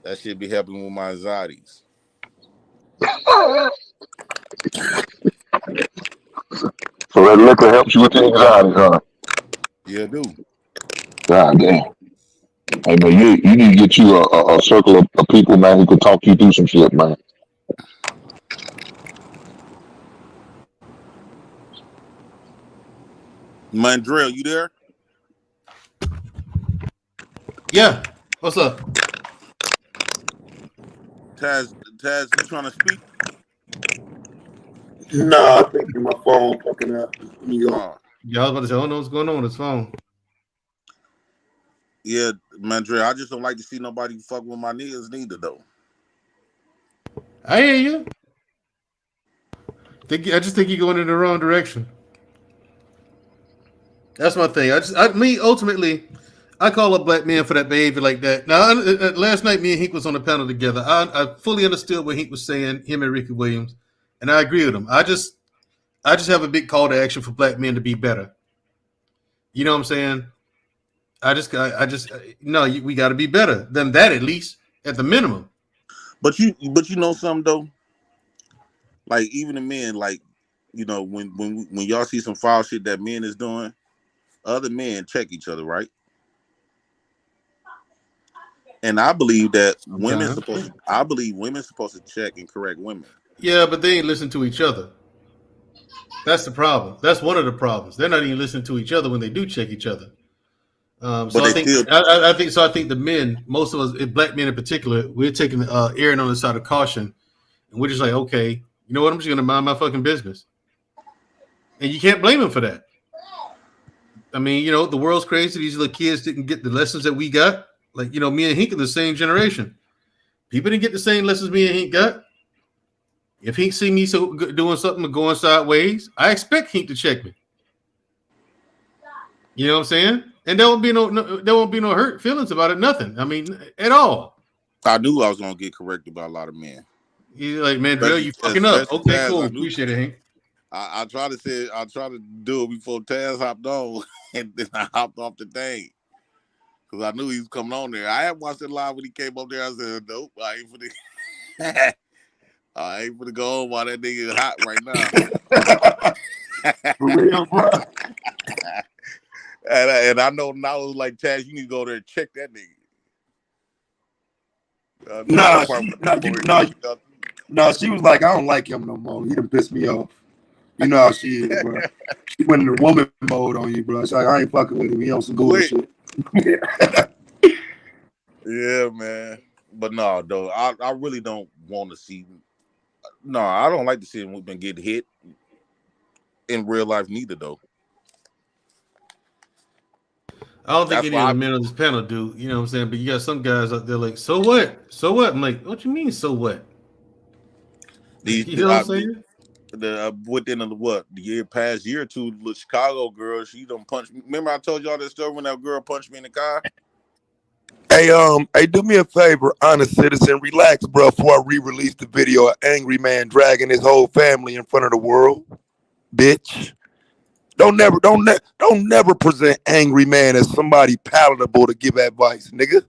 That shit be helping with my anxieties. So that liquor helps you with the anxiety, huh? Yeah, it do. God damn. Hey man, you need to get you a circle of people, man, who can talk you through some shit, man. Mandrell, you there? Yeah. What's up? Taz, you trying to speak? Nah, I think my phone fucking up. Yeah, I was about to say, I don't know what's going on with his phone. Yeah, Mandrell, I just don't like to see nobody fuck with my niggas neither, though. I hear you. I just think you're going in the wrong direction. That's my thing. Ultimately, I call up black men for that behavior like that. Now, last night, me and Hink was on the panel together. I fully understood what Hink was saying, him and Ricky Williams, and I agree with him. I just have a big call to action for black men to be better. You know what I'm saying? We got to be better than that, at least at the minimum. But you know something though. Like even the men, like you know, when y'all see some foul shit that men is doing, other men check each other, right? And I believe that women supposed to check and correct women. Yeah, but they ain't listen to each other. That's the problem. That's one of the problems. They're not even listening to each other when they do check each other. I think the men, most of us, black men in particular, we're taking erring on the side of caution, and we're just like, okay, you know what? I'm just gonna mind my fucking business, and you can't blame them for that. I mean, you know, the world's crazy. These little kids didn't get the lessons that we got. Like, you know, me and Hink are the same generation. People didn't get the same lessons me and Hink got. If Hink see me doing something or going sideways, I expect Hink to check me. You know what I'm saying? And there won't be no hurt feelings about it, nothing. I mean, at all. I knew I was gonna get corrected by a lot of men. He's like, man, Drill, you fucking up. Okay, cool. Appreciate it, Hank. I tried to do it before Taz hopped on, and then I hopped off the thing because I knew he was coming on there. I had watched it live when he came up there. I said, nope, I ain't for to go on while that nigga is hot right now. For real, bro. And I know now it was like, Taz, you need to go there and check that nigga. No, she was like, I don't like him no more. He done pissed me off. You know how she is, bro. She went in the woman mode on you, bro. She's like, I ain't fucking with him. He on some good shit. Yeah, man. But no, though, I really don't want to see. No, I don't like to see women get hit in real life neither, though. I don't think any of the men on this panel do, you know what I'm saying? But you got some guys out there like, so what? So what? I'm like, what you mean, so what? You know what I'm saying? Within the past year or two, the Chicago girl, she done punched me. Remember I told y'all that story when that girl punched me in the car? Hey, do me a favor, honest citizen, relax, bro, before I re-release the video of Angry Man dragging his whole family in front of the world, bitch. Don't never present Angry Man as somebody palatable to give advice, nigga.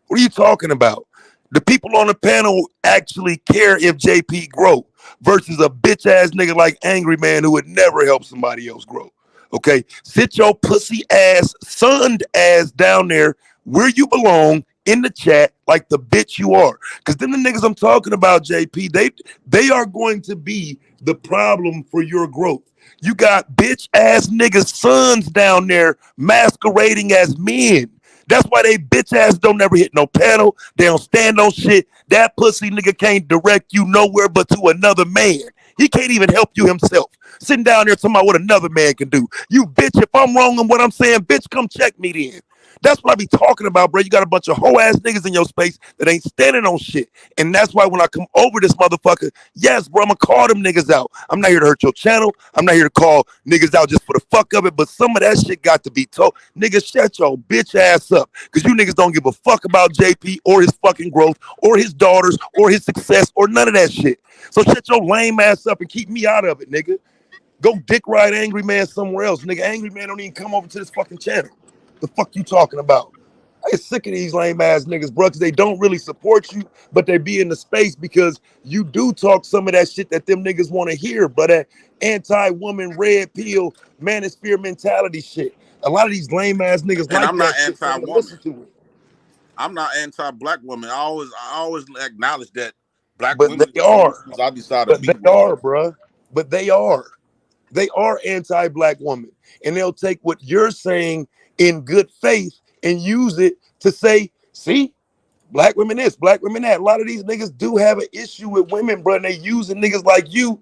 What are you talking about? The people on the panel actually care if JP grow versus a bitch ass nigga like Angry Man who would never help somebody else grow. Okay, sit your pussy ass, sunned ass down there where you belong in the chat like the bitch you are. Because then the niggas I'm talking about, JP, they are going to be the problem for your growth. You got bitch ass niggas' sons down there masquerading as men. That's why they bitch ass don't never hit no panel. They don't stand on shit. That pussy nigga can't direct you nowhere but to another man. He can't even help you himself. Sitting down there talking about what another man can do. You bitch, if I'm wrong on what I'm saying, bitch, come check me then. That's what I be talking about, bro. You got a bunch of hoe ass niggas in your space that ain't standing on shit. And that's why when I come over this motherfucker, yes, bro, I'm gonna call them niggas out. I'm not here to hurt your channel. I'm not here to call niggas out just for the fuck of it. But some of that shit got to be told. Niggas, shut your bitch ass up. Because you niggas don't give a fuck about JP or his fucking growth or his daughters or his success or none of that shit. So shut your lame ass up and keep me out of it, nigga. Go dick ride Angry Man somewhere else. Nigga, Angry Man don't even come over to this fucking channel. The fuck you talking about? I get sick of these lame ass niggas, bro, because they don't really support you, but they be in the space because you do talk some of that shit that them niggas want to hear, but that anti-woman, red pill, manosphere mentality shit. A lot of these lame ass niggas And like I'm that not shit, so anti-woman. listen to it. I'm not anti-black women. I always acknowledge that black But women they are. I decided to But be they with. are, bro. But they are. They are anti-black women. And they'll take what you're saying in good faith and use it to say, see, black women this, black women that. A lot of these niggas do have an issue with women, bro, and they using niggas like you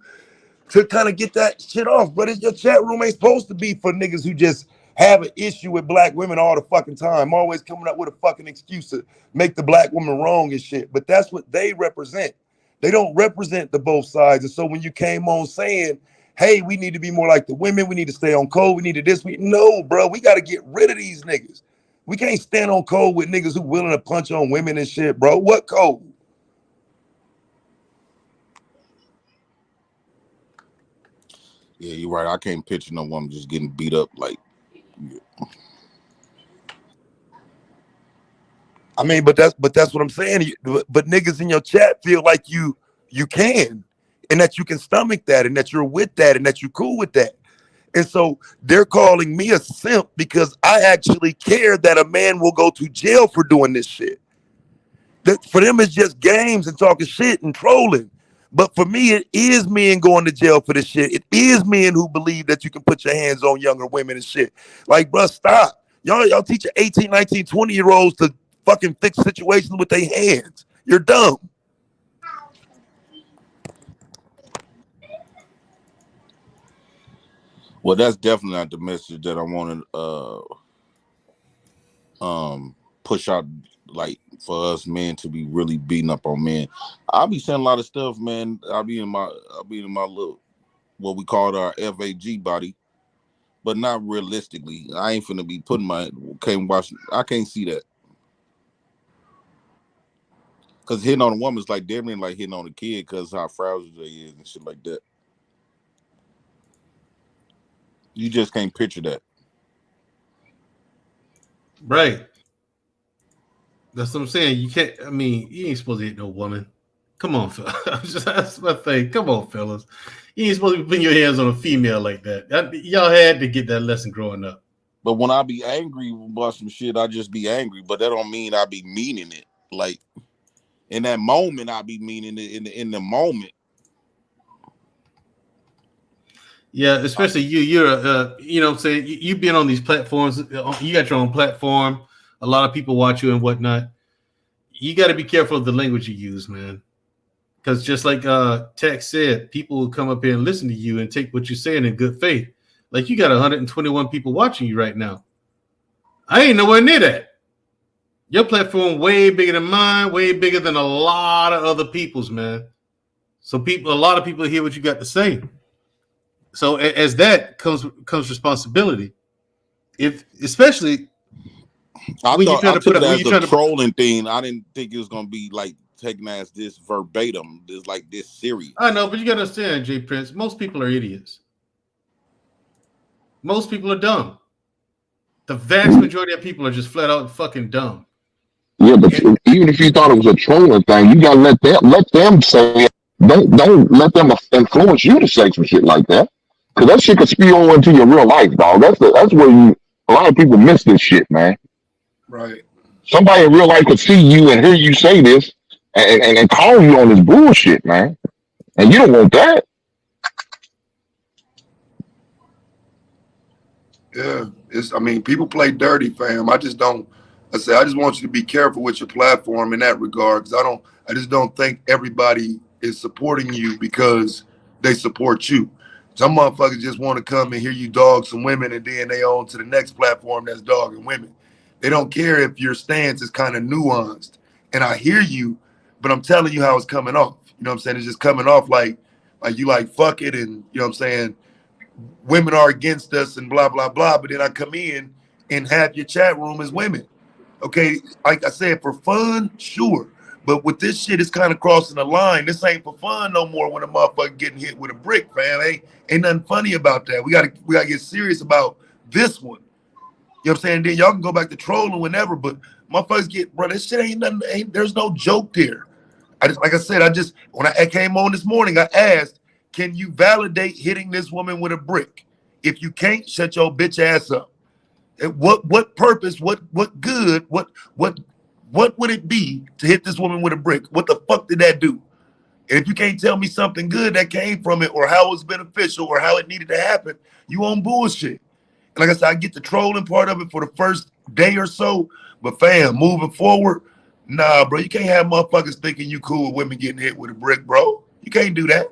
to kind of get that shit off. But your chat room ain't supposed to be for niggas who just have an issue with black women all the fucking time, always coming up with a fucking excuse to make the black woman wrong and shit. But that's what they represent. They don't represent the both sides. And so when you came on saying, hey, we need to be more like the women, we need to stay on code, we need to this, no, bro, we got to get rid of these niggas. We can't stand on code with niggas who willing to punch on women and shit, bro. What code? Yeah, you're right. I can't picture no woman just getting beat up like. I mean, but that's what I'm saying. But niggas in your chat feel like you can, and that you can stomach that, and that you're with that, and that you're cool with that. And so they're calling me a simp because I actually care that a man will go to jail for doing this shit. That for them it's just games and talking shit and trolling. But for me, it is men going to jail for this shit. It is men who believe that you can put your hands on younger women and shit. Like, bro, stop. Y'all teaching 18, 19, 20-year-olds to fucking fix situations with their hands. You're dumb. Well, that's definitely not the message that I want to push out, like for us men to be really beating up on men. I'll be saying a lot of stuff, man. I'll be in my little what we call our FAG body, but not realistically. I ain't finna be putting I can't see that. Cause hitting on a woman's like damn near like hitting on a kid because how fragile they is and shit like that. You just can't picture that. Right. That's what I'm saying. You can't, I mean, you ain't supposed to hit no woman. Come on, fellas. That's my thing. Come on, fellas. You ain't supposed to be putting your hands on a female like that. Y'all had to get that lesson growing up. But when I be angry about some shit, I just be angry. But that don't mean I be meaning it. Like in that moment, I be meaning it in the moment. Yeah, especially you're you know what I'm saying, you've been on these platforms, you got your own platform, a lot of people watch you and whatnot. You got to be careful of the language you use, man. Because just like Tex said, people will come up here and listen to you and take what you're saying in good faith. Like you got 121 people watching you right now. I ain't nowhere near that. Your platform way bigger than mine, way bigger than a lot of other people's, man. So a lot of people hear what you got to say. So as that comes responsibility. Especially when you try to put it as a trolling thing, I didn't think it was gonna be like taken as this verbatim, this like this serious. I know, but you gotta understand, J Prince, most people are idiots. Most people are dumb. The vast majority of people are just flat out fucking dumb. Yeah, but even if you thought it was a trolling thing, you gotta let them say it. Don't let them influence you to say some shit like that. Cause that shit could spill over into your real life, dog. That's where a lot of people miss this shit, man. Right. Somebody in real life could see you and hear you say this and call you on this bullshit, man. And you don't want that. Yeah, I mean, people play dirty, fam. I just want you to be careful with your platform in that regard, because I just don't think everybody is supporting you because they support you. Some motherfuckers just want to come and hear you dog some women, and then they on to the next platform that's dogging women. They don't care if your stance is kind of nuanced. And I hear you, but I'm telling you how it's coming off. You know what I'm saying? It's just coming off like you like fuck it, and you know what I'm saying, women are against us and blah blah blah. But then I come in and half your chat room is women. Okay, like I said, for fun, sure. But with this shit, it's kind of crossing the line. This ain't for fun no more when a motherfucker getting hit with a brick, fam. Ain't nothing funny about that. We gotta get serious about this one. You know what I'm saying? Then y'all can go back to trolling whenever, but motherfuckers get, bro, this shit ain't nothing, there's no joke there. Like I said, when I came on this morning, I asked, can you validate hitting this woman with a brick? If you can't, shut your bitch ass up. What purpose, what good, what would it be to hit this woman with a brick? What the fuck did that do? And if you can't tell me something good that came from it, or how it was beneficial, or how it needed to happen, you on bullshit. And like I said, I get the trolling part of it for the first day or so, but fam, moving forward, nah, bro, you can't have motherfuckers thinking you cool with women getting hit with a brick, bro. You can't do that.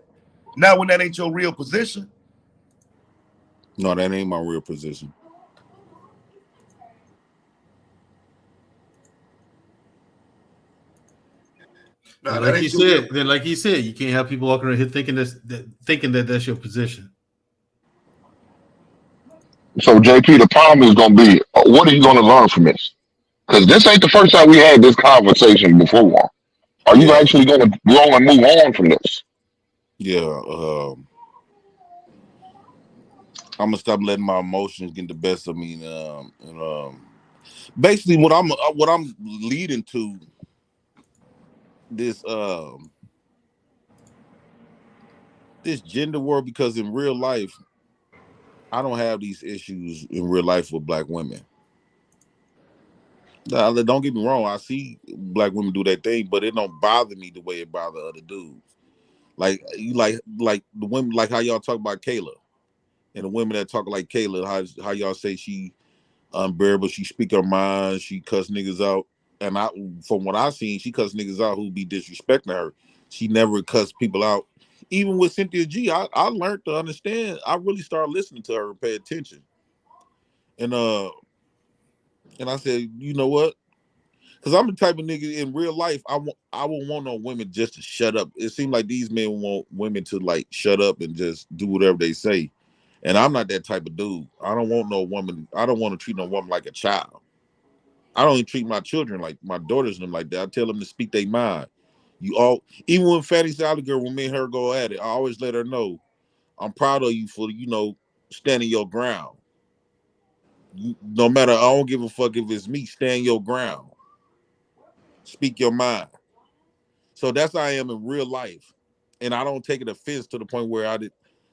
Not when that ain't your real position. No, that ain't my real position. Nah, like he said, you can't have people walking around here thinking that that's your position. So JP, the problem is gonna be, what are you gonna learn from this? Because this ain't the first time we had this conversation before. Are you actually gonna grow and move on from this? Yeah, I'm gonna stop letting my emotions get the best of me. Basically, what I'm leading to this this gender war, because in real life, I don't have these issues in real life with black women. Don't get me wrong, I see black women do that thing, but it don't bother me the way it bothers other dudes. Like the women, like how y'all talk about Kayla, and the women that talk like Kayla, how y'all say she unbearable, she speak her mind, she cuss niggas out. And from what I've seen, she cuss niggas out who be disrespecting her. She never cuss people out. Even with Cynthia G, I learned to understand. I really started listening to her and pay attention. And I said, you know what? Because I'm the type of nigga in real life, I won't want no women just to shut up. It seems like these men want women to like shut up and just do whatever they say. And I'm not that type of dude. I don't want no woman. I don't want to treat no woman like a child. I don't even treat my children like my daughters and them like that. I tell them to speak their mind. Even when Fatty Sally Girl, when me and her go at it, I always let her know, I'm proud of you for, standing your ground. No matter, I don't give a fuck if it's me, stand your ground. Speak your mind. So that's how I am in real life. And I don't take it offense to the point where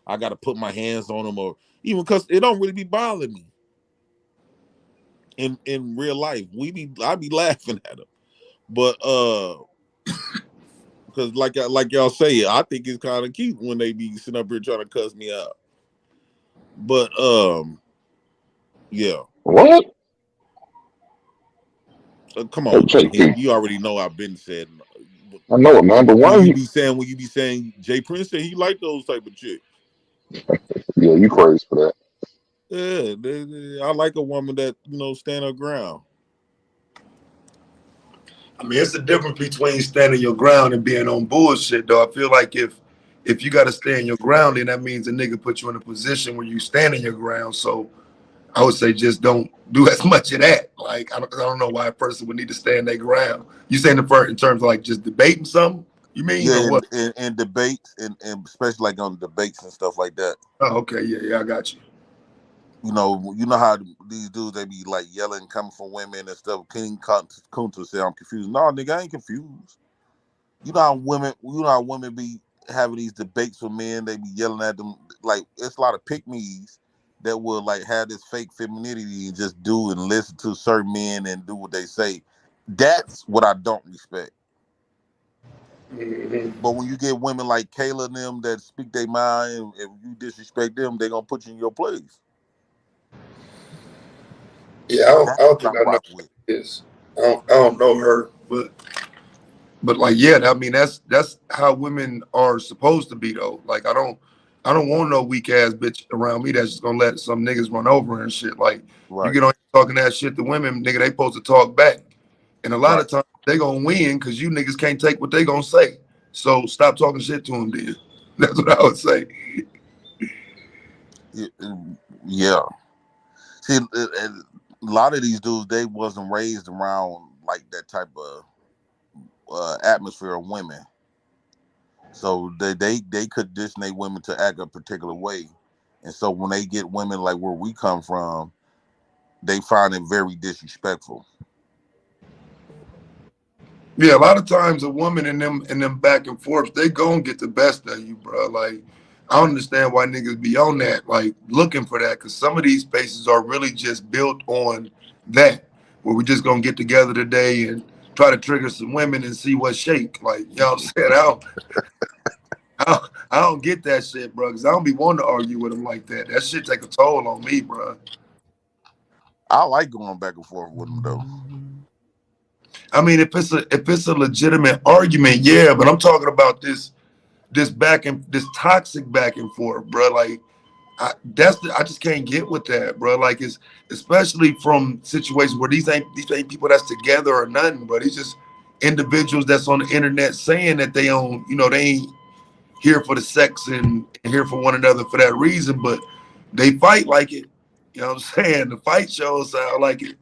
I got to put my hands on them, or even because it don't really be bothering me. In real life, I be laughing at them. But because like y'all say, I think it's kind of cute when they be sitting up here trying to cuss me out. But yeah. What? Come on, you already know I've been saying. I know it, man. But why you be saying Jay Prince said he liked those type of chicks? Yeah, you crazy for that. Yeah, I like a woman that stand her ground. I mean, it's the difference between standing your ground and being on bullshit, though. I feel like if you got to stand your ground, then that means a nigga put you in a position where you standing your ground. So I would say just don't do as much of that. Like, I don't know why a person would need to stand their ground. You saying in terms of like just debating something? You mean? Yeah, or what? And debates, and especially like on debates and stuff like that. Oh, okay. Yeah, I got you. You know how these dudes, they be like yelling, coming from women and stuff. King Kunta said, "I'm confused." No, nigga, I ain't confused. You know how women be having these debates with men. They be yelling at them. Like, it's a lot of pick-me's that will like have this fake femininity and just do and listen to certain men and do what they say. That's what I don't respect. Mm-hmm. But when you get women like Kayla and them that speak their mind, and if you disrespect them, they're gonna put you in your place. Yeah, I don't think I know what it is. I don't know her, but like, yeah, I mean that's how women are supposed to be, though. Like, I don't want no weak ass bitch around me that's just gonna let some niggas run over and shit. Like, right. You get on talking that shit to women, nigga, they supposed to talk back. And a lot of times they gonna win because you niggas can't take what they gonna say. So stop talking shit to them, then. That's what I would say. Yeah. See, a lot of these dudes, they wasn't raised around like that type of atmosphere of women. So they condition their women to act a particular way. And so when they get women like where we come from, they find it very disrespectful. Yeah, a lot of times a woman and them back and forth, they gonna get the best of you, bro. Like, I don't understand why niggas be on that, like looking for that, because some of these spaces are really just built on that, where we just gonna get together today and try to trigger some women and see what shake. Like, you know what I'm saying? I don't get that shit, bro, because I don't be wanting to argue with them like that. That shit take a toll on me, bro. I like going back and forth with them though. I mean, if it's a legitimate argument, yeah, but I'm talking about this toxic back and forth, bro. Like, I just can't get with that, bro. Like, it's especially from situations where these ain't people that's together or nothing, but it's just individuals that's on the internet saying that they own, they ain't here for the sex and here for one another for that reason, but they fight like it. You know what I'm saying? The fight shows sound like it.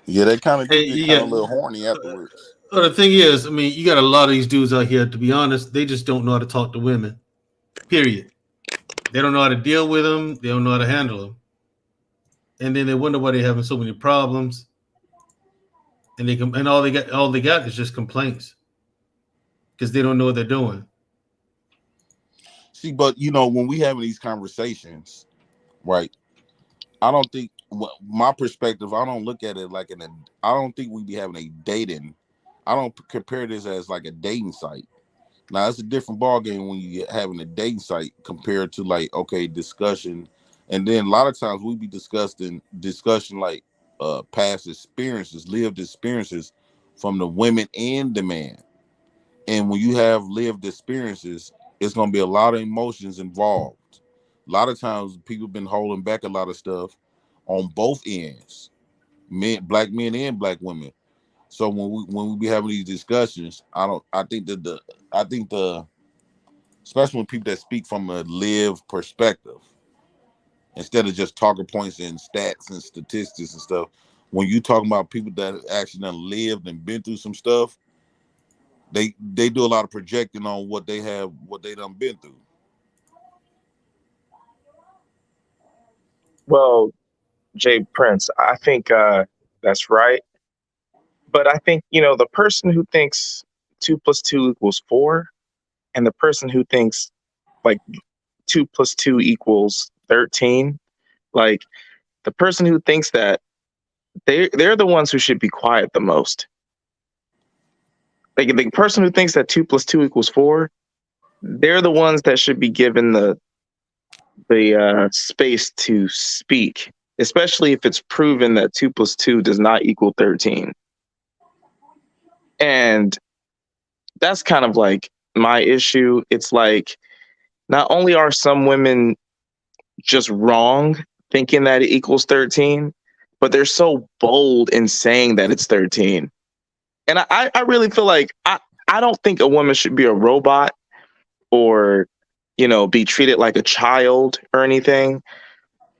Yeah, they kind of get a little horny afterwards. Well, the thing is, I mean, you got a lot of these dudes out here, to be honest, they just don't know how to talk to women. Period. They don't know how to deal with them. They don't know how to handle them. And then they wonder why they're having so many problems. And all they got is just complaints. Because they don't know what they're doing. See, but when we having these conversations, right? I don't think my perspective. I don't look at it like I don't think we be having a dating. I don't compare this as like a dating site. Now it's a different ballgame when you having a dating site compared to like discussion, and then a lot of times we be discussing like past experiences, lived experiences from the women and the man. And when you have lived experiences, it's gonna be a lot of emotions involved. A lot of times people been holding back a lot of stuff on both ends, black men and black women. So when we be having these discussions, I think especially when people that speak from a lived perspective, instead of just talking points and stats and statistics and stuff, when you talking about people that actually done lived and been through some stuff, they do a lot of projecting on what they done been through. Well, Jay Prince, I think that's right. But I think, the person who thinks 2 + 2 = 4 and the person who thinks like 2 + 2 = 13, like the person who thinks that, they're the ones who should be quiet the most. Like the person who thinks that 2 + 2 = 4, they're the ones that should be given the space to speak, especially if it's proven that 2 + 2 does not equal 13. And that's kind of like my issue. It's like, not only are some women just wrong thinking that it equals 13, but they're so bold in saying that it's 13. And I really feel like I don't think a woman should be a robot or, be treated like a child or anything.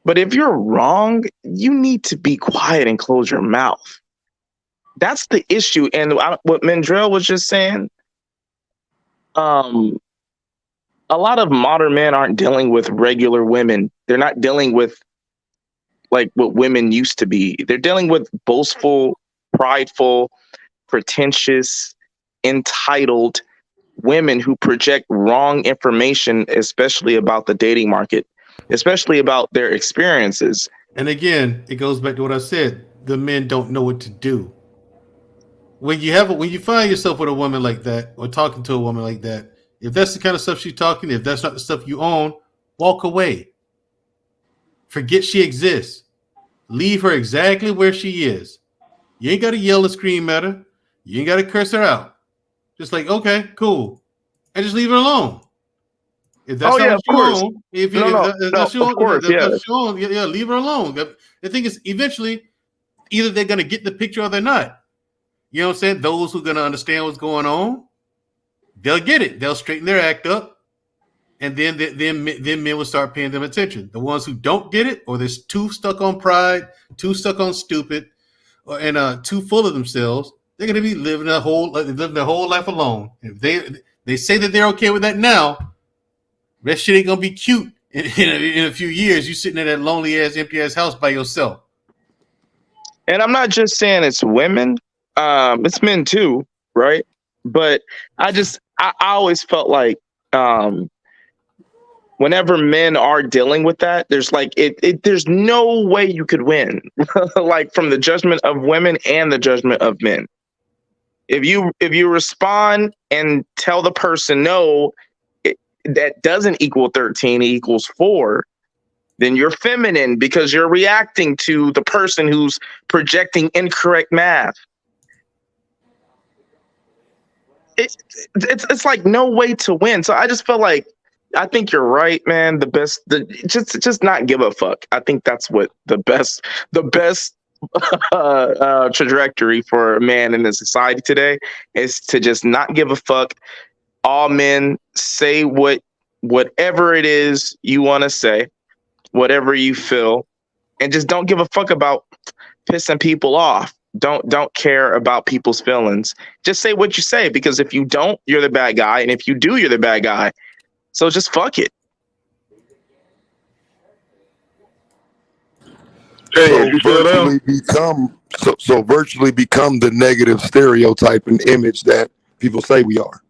But if you're wrong, you need to be quiet and close your mouth. That's the issue. And what Mandrell was just saying, a lot of modern men aren't dealing with regular women. They're not dealing with like what women used to be. They're dealing with boastful, prideful, pretentious, entitled women who project wrong information, especially about the dating market, especially about their experiences. And again, it goes back to what I said. The men don't know what to do. When you find yourself with a woman like that or talking to a woman like that, if that's the kind of stuff she's talking, if that's not the stuff you own, walk away. Forget she exists. Leave her exactly where she is. You ain't got to yell and scream at her. You ain't got to curse her out. Just like, okay, cool. And just leave her alone. If that's of course. leave her alone. The thing is, eventually, either they're gonna get the picture or they're not. You know what I'm saying? Those who are gonna understand what's going on, they'll get it. They'll straighten their act up, and then men will start paying them attention. The ones who don't get it, or they're too stuck on pride, too stuck on stupid, and too full of themselves, they're gonna be living their whole life alone. If they say that they're okay with that now, that shit ain't gonna be cute in a few years. You sitting in that lonely ass, empty ass house by yourself. And I'm not just saying it's women, it's men too, right? But I always felt like whenever men are dealing with that, there's like there's no way you could win, like from the judgment of women and the judgment of men. If you respond and tell the person no, that doesn't equal 13, it equals 4, then you're feminine because you're reacting to the person who's projecting incorrect math. It's like no way to win. So I just felt like, I think you're right, man. Just not give a fuck. I think that's what the best trajectory for a man in the society today is, to just not give a fuck. All men, say whatever it is you want to say, whatever you feel, and just don't give a fuck about pissing people off. Don't care about people's feelings. Just say what you say, because if you don't, you're the bad guy, and if you do, you're the bad guy. So just fuck it. So virtually become the negative stereotype and image that people say we are.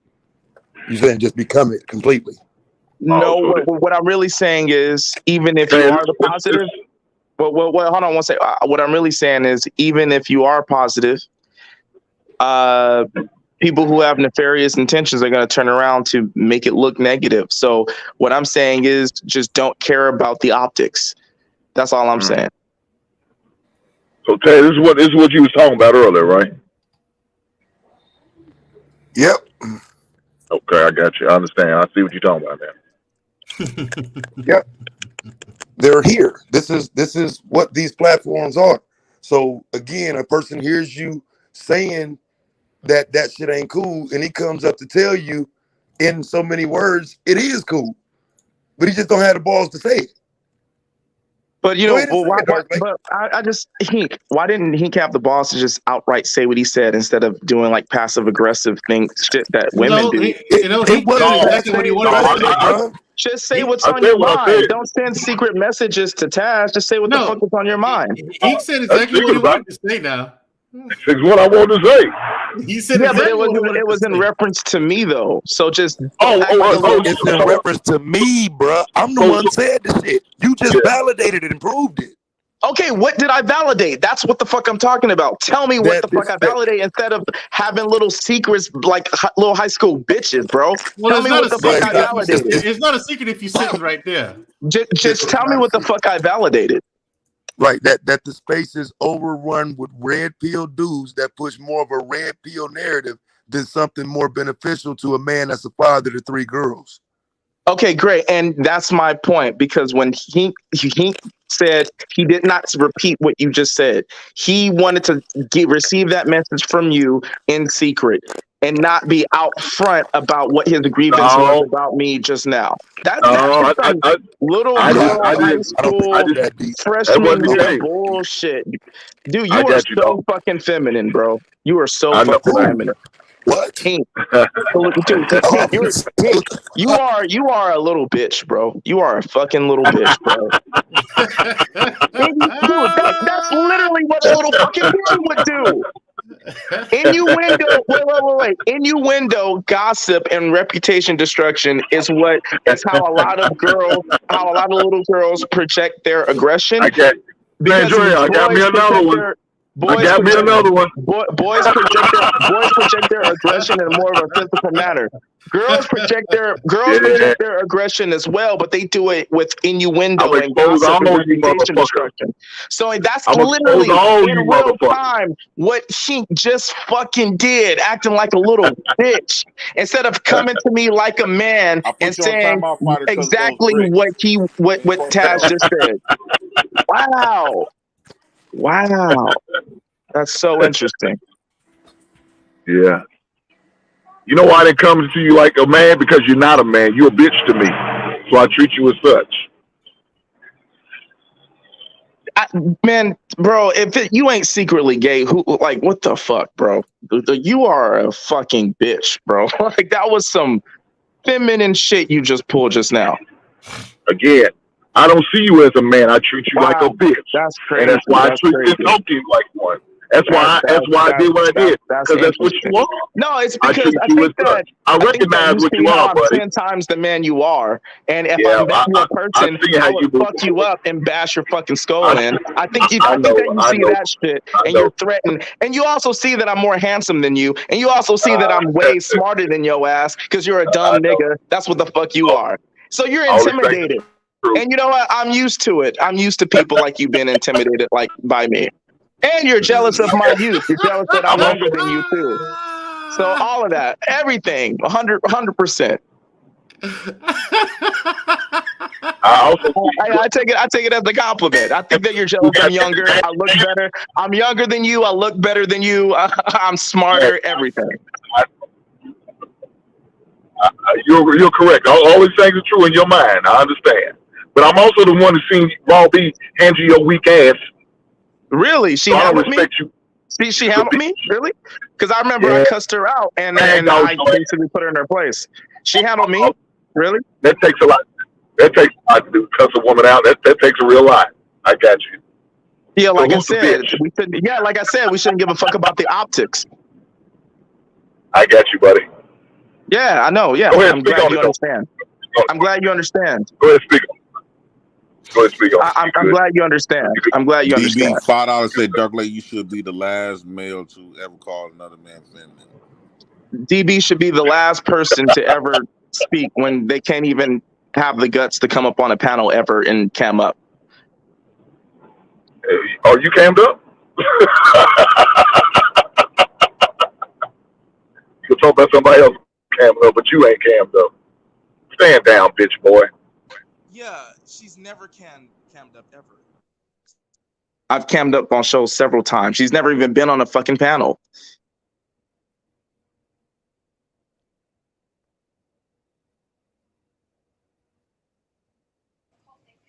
You saying just become it completely? No, what I'm really saying is, even if you are the positive, well, hold on one second. What I'm really saying is, even if you are positive, people who have nefarious intentions are going to turn around to make it look negative. So what I'm saying is, just don't care about the optics. That's all I'm saying. So Ted, this is what you was talking about earlier, right? Yep. Okay, I got you. I understand. I see what you're talking about now. Yep. They're here. This is what these platforms are. So again, a person hears you saying that shit ain't cool, and he comes up to tell you in so many words it is cool, but he just don't have the balls to say it. But you know, why didn't he have the balls to just outright say what he said instead of doing like passive aggressive shit that women do? Just say what's on your mind. Don't send secret messages to Taz. Just say what the fuck is on your mind. He said exactly what he wanted to say now. It's what I want to say. He said but it was in reference to me though. So just it's in reference to me, bruh. I'm the one said the shit. You just validated it and proved it. Okay, what did I validate? That's what the fuck I'm talking about. Tell me what the fuck I validate instead of having little secrets like little high school bitches, bro. Well, tell me what the fuck I validated. It's not a secret if you're sitting right there. Just tell me what the fuck I validated. Right, that the space is overrun with red pill dudes that push more of a red pill narrative than something more beneficial to a man that's a father to 3 girls. Okay, great. And that's my point, because when he said he did not repeat what you just said, he wanted to receive that message from you in secret and not be out front about what his grievance was about me just now. That's little high school freshman year bullshit. Dude, you are so fucking feminine, bro. You are so fucking feminine. What? Dude, you are a little bitch, bro. You are a fucking little bitch, bro. Dude, that's literally what a little fucking bitch would do. Wait. Innuendo, gossip, and reputation destruction is how a lot of little girls project their aggression. I got me another one. I got me another one. Boys project their aggression in more of a physical manner. Girls project their aggression as well, but they do it with innuendo and gossip and reputation destruction. So that's literally in real time what she just fucking did, acting like a little bitch instead of coming to me like a man and saying exactly what Taz just said. Wow. That's so interesting. Yeah. You know why they come to you like a man? Because you're not a man. You're a bitch to me. So I treat you as such. Man, bro, if you ain't secretly gay, what the fuck, bro? You are a fucking bitch, bro. Like, that was some feminine shit you just pulled just now. Again, I don't see you as a man. I treat you like a bitch. That's crazy. And that's why I treat this donkey like one. That's why I did what I did. Because that's what you are. No, it's because I recognize what you are, buddy. 10 times the man you are. And if I'm that person, I would fuck you up and bash your fucking skull in. I think that you see that shit and you're threatened. And you also see that I'm more handsome than you. And you also see that I'm way smarter than your ass because you're a dumb nigga. That's what the fuck you are. So you're intimidated. And you know what? I'm used to it. I'm used to people like you being intimidated by me. And you're jealous of my youth. You're jealous that I'm younger than you too. So all of that, everything, 100%. I take it as a compliment. I think that you're jealous I'm younger. I look better. I'm younger than you. I look better than you. I'm smarter. Everything. You're correct. All these things are true in your mind. I understand. But I'm also the one who's seen Raw B hand you your weak ass. Really? She hammered me? She hammered me? Really? Because I remember I cussed her out and I basically put her in her place. She handled me? Really? That takes a lot. That takes a lot to cuss a woman out. That takes a real lot. I got you. Yeah, like I said, we shouldn't give a fuck about the optics. I got you, buddy. Yeah, I know. Yeah, I'm glad you understand. I'm glad you understand. Go ahead, speak. I'm glad you understand. I'm glad you understand. $5 said, Dark Lake, you should be the last male to ever call another man feminine. DB should be the last person to ever speak when they can't even have the guts to come up on a panel ever and cam up. Are you cammed up? You can talk about somebody else cammed up, but you ain't cammed up. Stand down, bitch boy. Yeah, she's never cammed up ever. I've cammed up on shows several times. She's never even been on a fucking panel.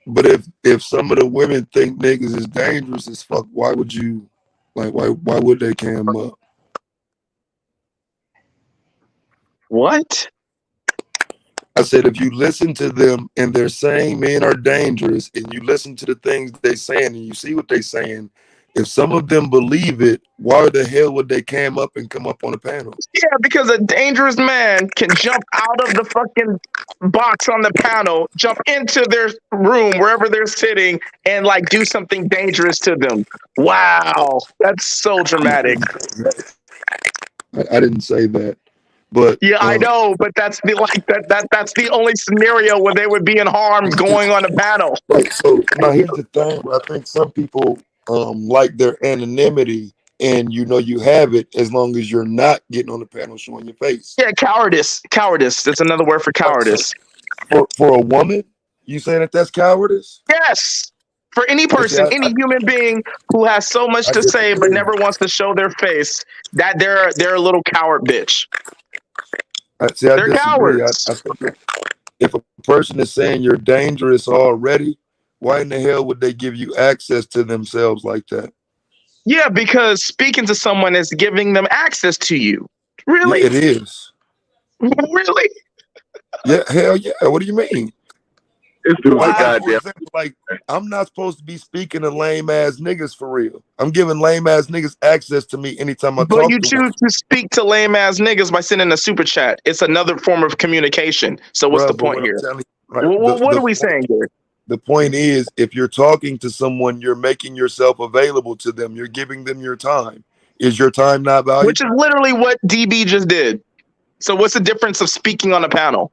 But if some of the women think niggas is dangerous as fuck, why would you why would they cam up? What? I said, if you listen to them and they're saying men are dangerous, and you listen to the things they saying and you see what they saying, if some of them believe it, why the hell would they cam up and come up on a panel? Yeah, because a dangerous man can jump out of the fucking box on the panel, jump into their room, wherever they're sitting, and like do something dangerous to them. Wow, that's so dramatic. I didn't say that. But yeah, I know, but that's that's the only scenario where they would be in harm going on a panel. Right. So now here's the thing. I think some people like their anonymity, and you have it as long as you're not getting on the panel showing your face. Yeah, cowardice. That's another word for cowardice. For a woman, you saying that's cowardice? Yes. For any person, any human being who has so much to say but never wants to show their face, that they're a little coward bitch. They're cowards. I think if a person is saying you're dangerous already, why in the hell would they give you access to themselves like that? Yeah, because speaking to someone is giving them access to you. Really? Yeah, it is. Really? Yeah, hell yeah. What do you mean? It's like I'm not supposed to be speaking to lame ass niggas for real. I'm giving lame ass niggas access to me anytime I talk to them. But you choose to speak to lame ass niggas by sending a super chat. It's another form of communication. So what's the point here? What are we saying here? The point is, if you're talking to someone, you're making yourself available to them. You're giving them your time. Is your time not valuable? Which is literally what DB just did. So what's the difference of speaking on a panel?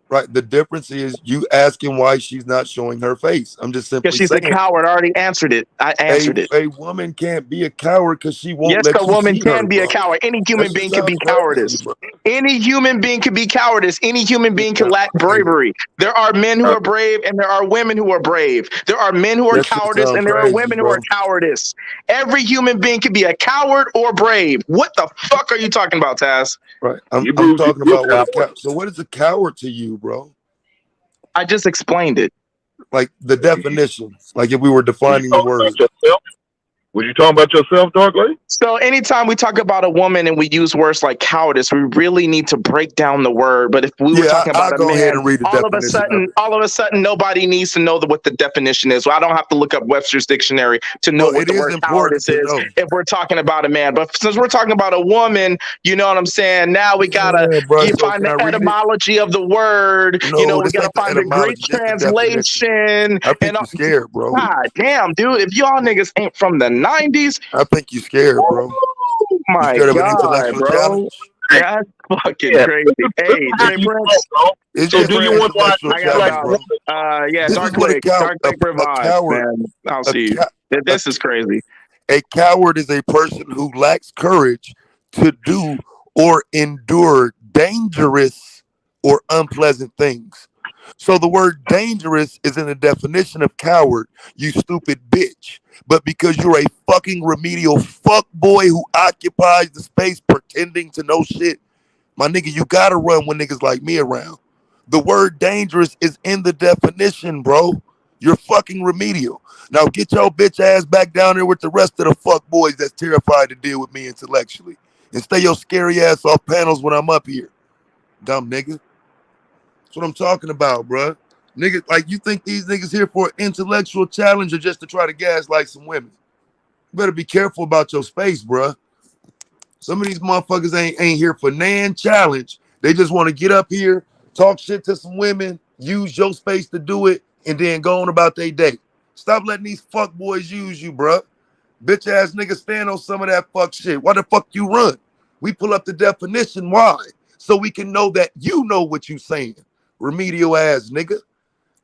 Right. The difference is you asking why she's not showing her face. I'm just simply Because she's saying. a coward. I already answered it. I answered it. A woman can't be a coward because she won't Yes, let a you woman see can her, be a bro. coward. Any human That being shit can be sounds crazy, cowardice. bro. Any human being can be cowardice. Any human being can lack bravery. There are men who are brave and there are women who are brave. There are men who are That shit cowardice sounds and there are crazy, women who bro. are cowardice. Every human being can be a coward or brave. What the fuck are you talking about, Taz? Right. I'm talking about what a coward. So what is a coward to you, bro? I just explained it. Like the definitions. Like if we were defining the word. Was you talking about yourself, Darkley? So anytime we talk about a woman and we use words like cowardice, we really need to break down the word. But if we were talking about I'll a go ahead man, and read the all of a definition sudden, nobody needs to know what the definition is. Well, I don't have to look up Webster's dictionary to know what the word cowardice is if we're talking about a man. But since we're talking about a woman, you know what I'm saying? Now we gotta find the etymology of the word. No, We gotta find the Greek translation. I think you're scared, bro. God damn, dude! If y'all niggas ain't from the 90s, I think you're scared, bro. oh my you scared of an God, intellectual bro. challenge? That's fucking crazy. Hey, Jay Prince. So do you want I got about, yeah, this Dark is what Lake revives, coward, man. I'll see you. This is crazy. A coward is a person who lacks courage to do or endure dangerous or unpleasant things. So the word dangerous is in the definition of coward, you stupid bitch. But because you're a fucking remedial fuck boy who occupies the space pretending to know shit, my nigga, you gotta run when niggas like me around. The word dangerous is in the definition, bro. You're fucking remedial. Now get your bitch ass back down there with the rest of the fuck boys that's terrified to deal with me intellectually. And stay your scary ass off panels when I'm up here. Dumb nigga. That's what I'm talking about, bro. Nigga, like you think these niggas here for an intellectual challenge or just to try to gaslight some women? You better be careful about your space, bro. Some of these motherfuckers ain't here for nan challenge. They just want to get up here, talk shit to some women, use your space to do it, and then go on about their day. Stop letting these fuck boys use you, bro. Bitch ass niggas stand on some of that fuck shit. Why the fuck you run? We pull up the definition. Why? So we can know that you know what you saying. Remedial ass nigga.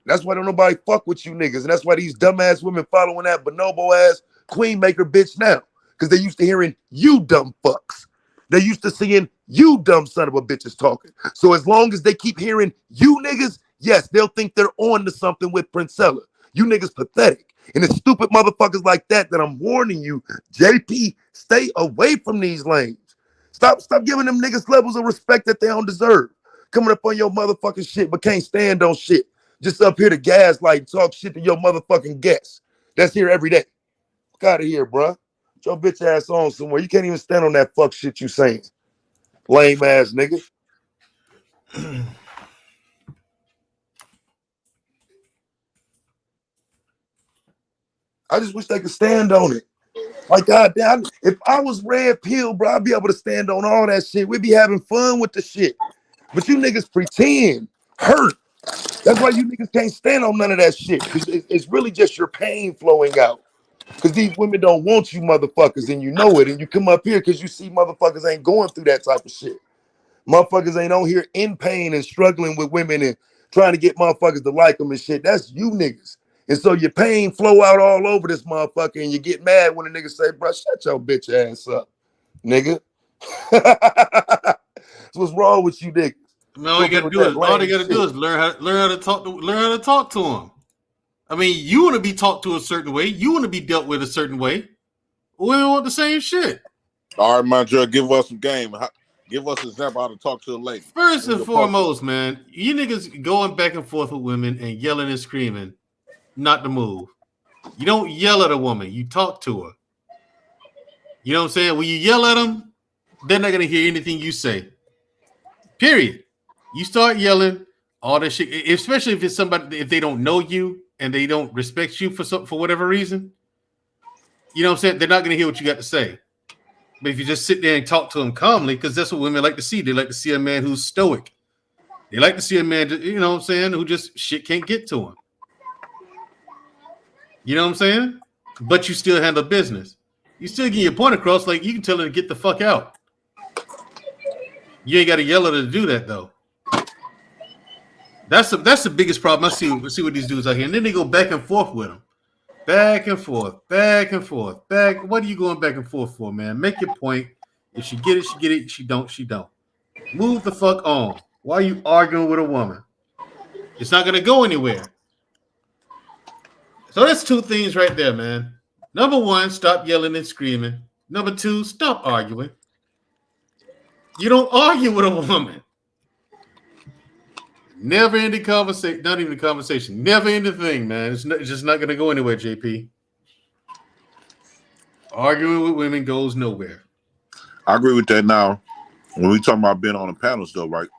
That's why don't nobody fuck with you niggas. And that's why these dumbass women following that bonobo ass queen maker bitch now. Because they used to hearing you dumb fucks. They used to seeing you dumb son of a bitches talking. So as long as they keep hearing you niggas, yes, they'll think they're on to something with Princella. You niggas pathetic. And it's stupid motherfuckers like that that I'm warning you, JP, stay away from these lanes. Stop giving them niggas levels of respect that they don't deserve. Coming up on your motherfucking shit, but can't stand on shit. Just up here to gaslight and talk shit to your motherfucking guests. That's here every day. Fuck out of here, bruh. Put your bitch ass on somewhere. You can't even stand on that fuck shit you saying. Lame ass nigga. I just wish they could stand on it. Like, goddamn, if I was red pill, bro, I'd be able to stand on all that shit. We'd be having fun with the shit. But you niggas pretend, hurt. That's why you niggas can't stand on none of that shit. Because it's really just your pain flowing out. Because these women don't want you motherfuckers, and you know it. And you come up here because you see motherfuckers ain't going through that type of shit. Motherfuckers ain't on here in pain and struggling with women and trying to get motherfuckers to like them and shit. That's you niggas. And so your pain flow out all over this motherfucker, and you get mad when a nigga say, bro, shut your bitch ass up, nigga. So what's wrong with you niggas? I mean, all they gotta do is learn how to talk to them. I mean, you want to be talked to a certain way. You want to be dealt with a certain way. Women want the same shit. All right, Montreal, give us some game. Give us an example how to talk to a lady. First and foremost, man, you niggas going back and forth with women and yelling and screaming, not the move. You don't yell at a woman. You talk to her. You know what I'm saying? When you yell at them, they're not going to hear anything you say. Period. You start yelling, all that shit, especially if it's somebody, if they don't know you and they don't respect you for whatever reason. You know what I'm saying? They're not going to hear what you got to say. But if you just sit there and talk to them calmly, because that's what women like to see. They like to see a man who's stoic. They like to see a man, you know what I'm saying, who just shit can't get to him. You know what I'm saying? But you still handle business. You still get your point across. Like, you can tell her to get the fuck out. You ain't got to yell at her to do that, though. That's the biggest problem I see with these dudes out here. And then they go back and forth with them. Back and forth, back and forth, back. What are you going back and forth for, man? Make your point. If she get it, she get it. If she don't, she don't. Move the fuck on. Why are you arguing with a woman? It's not going to go anywhere. So that's two things right there, man. Number one, stop yelling and screaming. Number two, stop arguing. You don't argue with a woman. Never ending conversation, not even a conversation. Never ending thing, man. It's just not going to go anywhere, JP. Arguing with women goes nowhere. I agree with that. Now, when we talking about being on the panels, though, right?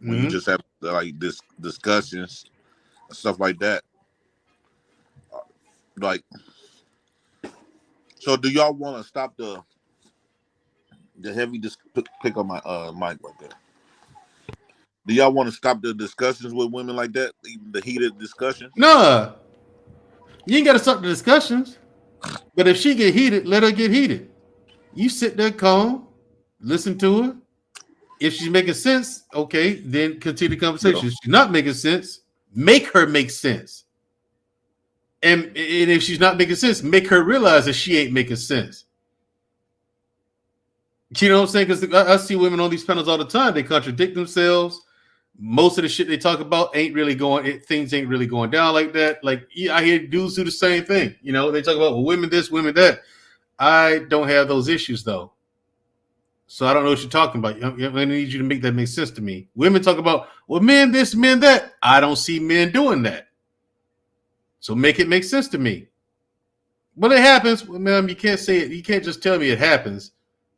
When you just have like this discussions and stuff like that, like, so do y'all want to stop the heavy pick on my mic right there? Do y'all want to stop the discussions with women like that, even the heated discussions? No, you ain't got to stop the discussions. But if she get heated, let her get heated. You sit there calm, listen to her. If she's making sense, okay, then continue the conversation. Yeah. If she's not making sense, make her make sense. And if she's not making sense, make her realize that she ain't making sense. You know what I'm saying? Because I see women on these panels all the time. They contradict themselves. Most of the shit they talk about ain't really going. Things ain't really going down like that. Like, I hear dudes do the same thing. You know, they talk about, well, women this, women that. I don't have those issues though, so I don't know what you're talking about. I need you to make that make sense to me. Women talk about, well, men this, men that. I don't see men doing that. So make it make sense to me. But it happens, well, ma'am. You can't say it. You can't just tell me it happens,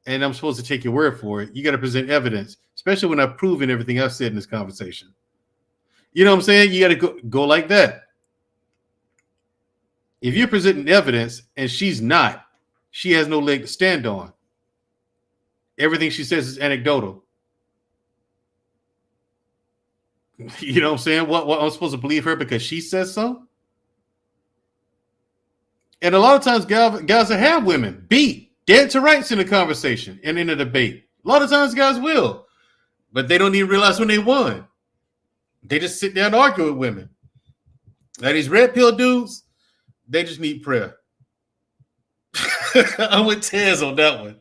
and I'm supposed to take your word for it. You got to present evidence, especially when I've proven everything I've said in this conversation. You know what I'm saying? You got to go like that. If you're presenting evidence and she's not, she has no leg to stand on. Everything she says is anecdotal. You know what I'm saying? What I'm supposed to believe her because she says so? And a lot of times guys that have women beat dead to rights in a conversation and in a debate. A lot of times guys will. But they don't even realize when they won. They just sit there and argue with women. Now these red pill dudes, they just need prayer. I'm with Tez on that one.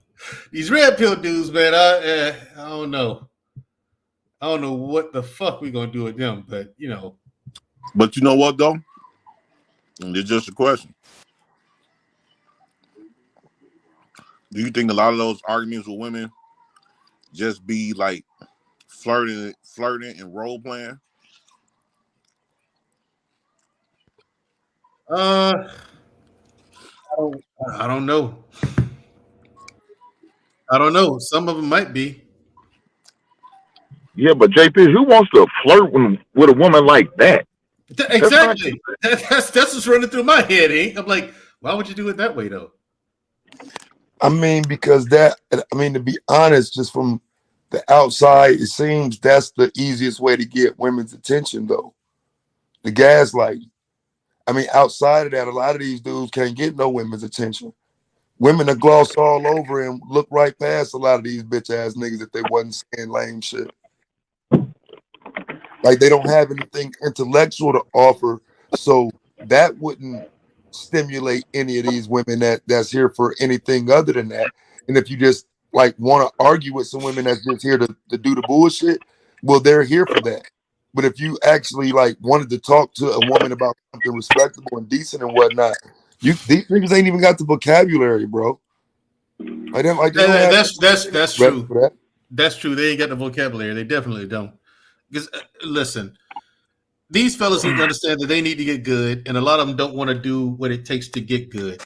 These red pill dudes, man, I don't know. I don't know what the fuck we're gonna do with them, but you know. But you know what though? It's just a question. Do you think a lot of those arguments with women just be like flirting and role playing? I don't know. I don't know. Some of them might be. Yeah, but JP, who wants to flirt with a woman like that? Exactly. That's what's running through my head, I'm like, why would you do it that way, though? I mean, because to be honest, just from the outside, it seems that's the easiest way to get women's attention, though. The gaslighting. I mean, outside of that, a lot of these dudes can't get no women's attention. Women are gloss all over and look right past a lot of these bitch ass niggas if they wasn't saying lame shit. Like, they don't have anything intellectual to offer, so that wouldn't stimulate any of these women that's here for anything other than that. And if you just like want to argue with some women that's just here to do the bullshit, well, they're here for that. But if you actually like wanted to talk to a woman about something respectable and decent and whatnot, these niggas ain't even got the vocabulary, bro. That's true. That's true. They ain't got the vocabulary. They definitely don't. Because listen, these fellas need to understand that they need to get good, and a lot of them don't want to do what it takes to get good.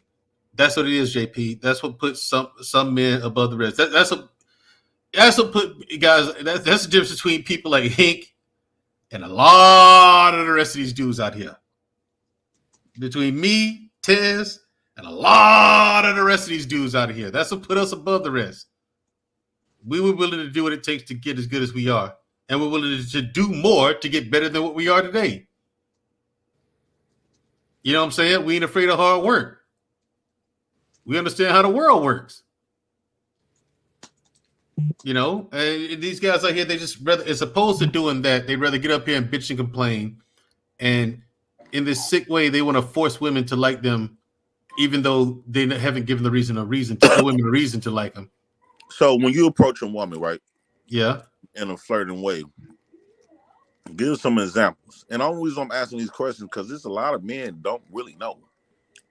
That's what it is, JP. That's what puts some men above the rest. That's what put guys. That's the difference between people like Hink and a lot of the rest of these dudes out here. Between me, Tez, and a lot of the rest of these dudes out here. That's what put us above the rest. We were willing to do what it takes to get as good as we are. And we're willing to do more to get better than what we are today. You know what I'm saying? We ain't afraid of hard work. We understand how the world works. You know, and these guys out here, they just rather, as opposed to doing that, they'd rather get up here and bitch and complain. And in this sick way, they want to force women to like them, even though they haven't given the women a reason to like them. So when you approach a woman, right? Yeah. In a flirting way, give some examples. And the only reason I'm asking these questions because there's a lot of men don't really know.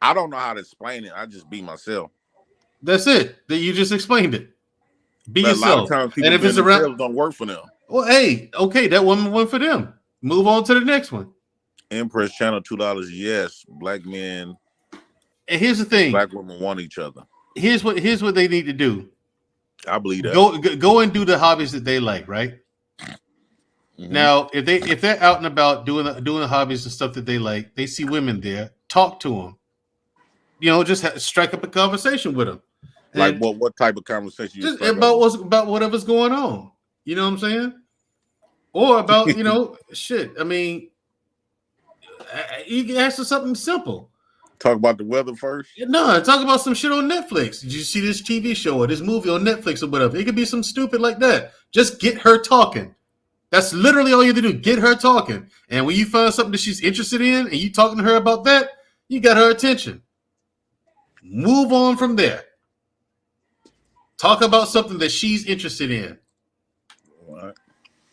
I don't know how to explain it. I just be myself. That's it. That you just explained it. Be but yourself. A lot of times people and if it's around, don't work for them. Well, hey, okay, that woman went for them. Move on to the next one. Empress Channel, $2. Yes, black men. And here's the thing: black women want each other. Here's what they need to do. I believe that. Go and do the hobbies that they like, right? Mm-hmm. Now, if they're out and about doing the hobbies and stuff that they like, they see women there. Talk to them. You know, just strike up a conversation with them. Like what type of conversation? Just about whatever's going on. You know what I'm saying? Or about shit. I mean, you can ask her something simple. Talk about the weather first? No, talk about some shit on Netflix. Did you see this TV show or this movie on Netflix or whatever? It could be some stupid like that. Just get her talking. That's literally all you have to do. Get her talking. And when you find something that she's interested in and you talking to her about that, you got her attention. Move on from there. Talk about something that she's interested in. What?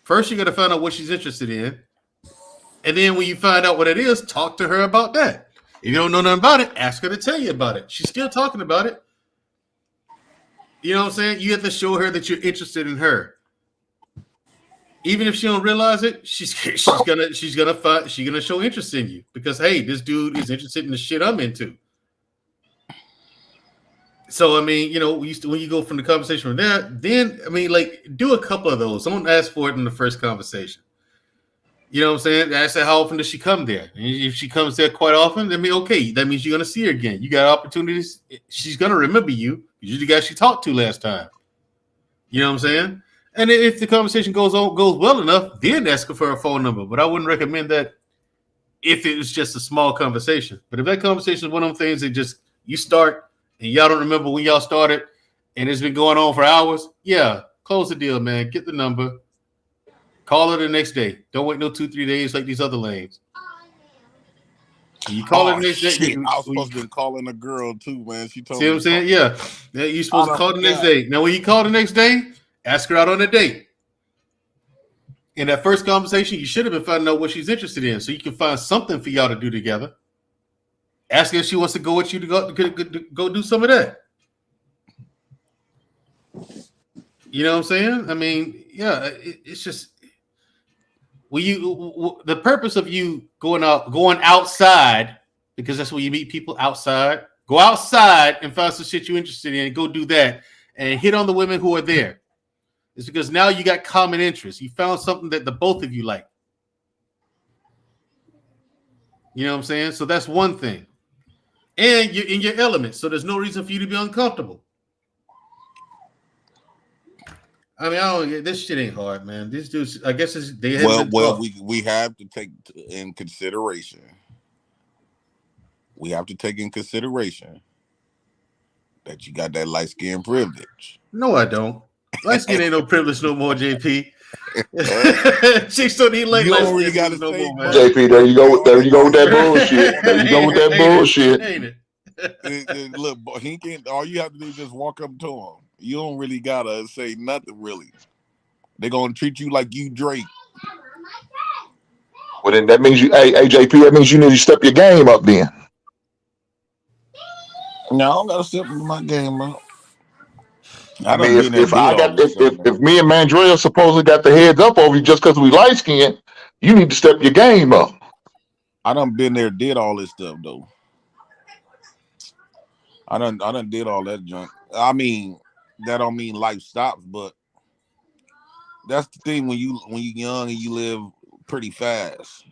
First, you got to find out what she's interested in. And then when you find out what it is, talk to her about that. If you don't know nothing about it, ask her to tell you about it. She's still talking about it. You know what I'm saying? You have to show her that you're interested in her. Even if she don't realize it, she's gonna show interest in you because hey, this dude is interested in the shit I'm into. So I mean, when you go from the conversation from there, then I mean, like, do a couple of those. Don't ask for it in the first conversation. You know what I'm saying? Ask her how often does she come there. And if she comes there quite often, then okay, that means you're gonna see her again. You got opportunities. She's gonna remember you. You're the guy she talked to last time. You know what I'm saying? And if the conversation goes well enough, then ask her for her phone number. But I wouldn't recommend that if it was just a small conversation. But if that conversation is one of them things that just you start and y'all don't remember when y'all started and it's been going on for hours, yeah, close the deal, man. Get the number. Call her the next day. Don't wait no 2-3 days like these other lanes. You call her the next day. I was supposed to be calling a girl too, man. She told me. See what I'm saying? Yeah. You're supposed to call the next day. Now, when you call the next day, ask her out on a date. In that first conversation, you should have been finding out what she's interested in so you can find something for y'all to do together. Ask her if she wants to go with you to go do some of that. You know what I'm saying? I mean, yeah, it's just the purpose of you going outside, because that's where you meet people outside. Go outside and find some shit you're interested in. Go do that and hit on the women who are there. It's because now you got common interests. You found something that the both of you like. You know what I'm saying? So that's one thing. And you're in your element, so there's no reason for you to be uncomfortable. I mean, this shit ain't hard, man. These dudes, I guess they have. Well, we have to take in consideration. We have to take in consideration that you got that light skin privilege. No, I don't. Light skin ain't no privilege no more, JP. Chicks don't need light skin no more, man. JP, there you go with that bullshit. There you go with that bullshit. Ain't it? Look, he can. All you have to do is just walk up to him. You don't really gotta say nothing, really. They're gonna treat you like you Drake. Well, then that means hey, JP, that means you need to step your game up then. No, I don't gotta step my game up. I mean, if me and Mandrell supposedly got the heads up over you just because we light skinned, you need to step your game up. I done been there, did all this stuff though. I done did all that junk. I mean, that don't mean life stops, but that's the thing when you're young and you live pretty fast.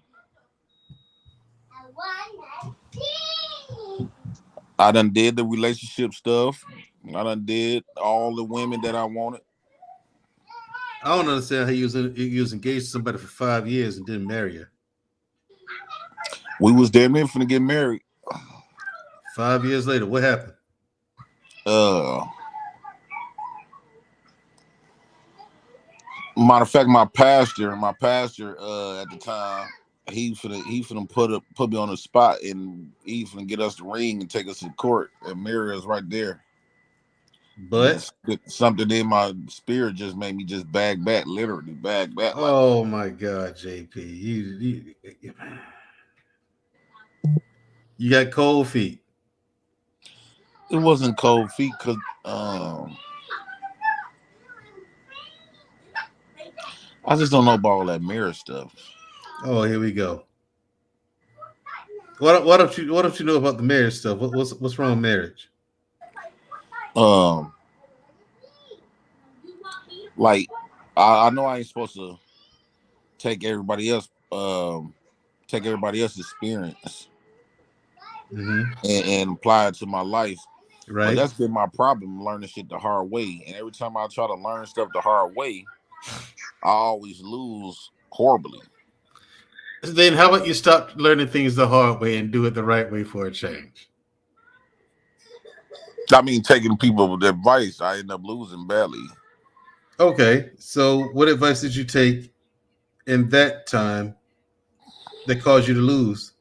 I done did the relationship stuff. I done did all the women that I wanted. I don't understand how you was engaged to somebody for 5 years and didn't marry her. We was damn near finna get married. 5 years later, what happened? Matter of fact, my pastor at the time, he finna put me on the spot, and he finna get us the ring and take us to court and marry us right there. But something in my spirit just made me just literally bag back. Oh my God, JP, you got cold feet. It wasn't cold feet because I just don't know about all that marriage stuff. Oh, here we go. What don't you know about the marriage stuff? What's wrong with marriage? Like I know I ain't supposed to take everybody else's experience and apply it to my life. Right. But that's been my problem, learning shit the hard way. And every time I try to learn stuff the hard way, I always lose horribly. Then how about you stop learning things the hard way and do it the right way for a change? I mean, taking people's advice, I end up losing badly. Okay, so what advice did you take in that time that caused you to lose?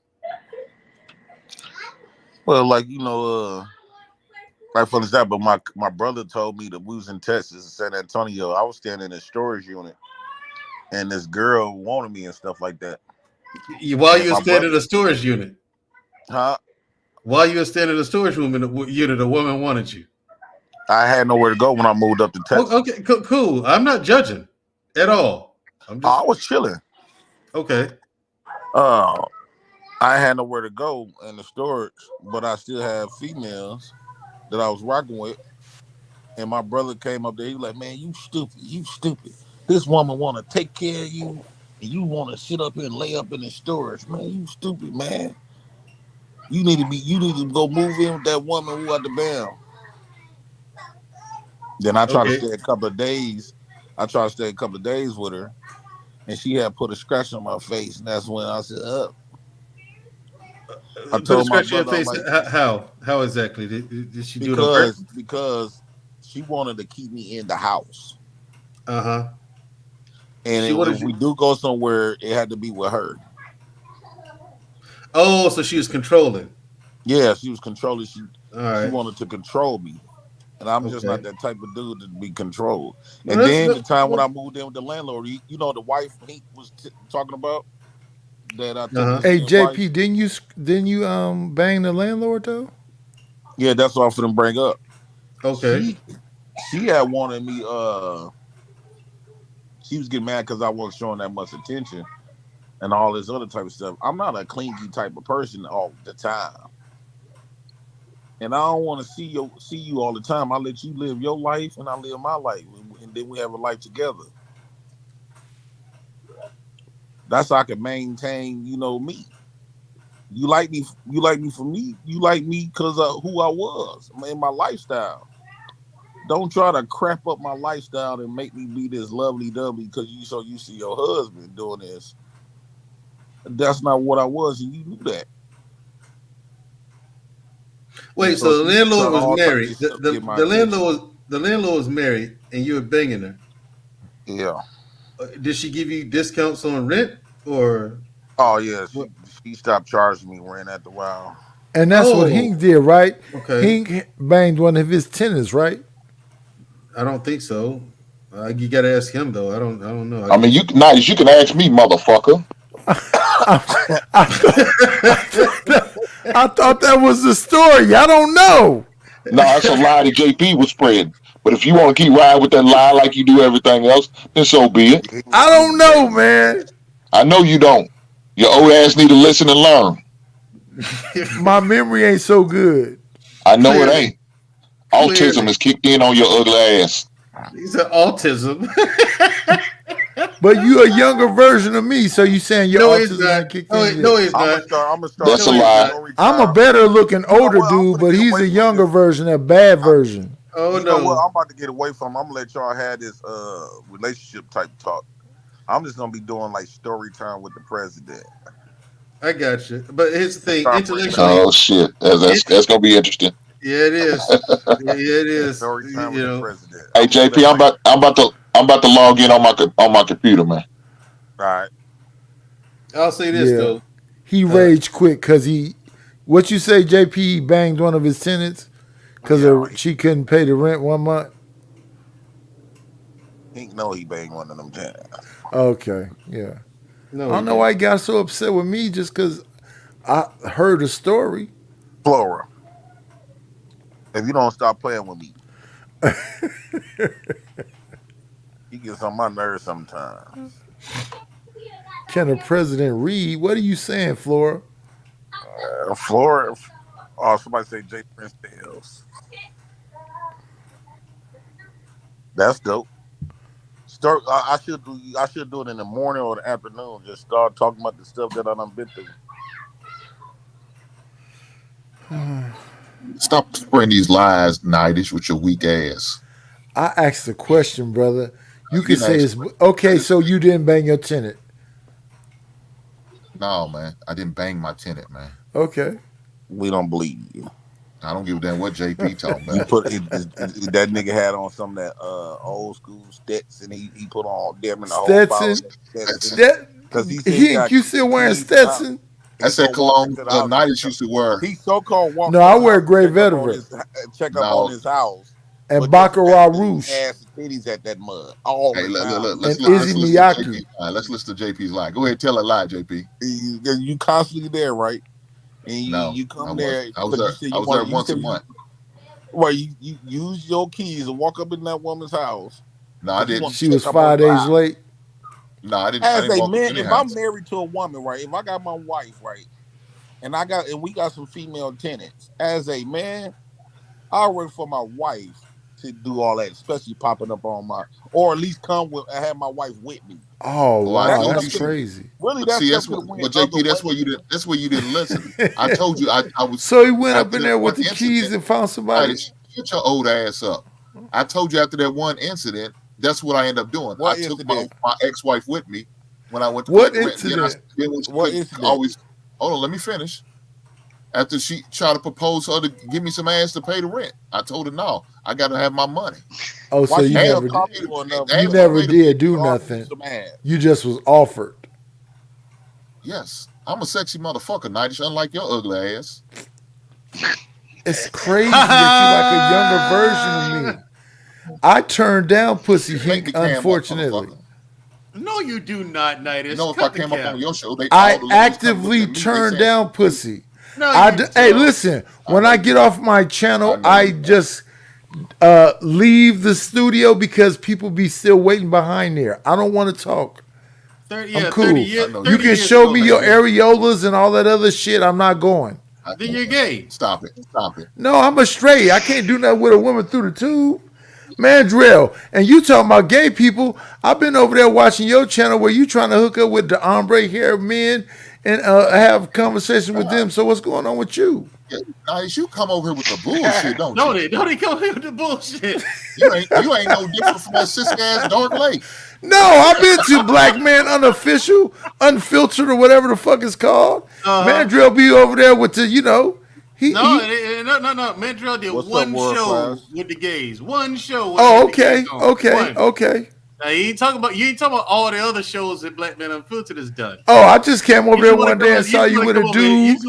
Well, like, right from the start, but my brother told me that we was in Texas, in San Antonio. I was standing in a storage unit, and this girl wanted me and stuff like that. While you were standing in a storage unit? Huh? While you were standing in a storage room in a unit, a woman wanted you. I had nowhere to go when I moved up to Texas. Okay, cool. I'm not judging at all. I was chilling. Okay. I had nowhere to go in the storage, but I still have females that I was rocking with. And my brother came up there. He was like, "Man, you stupid. This woman want to take care of you, and you want to sit up here and lay up in the storage. Man, you stupid, man. You need to go move in with that woman who got the bam." Then I tried to stay a couple of days. With her, and she had put a scratch on my face, and that's when I said, "Up." I told my brother, face, like, how exactly did she do it? Because she wanted to keep me in the house. And if we do go somewhere, it had to be with her. Oh, so she was controlling. Yeah, she was controlling. She wanted to control me. And I'm just not that type of dude to be controlled. And then the time when I moved in with the landlord, the wife he was talking about that I took. Hey JP, didn't you bang the landlord though? Yeah, that's what I'm finna bring up. Okay. She had wanted me. She was getting mad because I wasn't showing that much attention and all this other type of stuff. I'm not a clingy type of person all the time. And I don't want to see you all the time. I let you live your life, and I live my life, and then we have a life together. That's how I can maintain, me. You like me for me. You like me because of who I was and my lifestyle. Don't try to crap up my lifestyle and make me be this lovely dovely because you so used to your husband doing this. That's not what I was, and you knew that. Wait, so the landlord was married. The landlord was married, and you were banging her. Yeah. Did she give you discounts on rent, or? Oh yeah, she stopped charging me rent after a while. And that's what Hink did, right? Okay. Hink banged one of his tenants, right? I don't think so. You got to ask him though. I don't know. I mean, you can ask me, motherfucker. I thought that was the story. I don't know. No, that's a lie that JP was spreading. But if you want to keep riding with that lie like you do everything else, then so be it. I don't know, man. I know you don't. Your old ass need to listen and learn. My memory ain't so good. I know it ain't. Autism is kicked in on your ugly ass. He said autism. But you a younger version of me, so you saying your autism ain't kicked in? No, he's not. I'm gonna start. That's a lie. I'm a better looking older dude, but he's a younger version, a bad version. Oh you know what? I'm about to get away from. I'm gonna let y'all have this relationship type talk. I'm just gonna be doing like story time with the president. I got you. But here's the thing: intellectually. Oh shit, that's gonna be interesting. Yeah, it is. Yeah, it is. You know. Hey JP, I'm about to log in on my computer, man. All right. I'll say this though. He raged quick because what you say, JP? He banged one of his tenants because she couldn't pay the rent 1 month. He know he banged one of them tenants. Okay, yeah. No, I don't know why he got so upset with me just because I heard a story. Flora, if you don't stop playing with me, he gets on my nerves sometimes. Can the president read? What are you saying, Flora? Flora, somebody say J. Prince Tales. That's dope. I should do it in the morning or the afternoon. Just start talking about the stuff that I done been through. Stop spreading these lies, Nightish, with your weak ass. I asked a question, brother. You can say it's okay. So you didn't bang your tenant? No, man. I didn't bang my tenant, man. Okay. We don't believe you. I don't give a damn what JP talking about. You put that nigga had on some of that old school Stetson. He put on them in the whole Stetson. Because you still wearing Stetson? That's that cologne Nightish used to wear. He so-called walked. No, I wear Great Veteran. Check up on his house. And Baccarat Rouge. Ass and titties at that mud. All hey, look, let's listen to JP's lie. Go ahead, tell a lie, JP. You constantly there, right? And you come there. I was there once a month. Well, you use your keys and walk up in that woman's house. No, I didn't. She was 5 days late. No, I didn't. As a man, if I'm married to a woman, right? If I got my wife, right, and we got some female tenants. As a man, I work for my wife to do all that, especially popping up on or at least come with. I have my wife with me. Oh wow, that's crazy. Really, that's what JP. That's where you didn't. That's where you didn't listen. I told you. I was. So he went up in there with the keys and found somebody. Get your old ass up. I told you after that one incident. That's what I ended up doing. I took my ex-wife with me when I went to what incident? What incident? Always. Hold on, let me finish. After she tried to propose her to give me some ass to pay the rent, I told her no. I got to have my money. Oh, so you never did do nothing. You just was offered. Yes, I'm a sexy motherfucker, Nightish, unlike your ugly ass. It's crazy that you like a younger version of me. I turned down pussy Hink, unfortunately. No, you do not, Nightish. No, if I came up on your show, I actively turned down pussy. No, hey, listen. When I get off my channel, I just leave the studio because people be still waiting behind there. I don't want to talk. I'm cool. You can show me your areolas and all that other shit. I'm not going. Then you're gay. Stop it. No, I'm a straight. I can't do nothing with a woman through the tube. Mandrell, and you talking about gay people. I've been over there watching your channel where you trying to hook up with the ombre hair men and have conversation with them. So what's going on with you? Yeah, Nice, you come over here with the bullshit, don't you? Don't they come here with the bullshit? You ain't no different from that sick ass Dark Lake. No, I've been to Black Man Unofficial, Unfiltered, or whatever the fuck it's called. Mandrell be over there with the, No. Mandrell did one show with the gays. One show. Okay. Now you ain't talking about all the other shows that Black Man Unfiltered has done. Oh, I just came over there one day and saw you with a dude.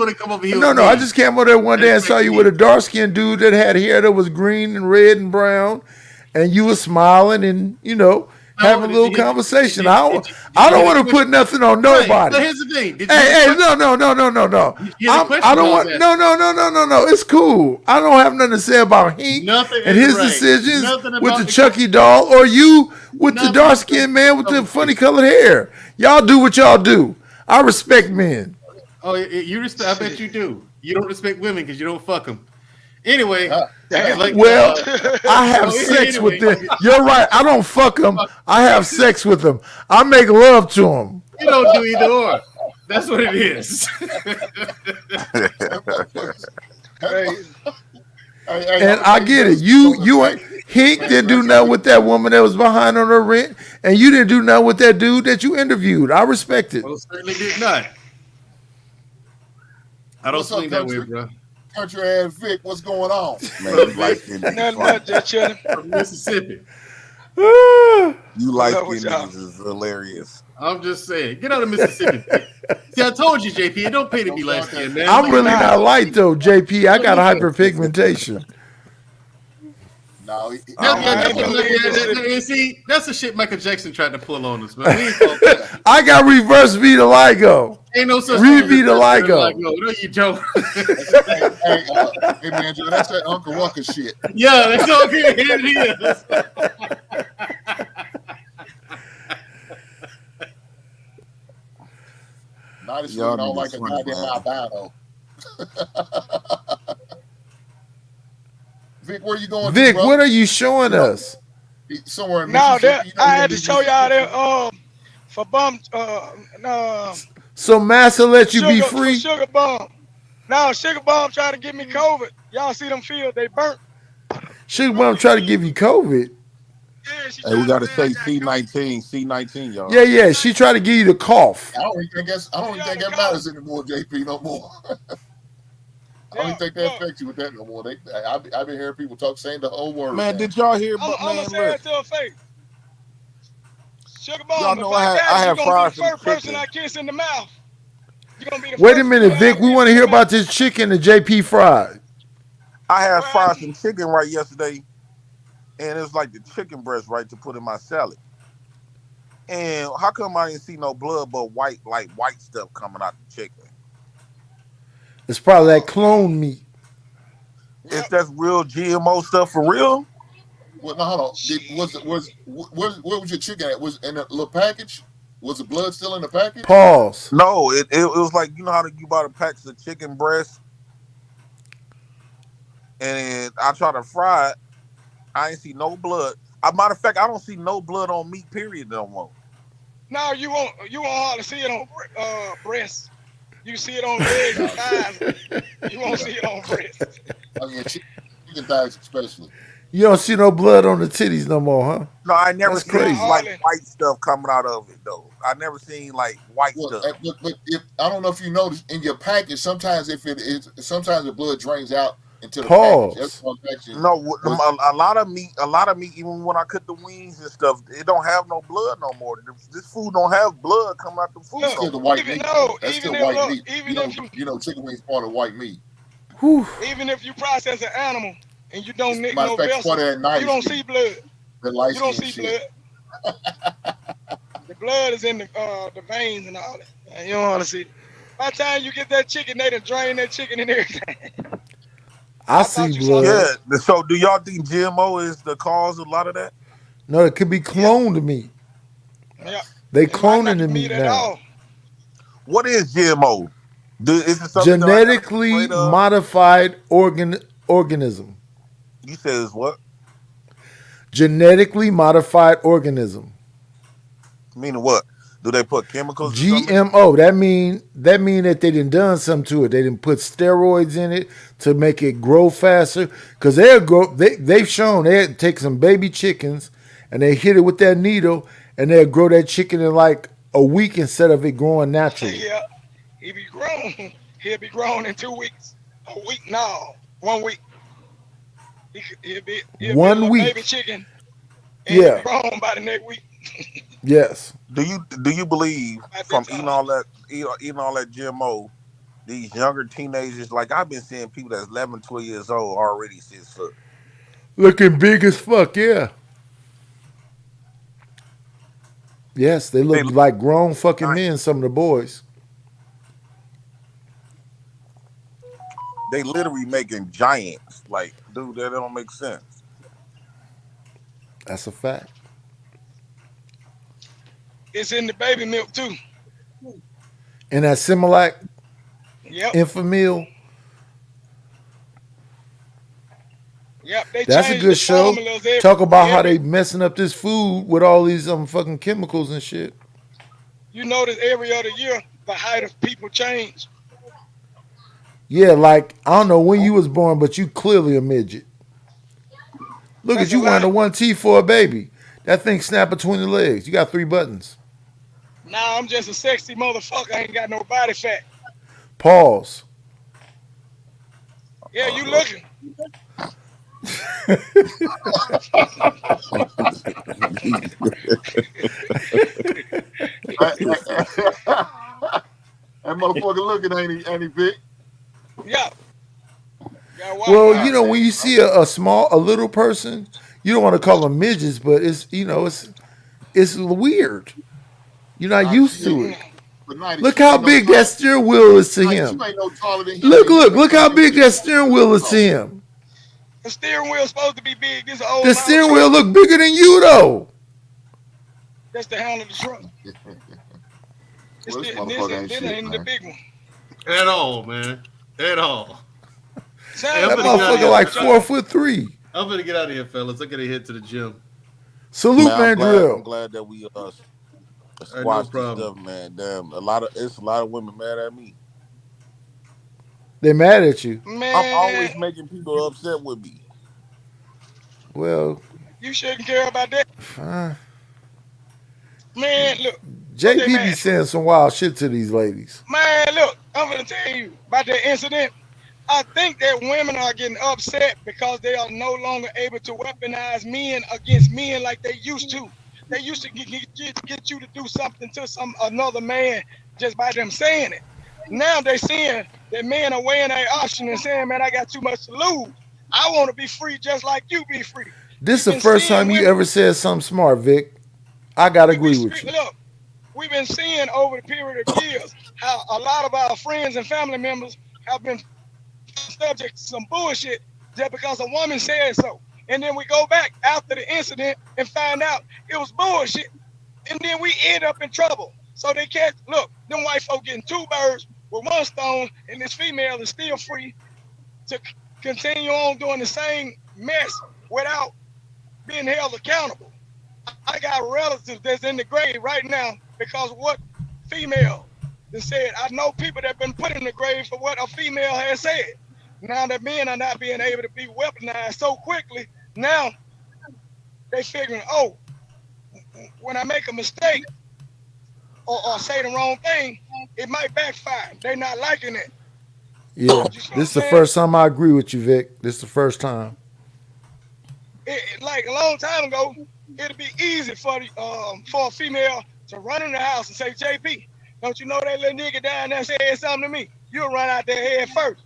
No, I just came over there one day and saw you with a dark skinned dude that had hair that was green and red and brown, and you were smiling and having a little conversation. I don't want to put nothing on nobody. So here's the thing. Hey, no. I don't want. No. It's cool. I don't have nothing to say about Hink and his decisions with the Chucky doll, or you with the dark skinned man with the funny colored hair. Y'all do what y'all do. I respect men. Oh, you respect? I bet you do. You don't respect women because you don't fuck them. Anyway, I have sex with them. You're right. I don't fuck them. I have sex with them. I make love to them. You don't do either or. That's what it is. And I get it. You ain't Hink didn't do nothing with that woman that was behind on her rent, and you didn't do nothing with that dude that you interviewed. I respect it. Well, certainly did not. I don't swing that way, bro. Country ass Vic, what's going on? Man, you light skinned Nothing much, just chilling. From Mississippi. You light skinned niggas is hilarious. I'm just saying. Get out of Mississippi. See, I told you, JP, it don't pay to be light skinned, man. I'm really not light though, JP. I got hyperpigmentation. No, see, that's the shit Michael Jackson tried to pull on us, man. I got reverse vitiligo. Ain't no such thing. Vitiligo. No, you don't. Hey man, that's that Uncle Ruckus shit. Yeah, that's all good. Here it is. Not as you don't like a goddamn albino. Vic, where you going? Vic, what are you showing us? Somewhere in Mississippi. I had to show y'all there for bum So Massa let you be free? Sugar Bomb. No, Sugar Bomb tried to give me COVID. Y'all see them fields, they burnt. Sugar Bomb tried to give you COVID. Yeah, Hey, we gotta say C19, y'all. Yeah. She tried to give you the cough. I don't even think that matters anymore, JP, no more. I don't think that affects you with that no more. I've been hearing people saying the whole word. Man, did y'all hear about I'm gonna say it to her face. Sugar Bomb, y'all know I have fried some first person I kiss in the mouth. Wait a minute, Vic. We want to hear about this chicken that JP fried. I had fried some chicken right yesterday, and it was like the chicken breast right to put in my salad. And how come I didn't see no blood but white stuff coming out the chicken? It's probably that clone meat. Is that real GMO stuff for real? Well, no, hold on. Where was your chicken at? Was in a little package? Was the blood still in the package? Pause. No, it was like, you know how you buy the packs of chicken breast, and I try to fry it. I ain't see no blood. Matter of fact, I don't see no blood on meat. Period. No more. No, you won't hardly see it on breast. You see it on legs and thighs. You won't see it on breast. I mean, chicken thighs especially. You don't see no blood on the titties no more, huh? No, I never That's seen crazy. like white stuff coming out of it though. I never seen like white stuff. But if I don't know if you noticed in your package, sometimes the blood drains out into the package. That's one package. No, a lot of meat, even when I cook the wings and stuff, it don't have no blood no more. This food don't have blood coming out the food. That's still the white meat. That's still white meat. You know, chicken wings part of white meat. Whew. Even if you process an animal and you don't nick Matter no of fact, vessel, you don't see blood. You don't see blood. The blood is in the veins and all that. You don't want to see it. By the time you get that chicken, they done drain that chicken and everything. I see blood. Yeah. So do y'all think GMO is the cause of a lot of that? No, it could be cloned meat. Yeah. They cloning the meat now. All. What is GMO? Is it something genetically modified organism? You said it's what? Genetically modified organism. Meaning what? Do they put chemicals? GMO. That mean that they done something to it. They didn't put steroids in it to make it grow faster. Because they've shown they take some baby chickens and they hit it with that needle and they'll grow that chicken in like a week instead of it growing naturally. Yeah, he'll be grown. He'll be grown in 2 weeks. A week? No, 1 week. He'll be 1 week. Baby chicken. Yeah. Grown by the next week. Yes. Do you believe from eating all that GMO, these younger teenagers, like I've been seeing people that's 11, 12 years old already 6 foot. Looking big as fuck, yeah. Yes, they look like grown fucking men, some of the boys. They literally making giants. Like, dude, that don't make sense. That's a fact. It's in the baby milk too. And that Similac, yep. Enfamil. Yep, that's a good show. Talk about how they messing up this food with all these fucking chemicals and shit. You notice every other year the height of people change. Yeah, like I don't know when you was born, but you clearly a midget. Look at you wearing the 1 T for a baby. That thing snap between the legs. You got 3 buttons. Nah, I'm just a sexy motherfucker. I ain't got no body fat. Pause. Yeah, you looking. That motherfucker looking, ain't he, Vic? Yeah. Well, you know, when you see a little person, you don't want to call them midgets, but it's weird. You're not used to it. Look how big that steering wheel is to him. Look how big that steering wheel is to him. The steering wheel's supposed to be big. This old. The steering wheel look bigger than you though. That's the handle of the truck. This ain't the big one. At all, man. At all. That motherfucker like 4'3". I'm gonna get out of here, fellas. I gotta head to the gym. Salute, man, Drill. I'm glad that we squashed this stuff, man. Damn, it's a lot of women mad at me. They mad at you. Man. I'm always making people upset with me. Well, you shouldn't care about that. Man, look. JP be saying some wild shit to these ladies. Man, look, I'm gonna tell you about that incident. I think that women are getting upset because they are no longer able to weaponize men against men like they used to. They used to get you to do something to another man just by them saying it. Now they're seeing that men are weighing their option and saying, man, I got too much to lose. I want to be free just like you be free. This is the first time you ever said something smart, Vic. I gotta agree with you. Look, we've been seeing over the period of years how a lot of our friends and family members have been subject to some bullshit just because a woman said so. And then we go back after the incident and find out it was bullshit. And then we end up in trouble. So they can't, look, them white folk getting two birds with one stone, and this female is still free to continue on doing the same mess without being held accountable. I got relatives that's in the grave right now because what female that said, I know people that have been put in the grave for what a female has said. Now that men are not being able to be weaponized so quickly, now they figuring, oh, when I make a mistake or say the wrong thing, it might backfire. They're not liking it. Yeah, this is the first time I agree with you, Vic. This is the first time. Like a long time ago, it'd be easy for a female to run in the house and say, JP, don't you know that little nigga down there said something to me? You'll run out there head first.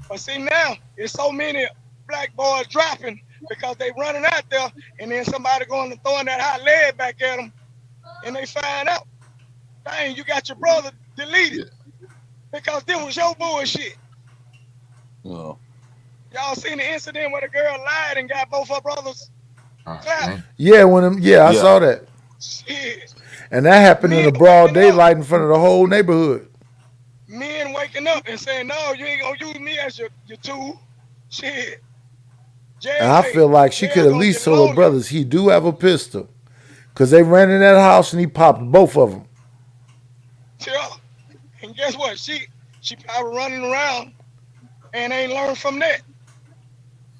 But see, now it's so many black boys dropping because they running out there, and then somebody going to throwing that hot lead back at them, and they find out, dang, you got your brother deleted because this was your bullshit. No. Y'all seen the incident where the girl lied and got both her brothers clapped? Yeah, I saw that. Shit. And that happened in the broad daylight in front of the whole neighborhood. Men waking up and saying, no, you ain't gonna use me as your tool. Shit. And I feel like she could at least tell her brothers he do have a pistol. Because they ran in that house and he popped both of them. Yeah. And guess what? She probably running around and ain't learned from that.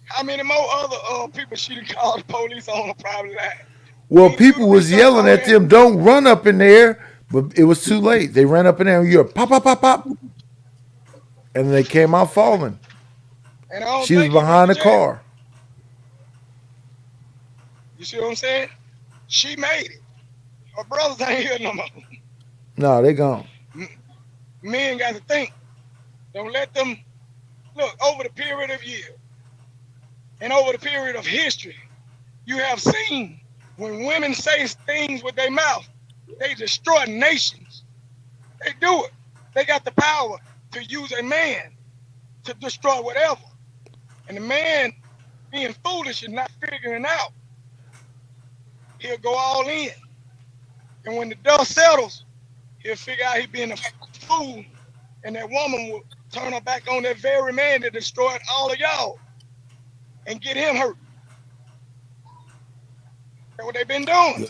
How many more other people she done called the police on her probably like? Well, people was yelling at them, don't run up in there. But it was too late. They ran up in there and you're pop, pop, pop, pop. And they came out falling. She was behind the car. You see what I'm saying? She made it. Her brothers ain't here no more. No, they gone. Men got to think. Don't let them look over the period of years and over the period of history. You have seen when women say things with their mouth, they destroy nations. They do it. They got the power to use a man to destroy whatever. And the man being foolish and not figuring out, he'll go all in. And when the dust settles, he'll figure out he being a fool. And that woman will turn her back on that very man that destroyed all of y'all and get him hurt. That's what they've been doing.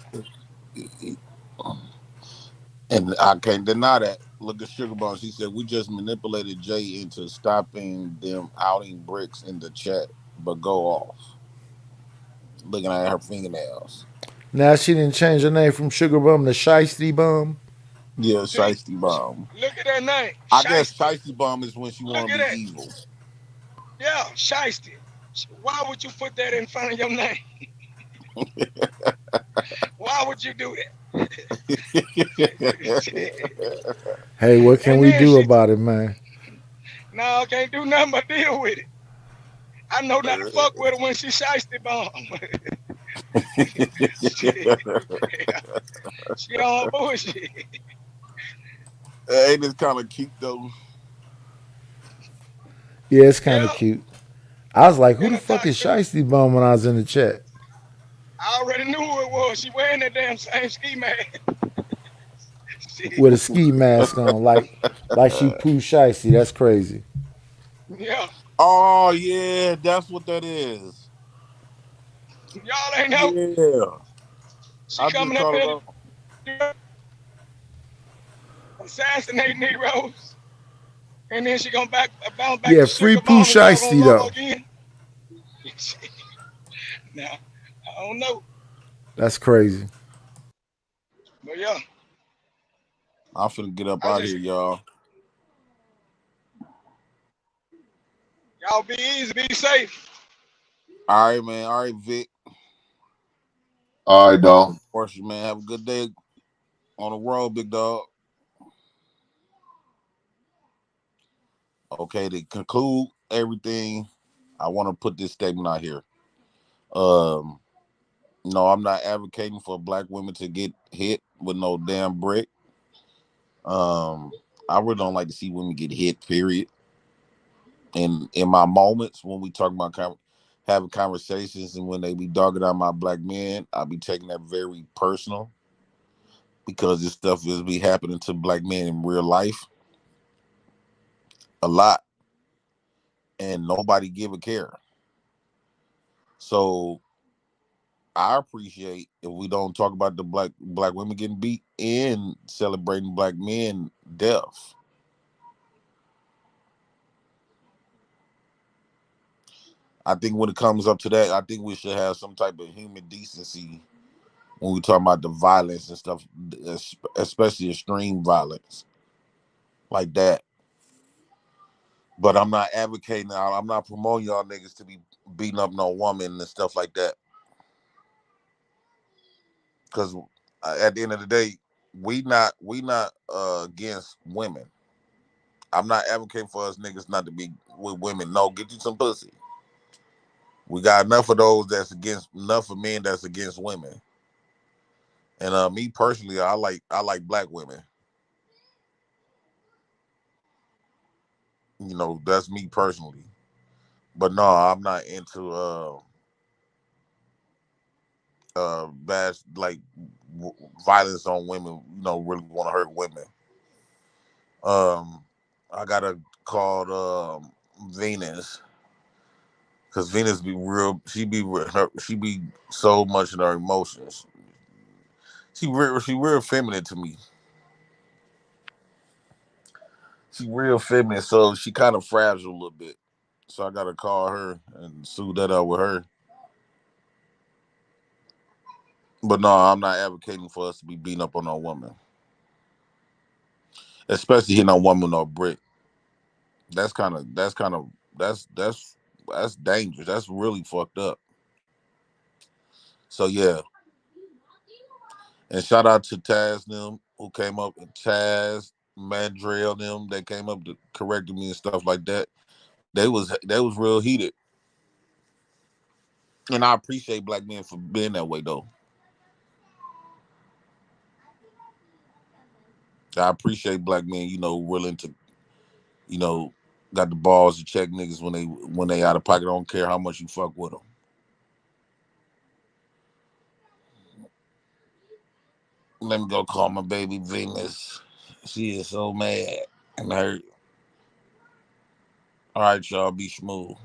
And I can't deny that. Look at Sugar Bones. He said, we just manipulated Jay into stopping them outing Bricks in the chat, but go off. Looking at her fingernails. Now she didn't change her name from Sugar Bum to Shiesty Bum. Yeah, Shiesty Bum. Look at that name. I guess Shiesty Bum is when she want to be evil. Yeah, shiesty. Why would you put that in front of your name? Why would you do that? Hey, what can And we then do she, about it, man? no, I can't do nothing but deal with it. I know not to fuck with her when she shiesty bomb. she on bullshit. Ain't this kind of cute though? Yeah, it's kind of Yeah, cute. I was like, who in the a fuck is tuxedo. Shiesty Bum when I was in the chat? I already knew who it was. She wearing that damn same ski mask. With a ski mask on, like she Pooh Shiesty. That's crazy. Yeah. Oh yeah, that's what that is. Y'all ain't know. Yeah, She I just coming up caught it here on. assassinate Negroes. And then she gonna bounce back Yeah, to free sugar Pooh bomb and doggone Shiesty law though. again. Now, I don't know. That's crazy. But yeah, I'm finna get up I out just here, y'all. y'all be easy, be safe. All right, man. All right, Vic. All right, dog. Course, man. Have a good day on the road, big dog. Okay, to conclude everything, I want to put this statement out here. No, I'm not advocating for black women to get hit with no damn brick. I really don't like to see women get hit, period. And in my moments when we talk about having conversations and when they be dogging out my black men, I be taking that very personal because this stuff is be happening to black men in real life a lot, and nobody give a care. So I appreciate if we don't talk about the black women getting beat and celebrating black men death. I think when it comes up to that, I think we should have some type of human decency when we talk about the violence and stuff, especially extreme violence like that. But I'm not advocating. I'm not promoting y'all niggas to be beating up no woman and stuff like that. Because at the end of the day, we not against women. I'm not advocating for us niggas not to be with women. No, get you some pussy. We got enough of those enough of men that's against women. And me personally, I like black women. You know, that's me personally. But no, I'm not into bad violence on women. You know, really want to hurt women. I got a called Venus. Cause Venus be real, she be so much in her emotions. She real feminine to me. She real feminine, so she kind of fragile a little bit. So I gotta call her and sue that out with her. But no, I'm not advocating for us to be beating up on no woman, especially hitting on woman or brick. That's dangerous. That's really fucked up. So yeah, and shout out to Taz them who came up, and Taz, Mandrell them, they came up to correcting me and stuff like that. They was real heated. And I appreciate black men for being that way though. I appreciate black men, willing to, got the balls to check niggas when they out of pocket. I don't care how much you fuck with them. Let me go call my baby Venus. She is so mad and hurt. All right, y'all, be smooth.